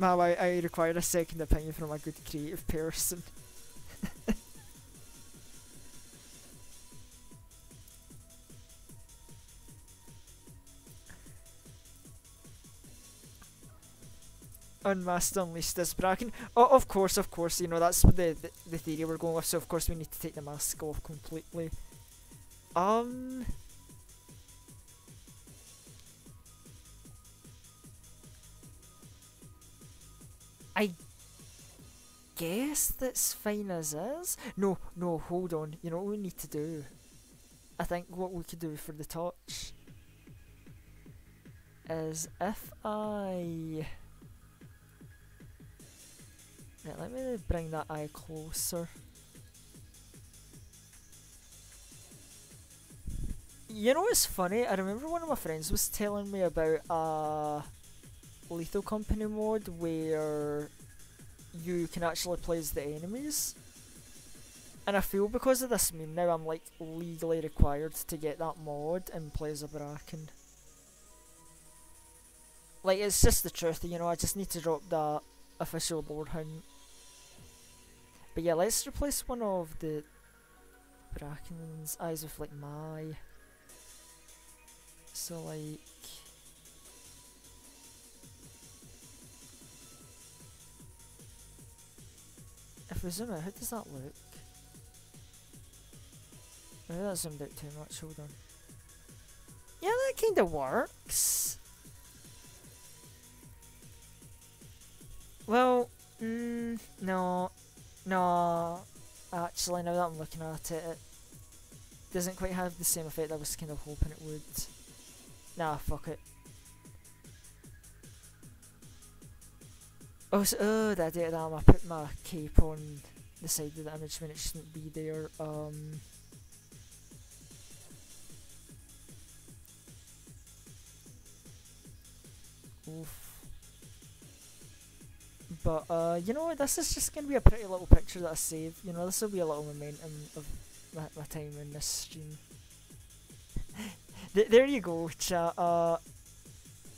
Now I require a second opinion from a good creative person. Oh unmasked, unleashed this bracken. Oh, of course, you know, that's the theory we're going with, so of course we need to take the mask off completely. I guess that's fine as is. No, hold on. You know what we need to do? I think what we could do for the touch is if I... Right, let me bring that eye closer. You know what's funny? I remember one of my friends was telling me about a Lethal Company mod where you can actually play as the enemies. And I feel because of this meme now I'm like legally required to get that mod and play as a Bracken. Like, it's just the truth, you know, I just need to drop that official lore hunt. But yeah, let's replace one of the Bracken's eyes with like my... So like... If we zoom out, how does that look? Maybe that zoomed out too much, hold on. Yeah, that kinda works. Well, no. Actually, now that I'm looking at it, it doesn't quite have the same effect I was kind of hoping it would. Nah, fuck it. Oh, so, that did I put my cape on the side of the image when it shouldn't be there. Oof. But, you know what, this is just going to be a pretty little picture that I save. You know, this will be a little momentum of my time in this stream. There you go, chat.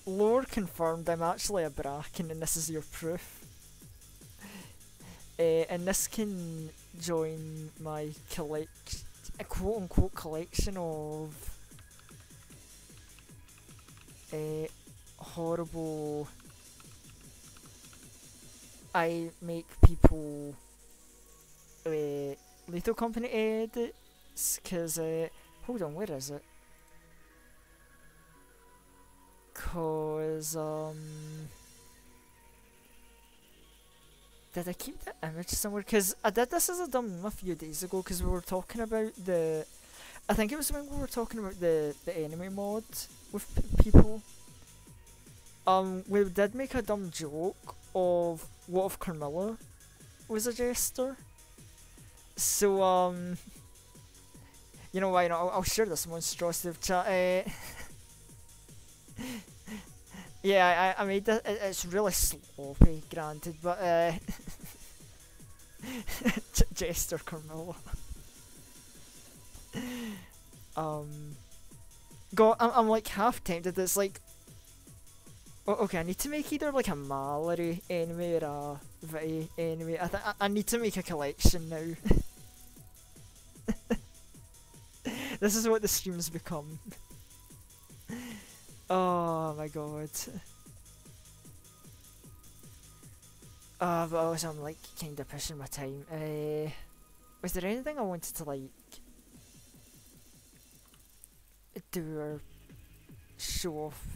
Lore confirmed, I'm actually a Bracken and this is your proof. And this can join my quote-unquote collection of horrible... I make people Lethal Company edits, cause hold on, where is it? Cause did I keep the image somewhere? Cause I did this as a dumb a few days ago, cause we were talking about the... I think it was when we were talking about the enemy mod with people. We did make a dumb joke of what if Carmilla was a jester. So, you know why not? I'll share this monstrosity of chat. Yeah, I made that. It's really sloppy, granted, but jester Carmilla. I'm like half tempted. It's like, oh, okay, I need to make either like a Mallory enemy or a Vitae enemy. I need to make a collection now. This is what the stream's become. Oh my god. But also I'm like kinda pushing my time. Was there anything I wanted to like do or show off?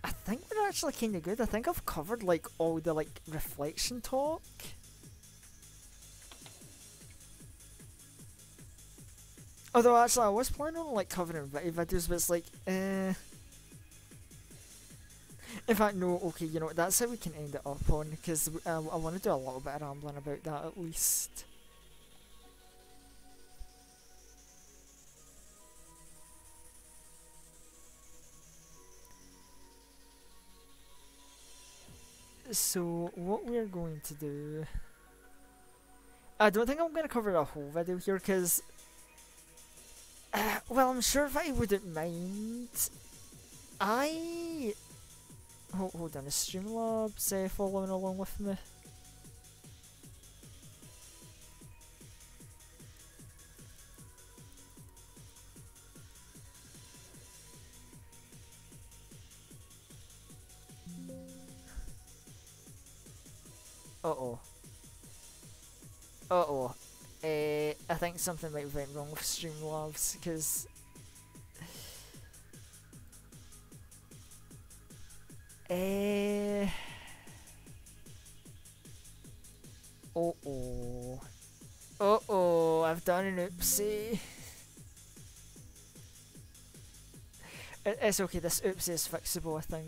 I think we're actually kinda good. I think I've covered like all the like reflection talk. Although actually I was planning on like covering videos, but it's like, in fact no, okay, you know what, that's how we can end it up on, because I want to do a little bit of rambling about that at least. So what we're going to do, I don't think I'm going to cover a whole video here, because well, I'm sure if I wouldn't mind. Hold on, is Streamlabs following along with me? Uh-oh. Uh-oh. I think something might have went wrong with Streamlabs, because... Uh-oh. Uh-oh, I've done an oopsie. It's okay, this oopsie is fixable, I think.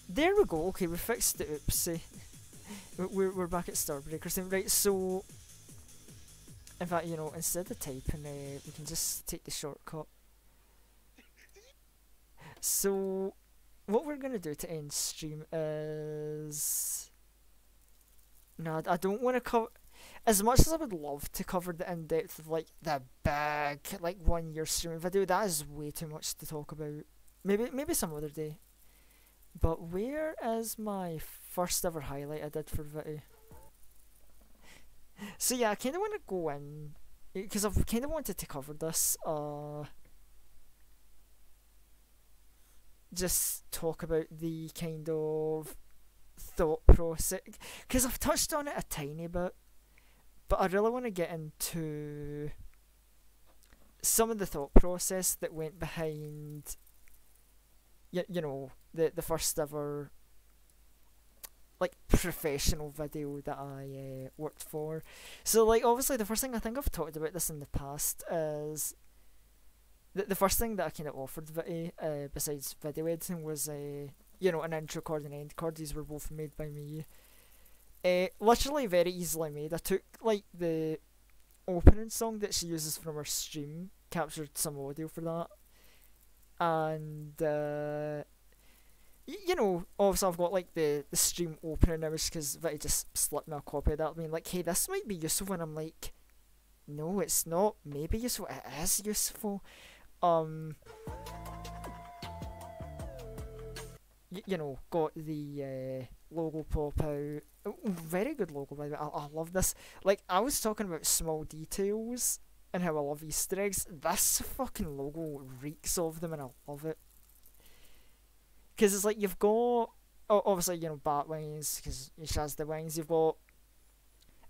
There we go, okay, we fixed the oopsie. We're back at Starbreaker soon. Right, so... In fact, you know, instead of typing, we can just take the shortcut. So, what we're gonna do to end stream is... No, I don't want to cover... As much as I would love to cover the in-depth of, like, the big, like, 1 year streaming video, that is way too much to talk about. Maybe some other day. But where is my first ever highlight I did for Viti? So yeah, I kind of want to go in, because I've kind of wanted to cover this, just talk about the kind of thought process, because I've touched on it a tiny bit, but I really want to get into some of the thought process that went behind, you know, the first ever, like, professional video that I worked for. So, like, obviously the first thing, I think I've talked about this in the past, is the first thing that I kind of offered Viti, besides video editing, was you know, an intro card and end card. These were both made by me. Literally very easily made. I took, like, the opening song that she uses from her stream, captured some audio for that, and you know, obviously I've got, like, the stream opening image, because Viti just slipped me a copy of that, being like, hey, this might be useful, and I'm like, no, it's not maybe useful, it is useful. You know, got the logo pop out. Very good logo, by the way. I love this. Like, I was talking about small details and how I love Easter eggs. This fucking logo reeks of them, and I love it. Because it's like, you've got, obviously, you know, bat wings, because she has the wings. You've got,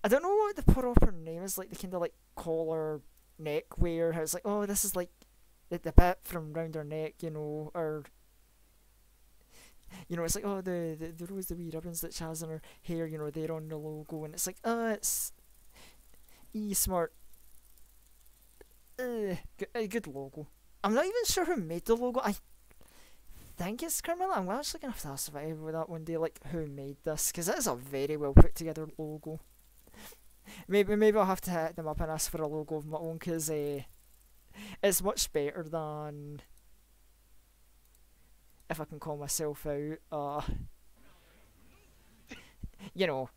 I don't know what the proper name is, like the kind of, like, collar neck wear. How it's like, oh, this is like the bit from round her neck, you know, or, you know, it's like, oh, the rose, the wee ribbons that she has in her hair, you know, they're on the logo, and it's like, it's smart. Good logo. I'm not even sure who made the logo. I think it's Carmilla. I'm actually gonna have to ask Survivor with that one day, like, who made this, because it is a very well put together logo. Maybe I'll have to hit them up and ask for a logo of my own, because it's much better than, if I can call myself out, you know,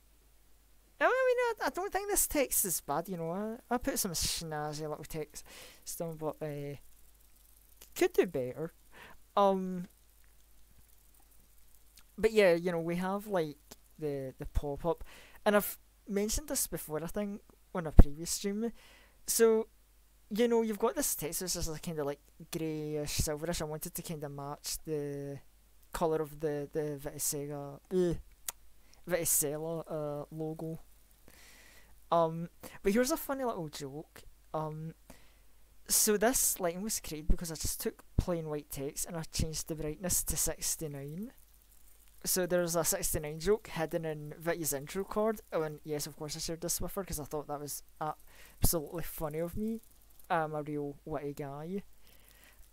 I mean, I don't think this text is bad, you know, I put some snazzy little text stuff, but could do better. But yeah, you know, we have, like, the pop-up, and I've mentioned this before, I think, on a previous stream. So, you know, you've got this text which is kind of like greyish, silverish. I wanted to kind of match the colour of the Viticella logo. But here's a funny little joke. So this line was created because I just took plain white text and I changed the brightness to 69. So there's a 69 joke hidden in Viti's intro card. Oh, and yes, of course I shared this with her because I thought that was absolutely funny of me. I'm a real witty guy.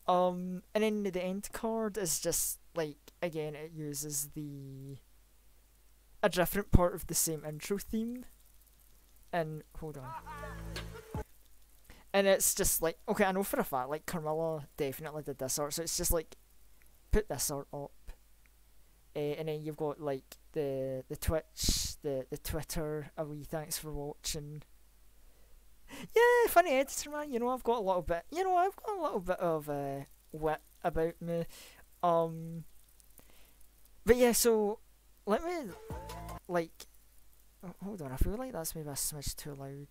And then the end card is just, like, again, it uses a different part of the same intro theme. And, hold on. And it's just like, okay, I know for a fact, like, Carmilla definitely did this art, so it's just like, put this art up. And then you've got, like, the Twitch, the Twitter, a wee thanks for watching. Yeah, funny editor, man. You know, I've got a little bit. You know, I've got a little bit of wit about me. But yeah, so let me, like, hold on. I feel like that's maybe a smidge too loud.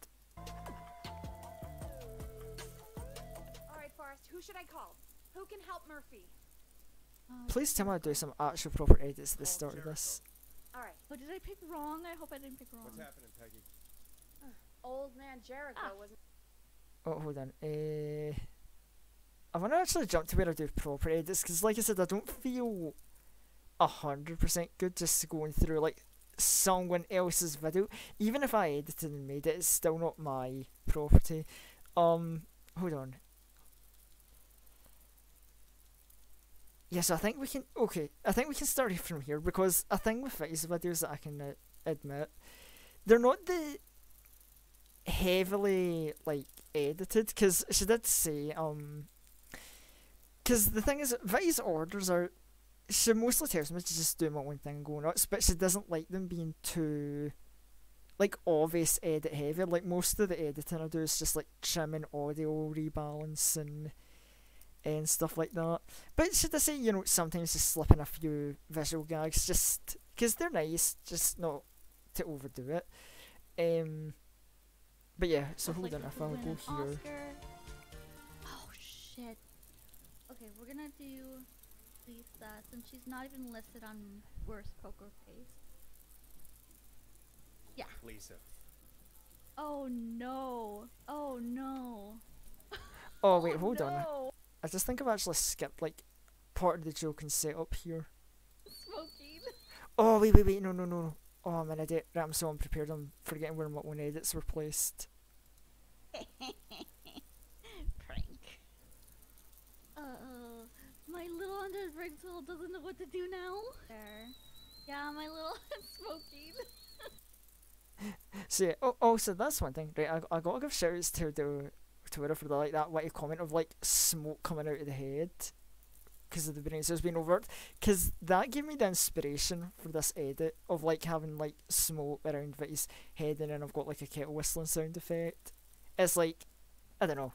Alright, Forrest, Who should I call? Who can help Murphy? Please tell me I do some actual proper edits at the start of this. Alright. Oh, did I pick wrong? I hope I didn't pick wrong. What's happening, Peggy? Old man Jericho was. Oh, hold on. I want to actually jump to where I do proper edits, because like I said, I don't feel 100% good just going through like someone else's video. Even if I edited and made it, it's still not my property. Hold on. Yes, I think we can. Okay, I think we can start from here, because a thing with these videos that I can admit, they're not the heavily like edited, because she did say because the thing is, Vitty's orders are, she mostly tells me to just do my own thing and go nuts, but she doesn't like them being too like obvious edit heavy. Like most of the editing I do is just like trimming audio, rebalancing and stuff like that. But she does say, you know, sometimes just slip in a few visual gags just because they're nice, just not to overdo it. But yeah, so hold on, if I'll go here. Oscar. Oh shit. Okay, we're gonna do Lisa since she's not even listed on worst poker face. Yeah. Lisa. Oh no. Oh no. Oh wait, hold on. No. I just think I've actually skipped like part of the joke and setup here. Smoking. Oh wait, no. Oh, I'm an idiot. Right, I'm so unprepared. I'm forgetting where my own edits were placed. Prank. My little unbreakable doesn't know what to do now. There. Yeah, my little smoking. So yeah, so that's one thing, right? I gotta give shout outs to the Twitter for the like that witty comment of like smoke coming out of the head because of the brain cells being overt, because that gave me the inspiration for this edit of like having like smoke around Vitty's head, and then I've got like a kettle whistling sound effect. It's like, I don't know,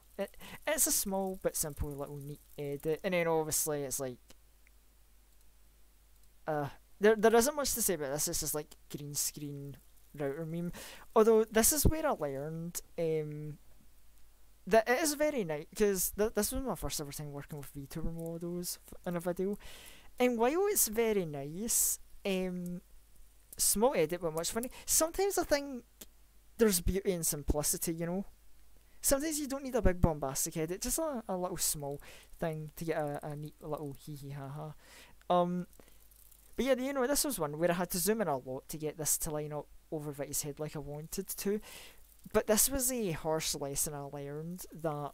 it's a small but simple little neat edit, and then obviously it's like there isn't much to say about this. It's just like green screen router meme, although this is where I learned that it is very nice, because this was my first ever time working with VTuber models in a video, and while it's very nice, small edit but much funny, sometimes I think there's beauty in simplicity, you know? Sometimes you don't need a big bombastic edit, just a little small thing to get a neat little hee hee ha ha. But yeah, you know, this was one where I had to zoom in a lot to get this to line up over Vitty's head like I wanted to. But this was a harsh lesson I learned that,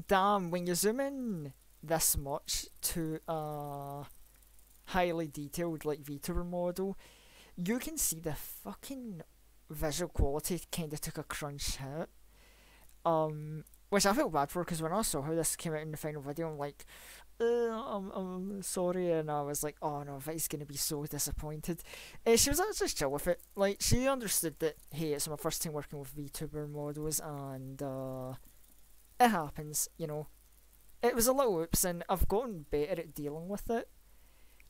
damn, when you zoom in this much to a highly detailed, like, VTuber model, you can see the fucking visual quality kind of took a crunch hit. Which I felt bad for, because when I saw how this came out in the final video, I'm like, I'm sorry, and I was like, oh no, Vitty's gonna be so disappointed. She was actually chill with it. Like, she understood that, hey, it's my first time working with VTuber models, and it happens, you know. It was a little oops, and I've gotten better at dealing with it.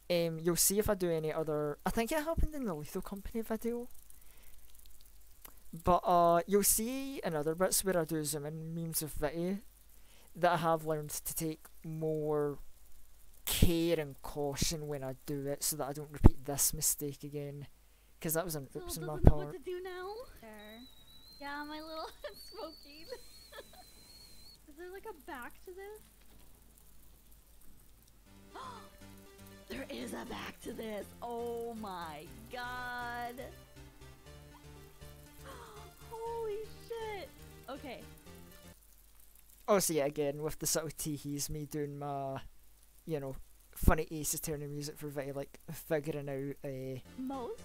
You'll see if I do any other. I think it happened in the Lethal Company video. But you'll see in other bits where I do zoom in memes of Vitty that I have learned to take more care and caution when I do it, so that I don't repeat this mistake again, because that was an oops on my doesn't know part. what to do now. There. Yeah, my little smoking. Is there like a back to this? There is a back to this. Oh my god. Holy shit. Okay. Oh, so yeah, again, with the subtle teehees, me doing my, you know, funny Ace Attorney music for Vitty, like, figuring out, Most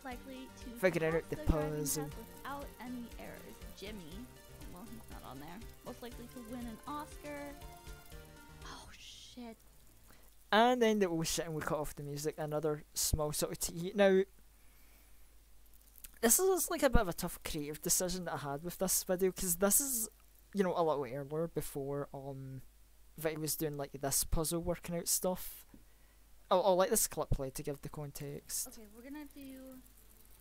likely to figuring out pass the driving puzzle. test without any errors. Jimmy. Well, he's not on there. Most likely to win an Oscar. Oh shit. And then the oh shit, and we cut off the music, another small sort of teehee. Now, this is like a bit of a tough creative decision that I had with this video, because this is, you know, a little earlier before Vitty was doing like this puzzle working out stuff. I'll let this clip play to give the context. Okay, we're gonna do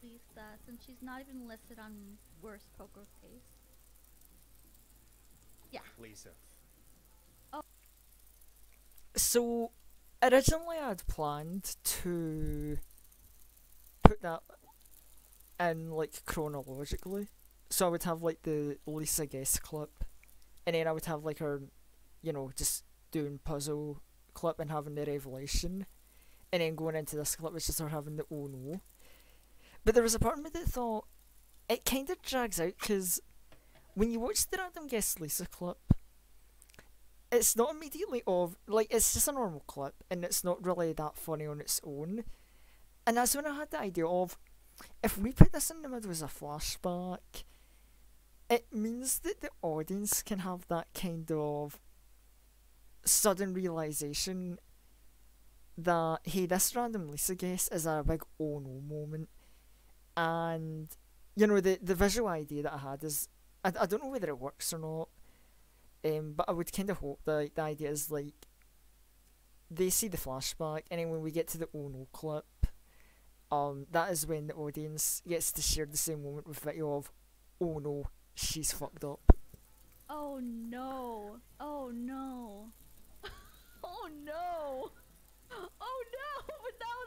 Lisa since she's not even listed on worst poker face. Yeah. Lisa. So originally I'd planned to put that in like chronologically. So I would have like the Lisa guest clip, and then I would have like her, just doing puzzle clip and having the revelation, and then going into this clip which is her having the oh no. But there was a part of me that thought it kind of drags out because when you watch the random guest Lisa clip, it's not immediately it's just a normal clip and it's not really that funny on its own. And that's when I had the idea of, if we put this in the middle as a flashback, it means that the audience can have that kind of sudden realization that, hey, this random Lisa guest is a big oh no moment. And, the visual idea that I had is, I don't know whether it works or not, but I would kind of hope that the idea is like, they see the flashback, and then when we get to the oh no clip, that is when the audience gets to share the same moment with video of, oh no, she's fucked up. Oh no. Oh no. Oh no. Oh no. But now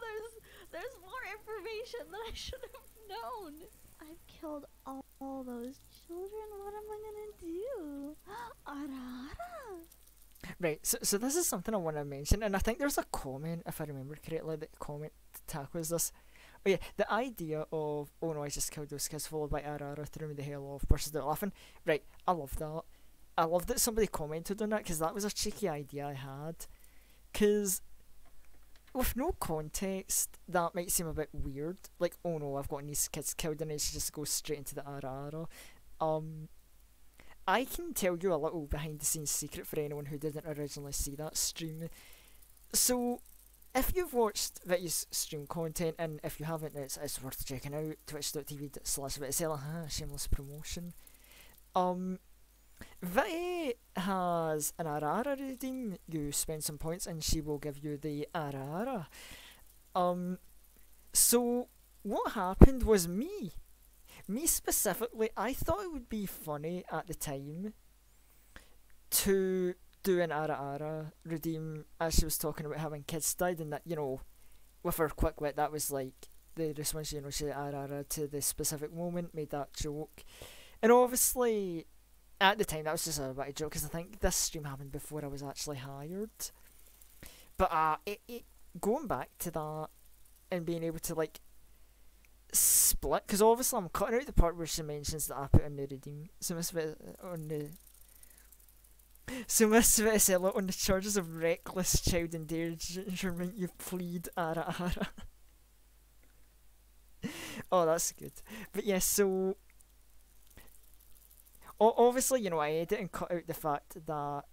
there's more information that I should have known. I've killed all those children. What am I gonna do? Ara. Right, so this is something I want to mention, and I think there's a comment, if I remember correctly, that comment tackles this. Oh yeah, the idea of, oh no, I just killed those kids, followed by Ara threw me the hell off, bursted out laughing. Right, I love that. I love that somebody commented on that, because that was a cheeky idea I had. Because with no context, that might seem a bit weird. Like, oh no, I've gotten these kids killed, and then she just goes straight into the Ara. I can tell you a little behind the scenes secret for anyone who didn't originally see that stream. So, if you've watched Vitty's stream content, and if you haven't, it's worth checking out, twitch.tv/VittySella, shameless promotion. Vitty has an Arara redeem. You spend some points and she will give you the Arara. So what happened was me specifically, I thought it would be funny at the time to do an Ara redeem as she was talking about having kids died, and that, with her quick wit, that was like the response, she Ara to the specific moment, made that joke. And obviously at the time that was just a bit of a joke, because I think this stream happened before I was actually hired. But it going back to that and being able to like split, because obviously I'm cutting out the part where she mentions that I put in the redeem. So Miss Vittisella, on the charges of reckless child endangerment, you plead Ara. Oh, that's good. But yeah, so obviously, I edit and cut out the fact that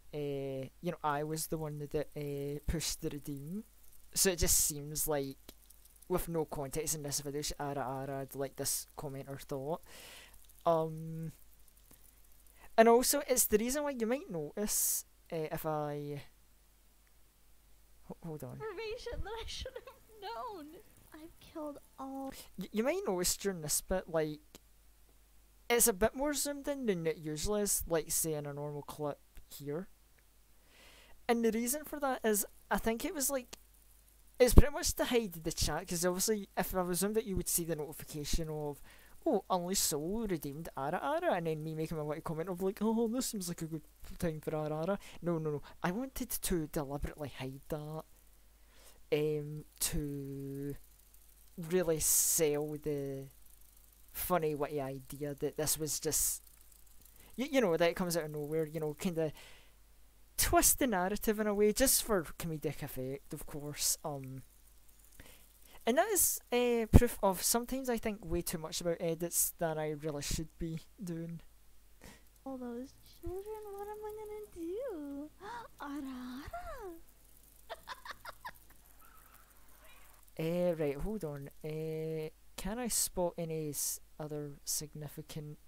I was the one that pushed the redeem. So it just seems like, with no context in this video, she I'd like this comment or thought. And also, it's the reason why you might notice, if I... Hold on. Information that I should have known. I've killed all... You might notice during this bit, like, it's a bit more zoomed in than it usually is, like, say, in a normal clip here. And the reason for that is, I think it was, like, it's pretty much to hide the chat, because obviously, if I was zoomed out, you would see the notification of, oh, Unleashed Soul redeemed Ara, and then me making my little comment of like, oh, this seems like a good time for Ara. No. I wanted to deliberately hide that, to really sell the funny, witty idea that this was just, that it comes out of nowhere, kind of twist the narrative in a way, just for comedic effect, of course. And that is proof of sometimes I think way too much about edits than I really should be doing. All those children, what am I gonna do? Ara. Right, hold on. Can I spot any other significant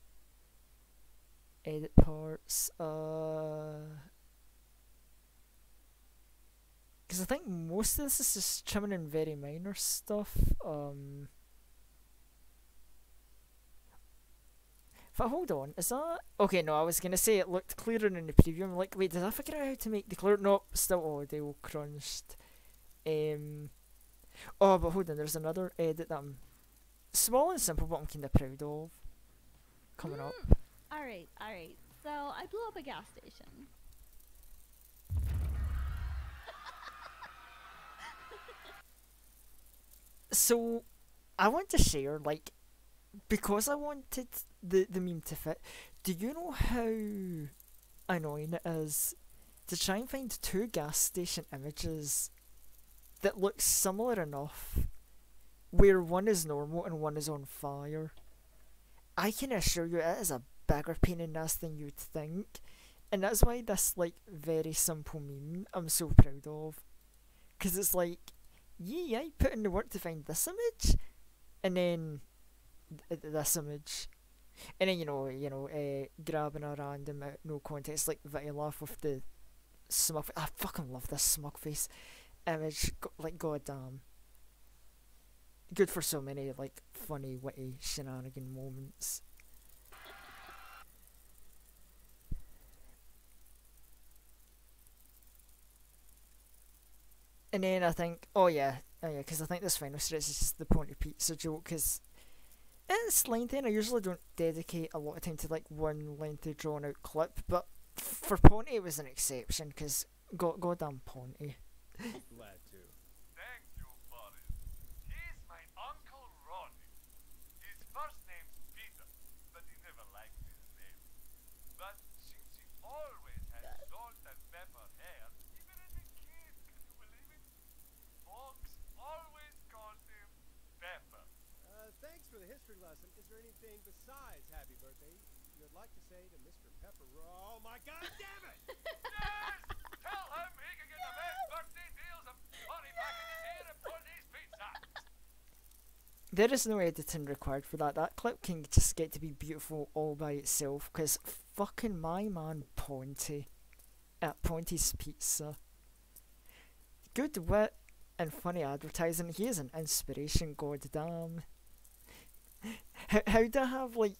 edit parts? Because I think most of this is just trimming in very minor stuff. But hold on, is that... Okay, no, I was going to say it looked clearer in the preview. I'm like, wait, did I figure out how to make the clear... Nope, still audio crunched. Oh, but hold on, there's another edit that I'm... Small and simple, but I'm kind of proud of. Coming up. Alright, alright. So, I blew up a gas station. So, I want to share, like, because I wanted the meme to fit, do you know how annoying it is to try and find two gas station images that look similar enough where one is normal and one is on fire? I can assure you it is a bigger pain in the ass than you'd think, and that's why this, like, very simple meme I'm so proud of, because it's like, yeah, I put in the work to find this image, and then this image, and then grabbing a random no context like Vitty laugh with the smug. I fucking love this smug face image. Like, goddamn, good for so many like funny, witty, shenanigan moments. And then I think, because I think this final stretch is just the Ponty Pizza joke, because it's lengthy and I usually don't dedicate a lot of time to like one lengthy drawn out clip, but for Ponty it was an exception, because goddamn Ponty. Glad to. Thank you, Boris. He's my Uncle Ronnie. His first name's Peter, but he never liked his name. But since he always had salt and pepper hair, even as a kid, can you believe it? Folks always called him Pepper. Thanks for the history lesson. Is there anything besides happy birthday you would like to say to Mr. Pepper? Oh my god damn it! Yes! Tell him he can get the best birthday deals and money back in his ear and put these pizza. There is no editing required for that. That clip can just get to be beautiful all by itself, because fucking my man Ponty at Ponty's Pizza. Good wit and funny advertising. He is an inspiration, goddamn. How to have like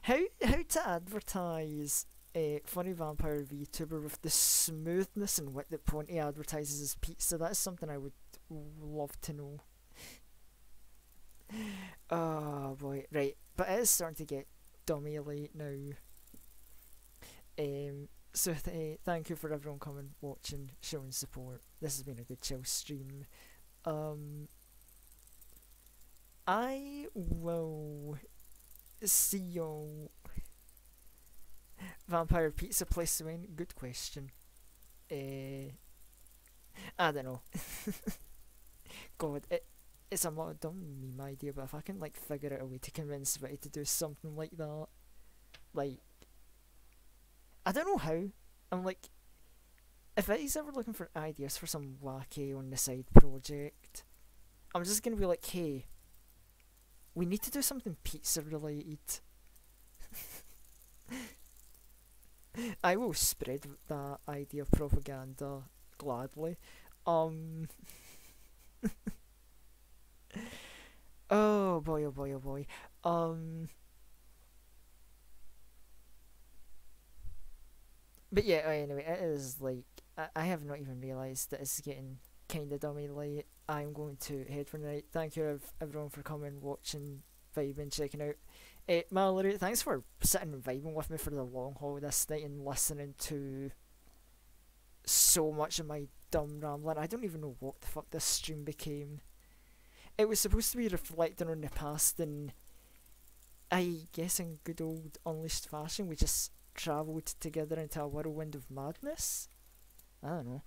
how to advertise a funny vampire VTuber with the smoothness and wit that Ponty advertises his pizza? That is something I would love to know. Oh boy, right, but it is starting to get dummy late now. So thank you for everyone coming, watching, showing support. This has been a good chill stream. I will see you. Vampire pizza place to win? Good question. I don't know. God, it's a lot of dumb meme idea, but if I can like figure out a way to convince Vitty to do something like that, like, I don't know how. I'm like, if Vitty's ever looking for ideas for some wacky on the side project, I'm just gonna be like, hey, we need to do something pizza related. I will spread that idea of propaganda gladly. Oh boy, oh boy, oh boy. But yeah, anyway, it is like, I have not even realised that it's getting kinda dummy late. I'm going to head for the night. Thank you everyone for coming, watching, vibing, checking out. Mallory, thanks for sitting and vibing with me for the long haul this night and listening to so much of my dumb rambling. I don't even know what the fuck this stream became. It was supposed to be reflecting on the past, and I guess in good old Unleashed fashion we just travelled together into a whirlwind of madness. I don't know.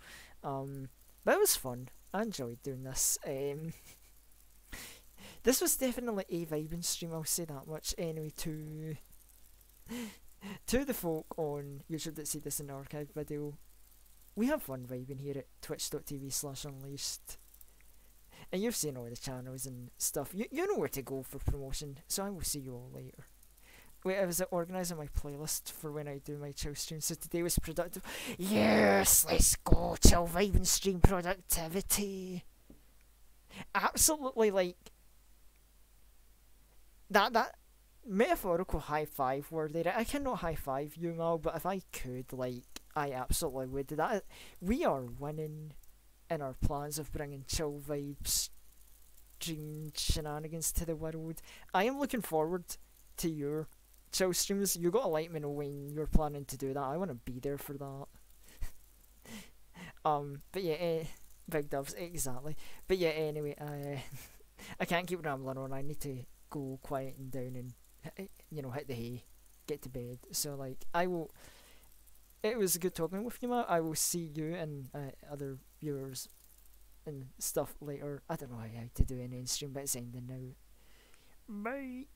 But it was fun. I enjoyed doing this. This was definitely a vibing stream, I'll say that much. Anyway, to the folk on YouTube that see this in the archive video, we have fun vibing here at twitch.tv/unleashed. And you've seen all the channels and stuff. You know where to go for promotion, so I will see you all later. Wait, I was organising my playlist for when I do my chill stream, so today was productive. Yes, let's go, chill vibing stream productivity. Absolutely, like, that metaphorical high five worthy. I cannot high five you, Mal, but if I could, like, I absolutely would. That we are winning in our plans of bringing chill vibes, dream shenanigans to the world. I am looking forward to your chill streams. You gotta let me know when you're planning to do that. I want to be there for that. But yeah, big doves, exactly. But yeah, anyway, I can't keep rambling on. I need to go quieten down and hit the hay, get to bed. So like, I will. It was good talking with you, Matt. I will see you and other viewers and stuff later. I don't know how to do an end stream, but it's ending now. Bye.